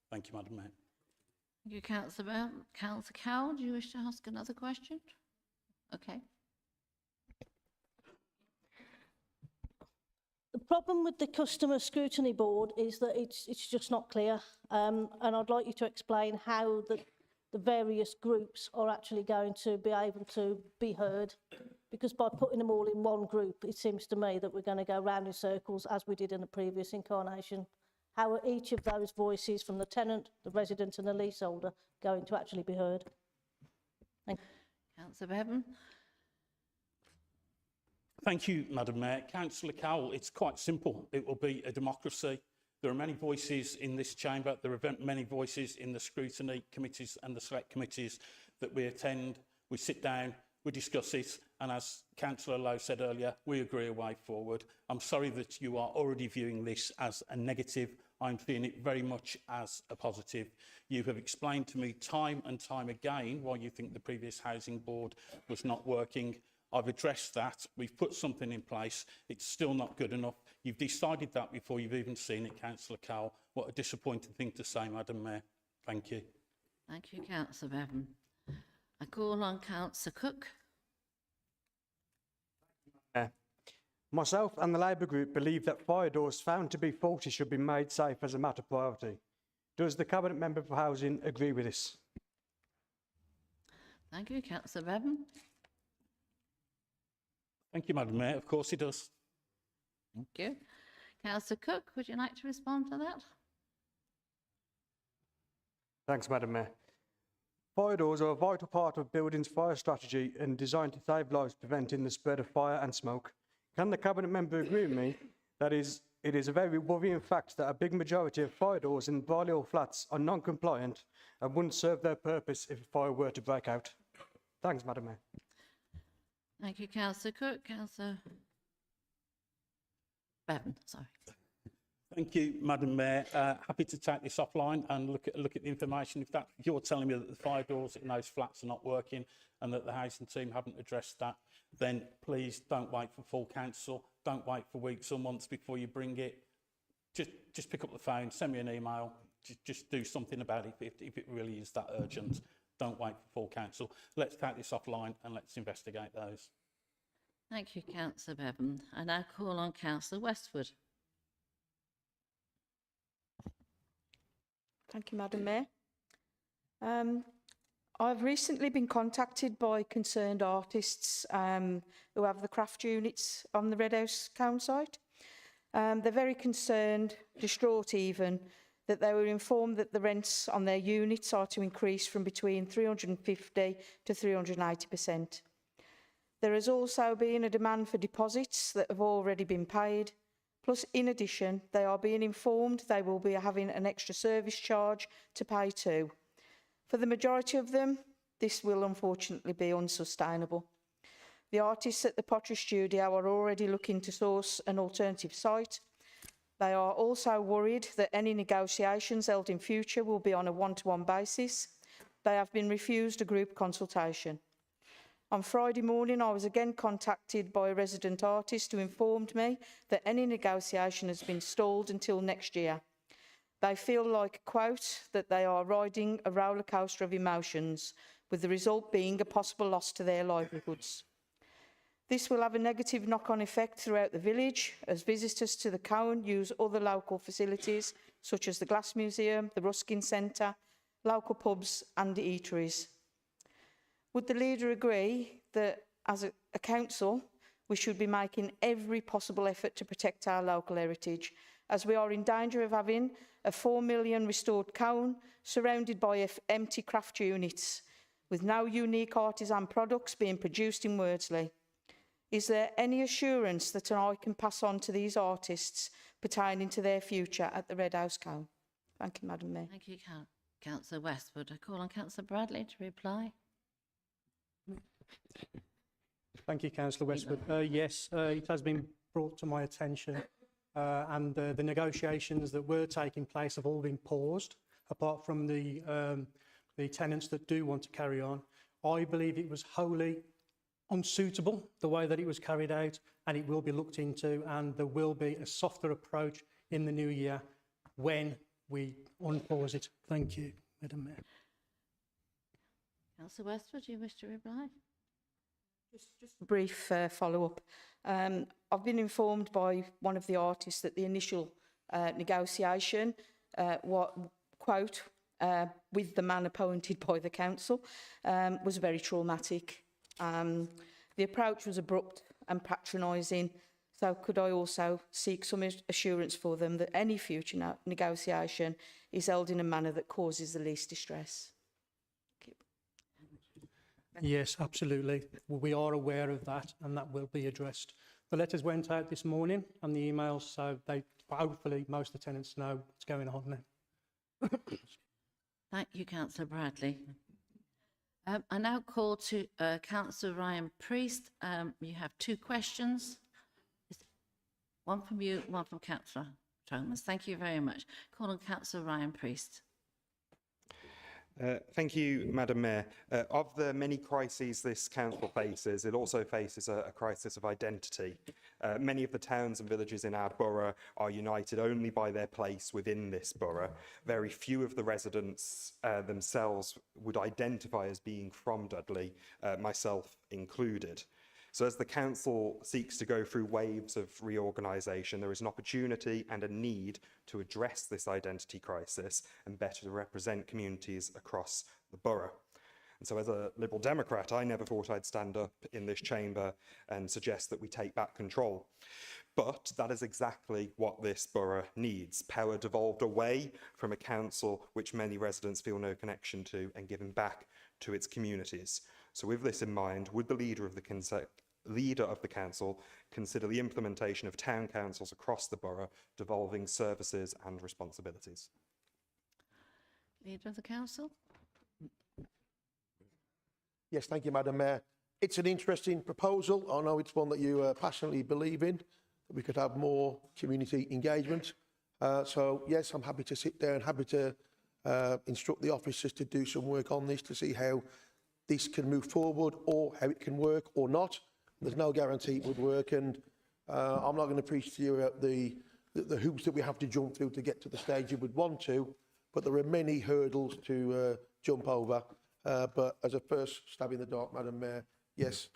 Thank you, Madam Mayor. Thank you, Councillor Bell. Councillor Cowell, do you wish to ask another question? Okay. The problem with the Customer Scrutiny Board is that it's just not clear. And I'd like you to explain how the various groups are actually going to be able to be heard. Because by putting them all in one group, it seems to me that we're going to go round in circles as we did in the previous incarnation. How are each of those voices from the tenant, the resident and the leaseholder going to actually be heard? Thank you. Councillor Bevan. Thank you, Madam Mayor. Councillor Cowell, it's quite simple. It will be a democracy. There are many voices in this chamber. There are many voices in the scrutiny committees and the select committees that we attend. We sit down, we discuss it, and as Councillor Lowe said earlier, we agree a way forward. I'm sorry that you are already viewing this as a negative. I'm seeing it very much as a positive. You have explained to me time and time again why you think the previous housing board was not working. I've addressed that. We've put something in place. It's still not good enough. You've decided that before you've even seen it, Councillor Cowell. What a disappointing thing to say, Madam Mayor. Thank you. Thank you, Councillor Bevan. I call on Councillor Cook. Myself and the Labour Group believe that fire doors found to be faulty should be made safe as a matter of priority. Does the Cabinet Member for Housing agree with this? Thank you, Councillor Bevan. Thank you, Madam Mayor. Of course he does. Thank you. Councillor Cook, would you like to respond to that? Thanks, Madam Mayor. Fire doors are a vital part of buildings' fire strategy and designed to save lives, preventing the spread of fire and smoke. Can the Cabinet Member agree with me that it is a very worrying fact that a big majority of fire doors in Barley flats are non-compliant and wouldn't serve their purpose if a fire were to break out? Thanks, Madam Mayor. Thank you, Councillor Cook. Councillor Bevan, sorry. Thank you, Madam Mayor. Happy to take this offline and look at the information. If you're telling me that the fire doors in those flats are not working and that the housing team haven't addressed that, then please don't wait for full council. Don't wait for weeks or months before you bring it. Just pick up the phone, send me an email. Just do something about it if it really is that urgent. Don't wait for full council. Let's take this offline and let's investigate those. Thank you, Councillor Bevan. I now call on Councillor Westwood. Thank you, Madam Mayor. I've recently been contacted by concerned artists who have the craft units on the Red House Town site. They're very concerned, distraught even, that they were informed that the rents on their units are to increase from between 350 to 380%. There has also been a demand for deposits that have already been paid. Plus, in addition, they are being informed they will be having an extra service charge to pay too. For the majority of them, this will unfortunately be unsustainable. The artists at the Pottery Studio are already looking to source an alternative site. They are also worried that any negotiations held in future will be on a one-to-one basis. They have been refused a group consultation. On Friday morning, I was again contacted by a resident artist who informed me that any negotiation has been stalled until next year. They feel like, quote, that they are riding a roller coaster of emotions, with the result being a possible loss to their livelihoods. This will have a negative knock-on effect throughout the village as visitors to the Cowan use other local facilities such as the Glass Museum, the Ruskin Centre, local pubs and eateries. Would the leader agree that as a council we should be making every possible effort to protect our local heritage, as we are in danger of having a 4 million restored Cowan surrounded by empty craft units with no unique artisan products being produced in Wordsley? Is there any assurance that I can pass on to these artists pertaining to their future at the Red House Cowan? Thank you, Madam Mayor. Thank you, Councillor Westwood. I call on Councillor Bradley to reply. Thank you, Councillor Westwood. Yes, it has been brought to my attention and the negotiations that were taking place have all been paused, apart from the tenants that do want to carry on. I believe it was wholly unsuitable, the way that it was carried out, and it will be looked into, and there will be a softer approach in the new year when we unpause it. Thank you, Madam Mayor. Councillor Westwood, do you wish to reply? Just a brief follow-up. I've been informed by one of the artists that the initial negotiation, quote, with the man appointed by the council, was very traumatic. The approach was abrupt and patronising, so could I also seek some assurance for them that any future negotiation is held in a manner that causes the least distress? Yes, absolutely. We are aware of that, and that will be addressed. The letters went out this morning and the emails, so hopefully most of the tenants know what's going on now. Thank you, Councillor Bradley. I now call to Councillor Ryan Priest. You have two questions. One from you, one from Councillor Thomas. Thank you very much. Call on Councillor Ryan Priest. Thank you, Madam Mayor. Of the many crises this council faces, it also faces a crisis of identity. Many of the towns and villages in our borough are united only by their place within this borough. Very few of the residents themselves would identify as being from Dudley, myself included. So as the council seeks to go through waves of reorganisation, there is an opportunity and a need to address this identity crisis and better represent communities across the borough. And so as a Liberal Democrat, I never thought I'd stand up in this chamber and suggest that we take back control. But that is exactly what this borough needs. Power devolved away from a council which many residents feel no connection to and given back to its communities. So with this in mind, would the leader of the council consider the implementation of town councils across the borough, devolving services and responsibilities? Leader of the council. Yes, thank you, Madam Mayor. It's an interesting proposal. I know it's one that you passionately believe in, that we could have more community engagement. So, yes, I'm happy to sit there and happy to instruct the officers to do some work on this to see how this can move forward or how it can work or not. There's no guarantee it would work, and I'm not going to preach to you about the hoops that we have to jump through to get to the stage you would want to, but there are many hurdles to jump over. But as a first stab in the dark, Madam Mayor, yes,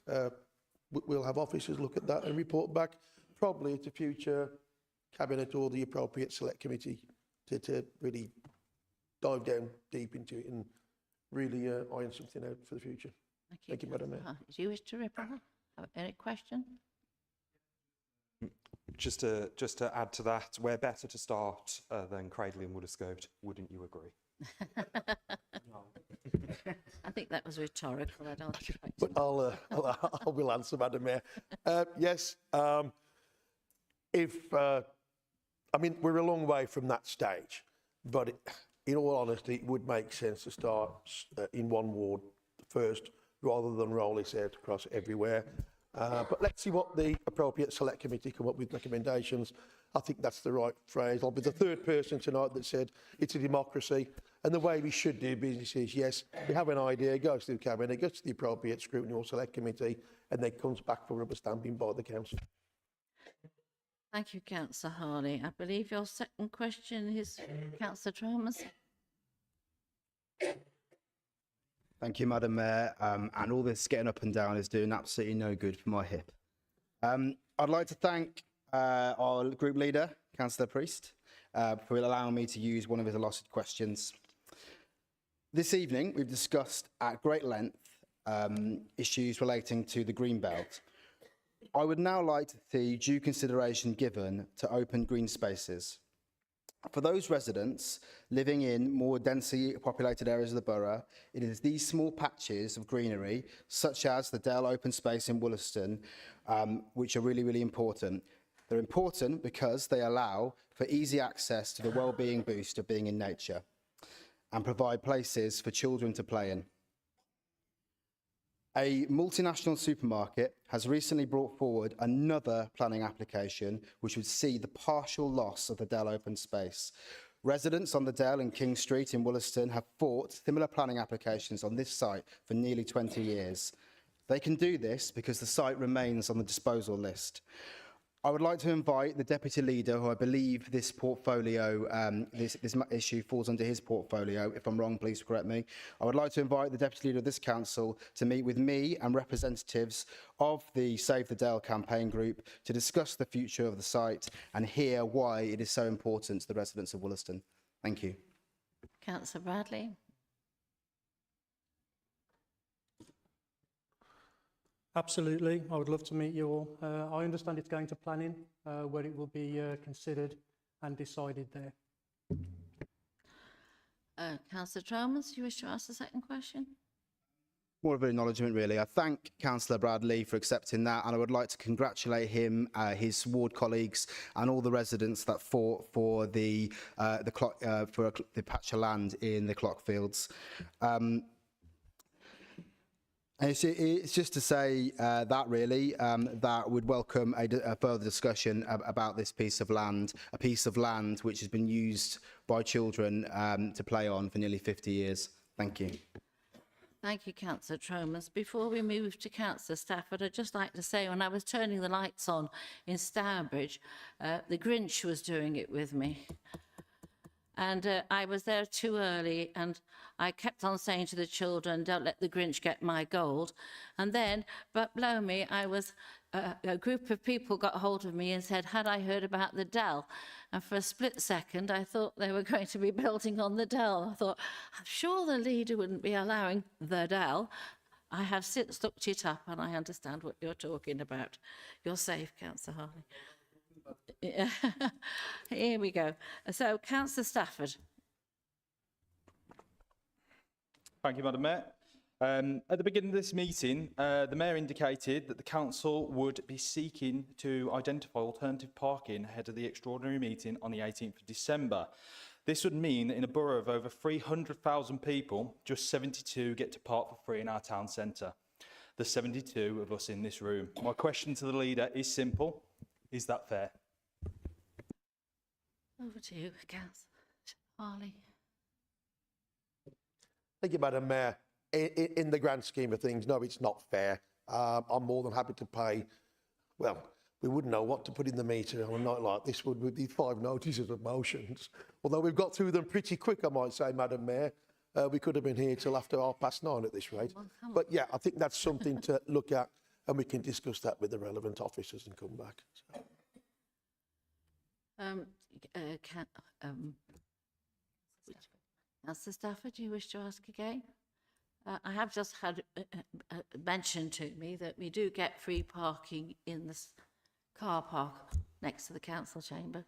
we'll have officers look at that and report back, probably to future Cabinet or the appropriate select committee to really dive down deep into it and really iron something out for the future. Thank you, Madam Mayor. Do you wish to reply? Any question? Just to add to that, we're better to start than Cradley and Woodescote. Wouldn't you agree? I think that was rhetorical. I don't expect But I will answer, Madam Mayor. Yes, I mean, we're a long way from that stage, but in all honesty, it would make sense to start in one ward first, rather than roll this out across everywhere. But let's see what the appropriate select committee come up with recommendations. I think that's the right phrase. I'll be the third person tonight that said it's a democracy, and the way we should do business is, yes, we have an idea, it goes to the Cabinet, it goes to the appropriate scrutiny or select committee, and then comes back for rubber stamping by the council. Thank you, Councillor Harley. I believe your second question is Councillor Thomas. Thank you, Madam Mayor. And all this getting up and down is doing absolutely no good for my hip. I'd like to thank our group leader, Councillor Priest, for allowing me to use one of his allotted questions. This evening, we've discussed at great length issues relating to the Greenbelt. I would now like to see due consideration given to open green spaces. For those residents living in more densely populated areas of the borough, it is these small patches of greenery, such as the Dell open space in Wollaston, which are really, really important. They're important because they allow for easy access to the well-being boost of being in nature and provide places for children to play in. A multinational supermarket has recently brought forward another planning application which would see the partial loss of the Dell open space. Residents on the Dell and King Street in Wollaston have fought similar planning applications on this site for nearly 20 years. They can do this because the site remains on the disposal list. I would like to invite the Deputy Leader, who I believe this portfolio, this issue falls under his portfolio. If I'm wrong, please correct me. I would like to invite the Deputy Leader of this council to meet with me and representatives of the Save the Dale campaign group to discuss the future of the site and hear why it is so important to the residents of Wollaston. Thank you. Councillor Bradley. Absolutely, I would love to meet you all. I understand it's going to planning, where it will be considered and decided there. Councillor Tromans, you wish to ask the second question? More of an acknowledgement, really. I thank Councillor Bradley for accepting that, and I would like to congratulate him, his ward colleagues, and all the residents that fought for the patch of land in the Clockfields. And it's just to say that really, that would welcome a further discussion about this piece of land, a piece of land which has been used by children to play on for nearly 50 years. Thank you. Thank you, Councillor Tromans. Before we move to Councillor Stafford, I'd just like to say when I was turning the lights on in Stourbridge, the Grinch was doing it with me. And I was there too early, and I kept on saying to the children, don't let the Grinch get my gold. And then, but blow me, a group of people got hold of me and said, had I heard about the Dell? And for a split second, I thought they were going to be building on the Dell. I thought, I'm sure the leader wouldn't be allowing the Dell. I have since looked it up, and I understand what you're talking about. You're safe, Councillor Harley. Here we go. So, Councillor Stafford. Thank you, Madam Mayor. At the beginning of this meeting, the Mayor indicated that the Council would be seeking to identify alternative parking ahead of the extraordinary meeting on the 18th of December. This would mean that in a borough of over 300,000 people, just 72 get to park for free in our town centre. The 72 of us in this room. My question to the Leader is simple. Is that fair? Over to you, Councillor Harley. Thank you, Madam Mayor. In the grand scheme of things, no, it's not fair. I'm more than happy to pay. Well, we wouldn't know what to put in the meter on a night like this, would we? 5 notices of motions. Although we've got through them pretty quick, I might say, Madam Mayor. We could have been here till after 9:30 at this rate. But yeah, I think that's something to look at, and we can discuss that with the relevant officers and come back. So. Councillor Stafford, do you wish to ask again? I have just had mentioned to me that we do get free parking in the car park next to the council chamber.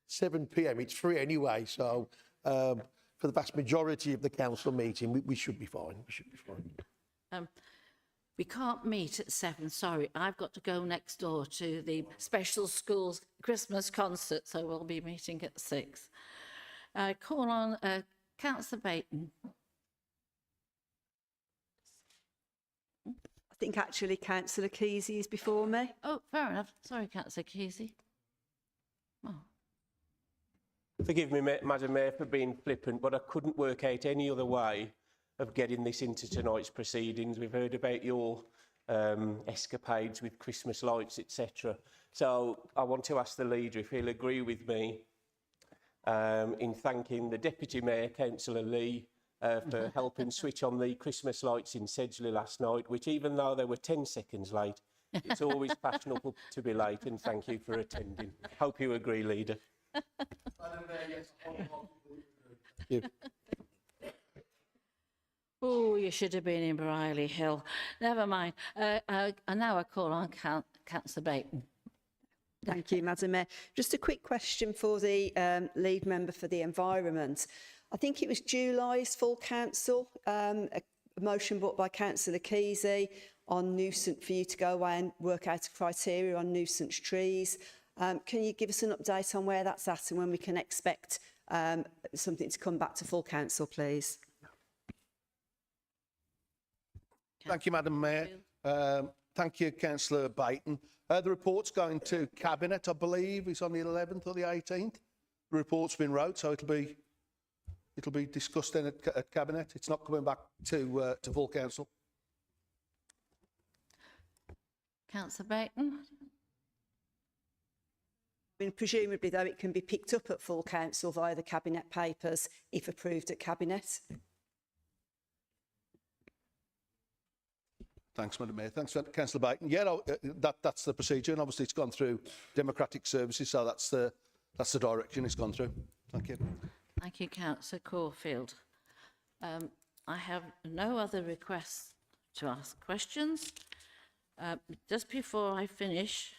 7 p.m. It's free anyway, so for the vast majority of the council meeting, we should be fine. We should be fine. We can't meet at 7, sorry. I've got to go next door to the special schools Christmas concert, so we'll be meeting at 6. I call on Councillor Baton. I think actually Councillor Kesey is before me. Oh, fair enough. Sorry, Councillor Kesey. Oh. Forgive me, Madam Mayor, for being flippant, but I couldn't work out any other way of getting this into tonight's proceedings. We've heard about your escapades with Christmas lights, etc. So I want to ask the Leader if he'll agree with me in thanking the Deputy Mayor, Councillor Lee, for helping switch on the Christmas lights in Sedgley last night, which even though they were 10 seconds late, it's always fashionable to be late, and thank you for attending. Hope you agree, Leader. Oh, you should have been in Brierley Hill. Never mind. And now I call on Councillor Baton. Thank you, Madam Mayor. Just a quick question for the lead member for the environment. I think it was July's full council, a motion brought by Councillor Kesey on nuisance, for you to go away and work out a criteria on nuisance trees. Can you give us an update on where that's at and when we can expect something to come back to full council, please? Thank you, Madam Mayor. Thank you, Councillor Baton. The report's going to Cabinet, I believe. It's on the 11th or the 18th. The report's been wrote, so it'll be discussed then at Cabinet. It's not coming back to full council. Councillor Baton. I mean, presumably, though, it can be picked up at full council via the Cabinet papers if approved at Cabinet. Thanks, Madam Mayor. Thanks, Councillor Baton. Yeah, no, that's the procedure, and obviously it's gone through Democratic Services, so that's the direction it's gone through. Thank you. Thank you, Councillor Caulfield. I have no other requests to ask questions. Just before I finish,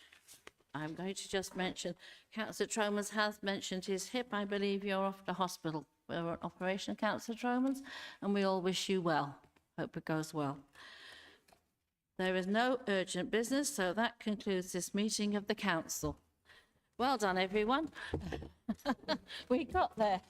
I'm going to just mention, Councillor Tromans has mentioned his hip. I believe you're off to hospital for an operation, Councillor Tromans, and we all wish you well. Hope it goes well. There is no urgent business, so that concludes this meeting of the council. Well done, everyone. We got there.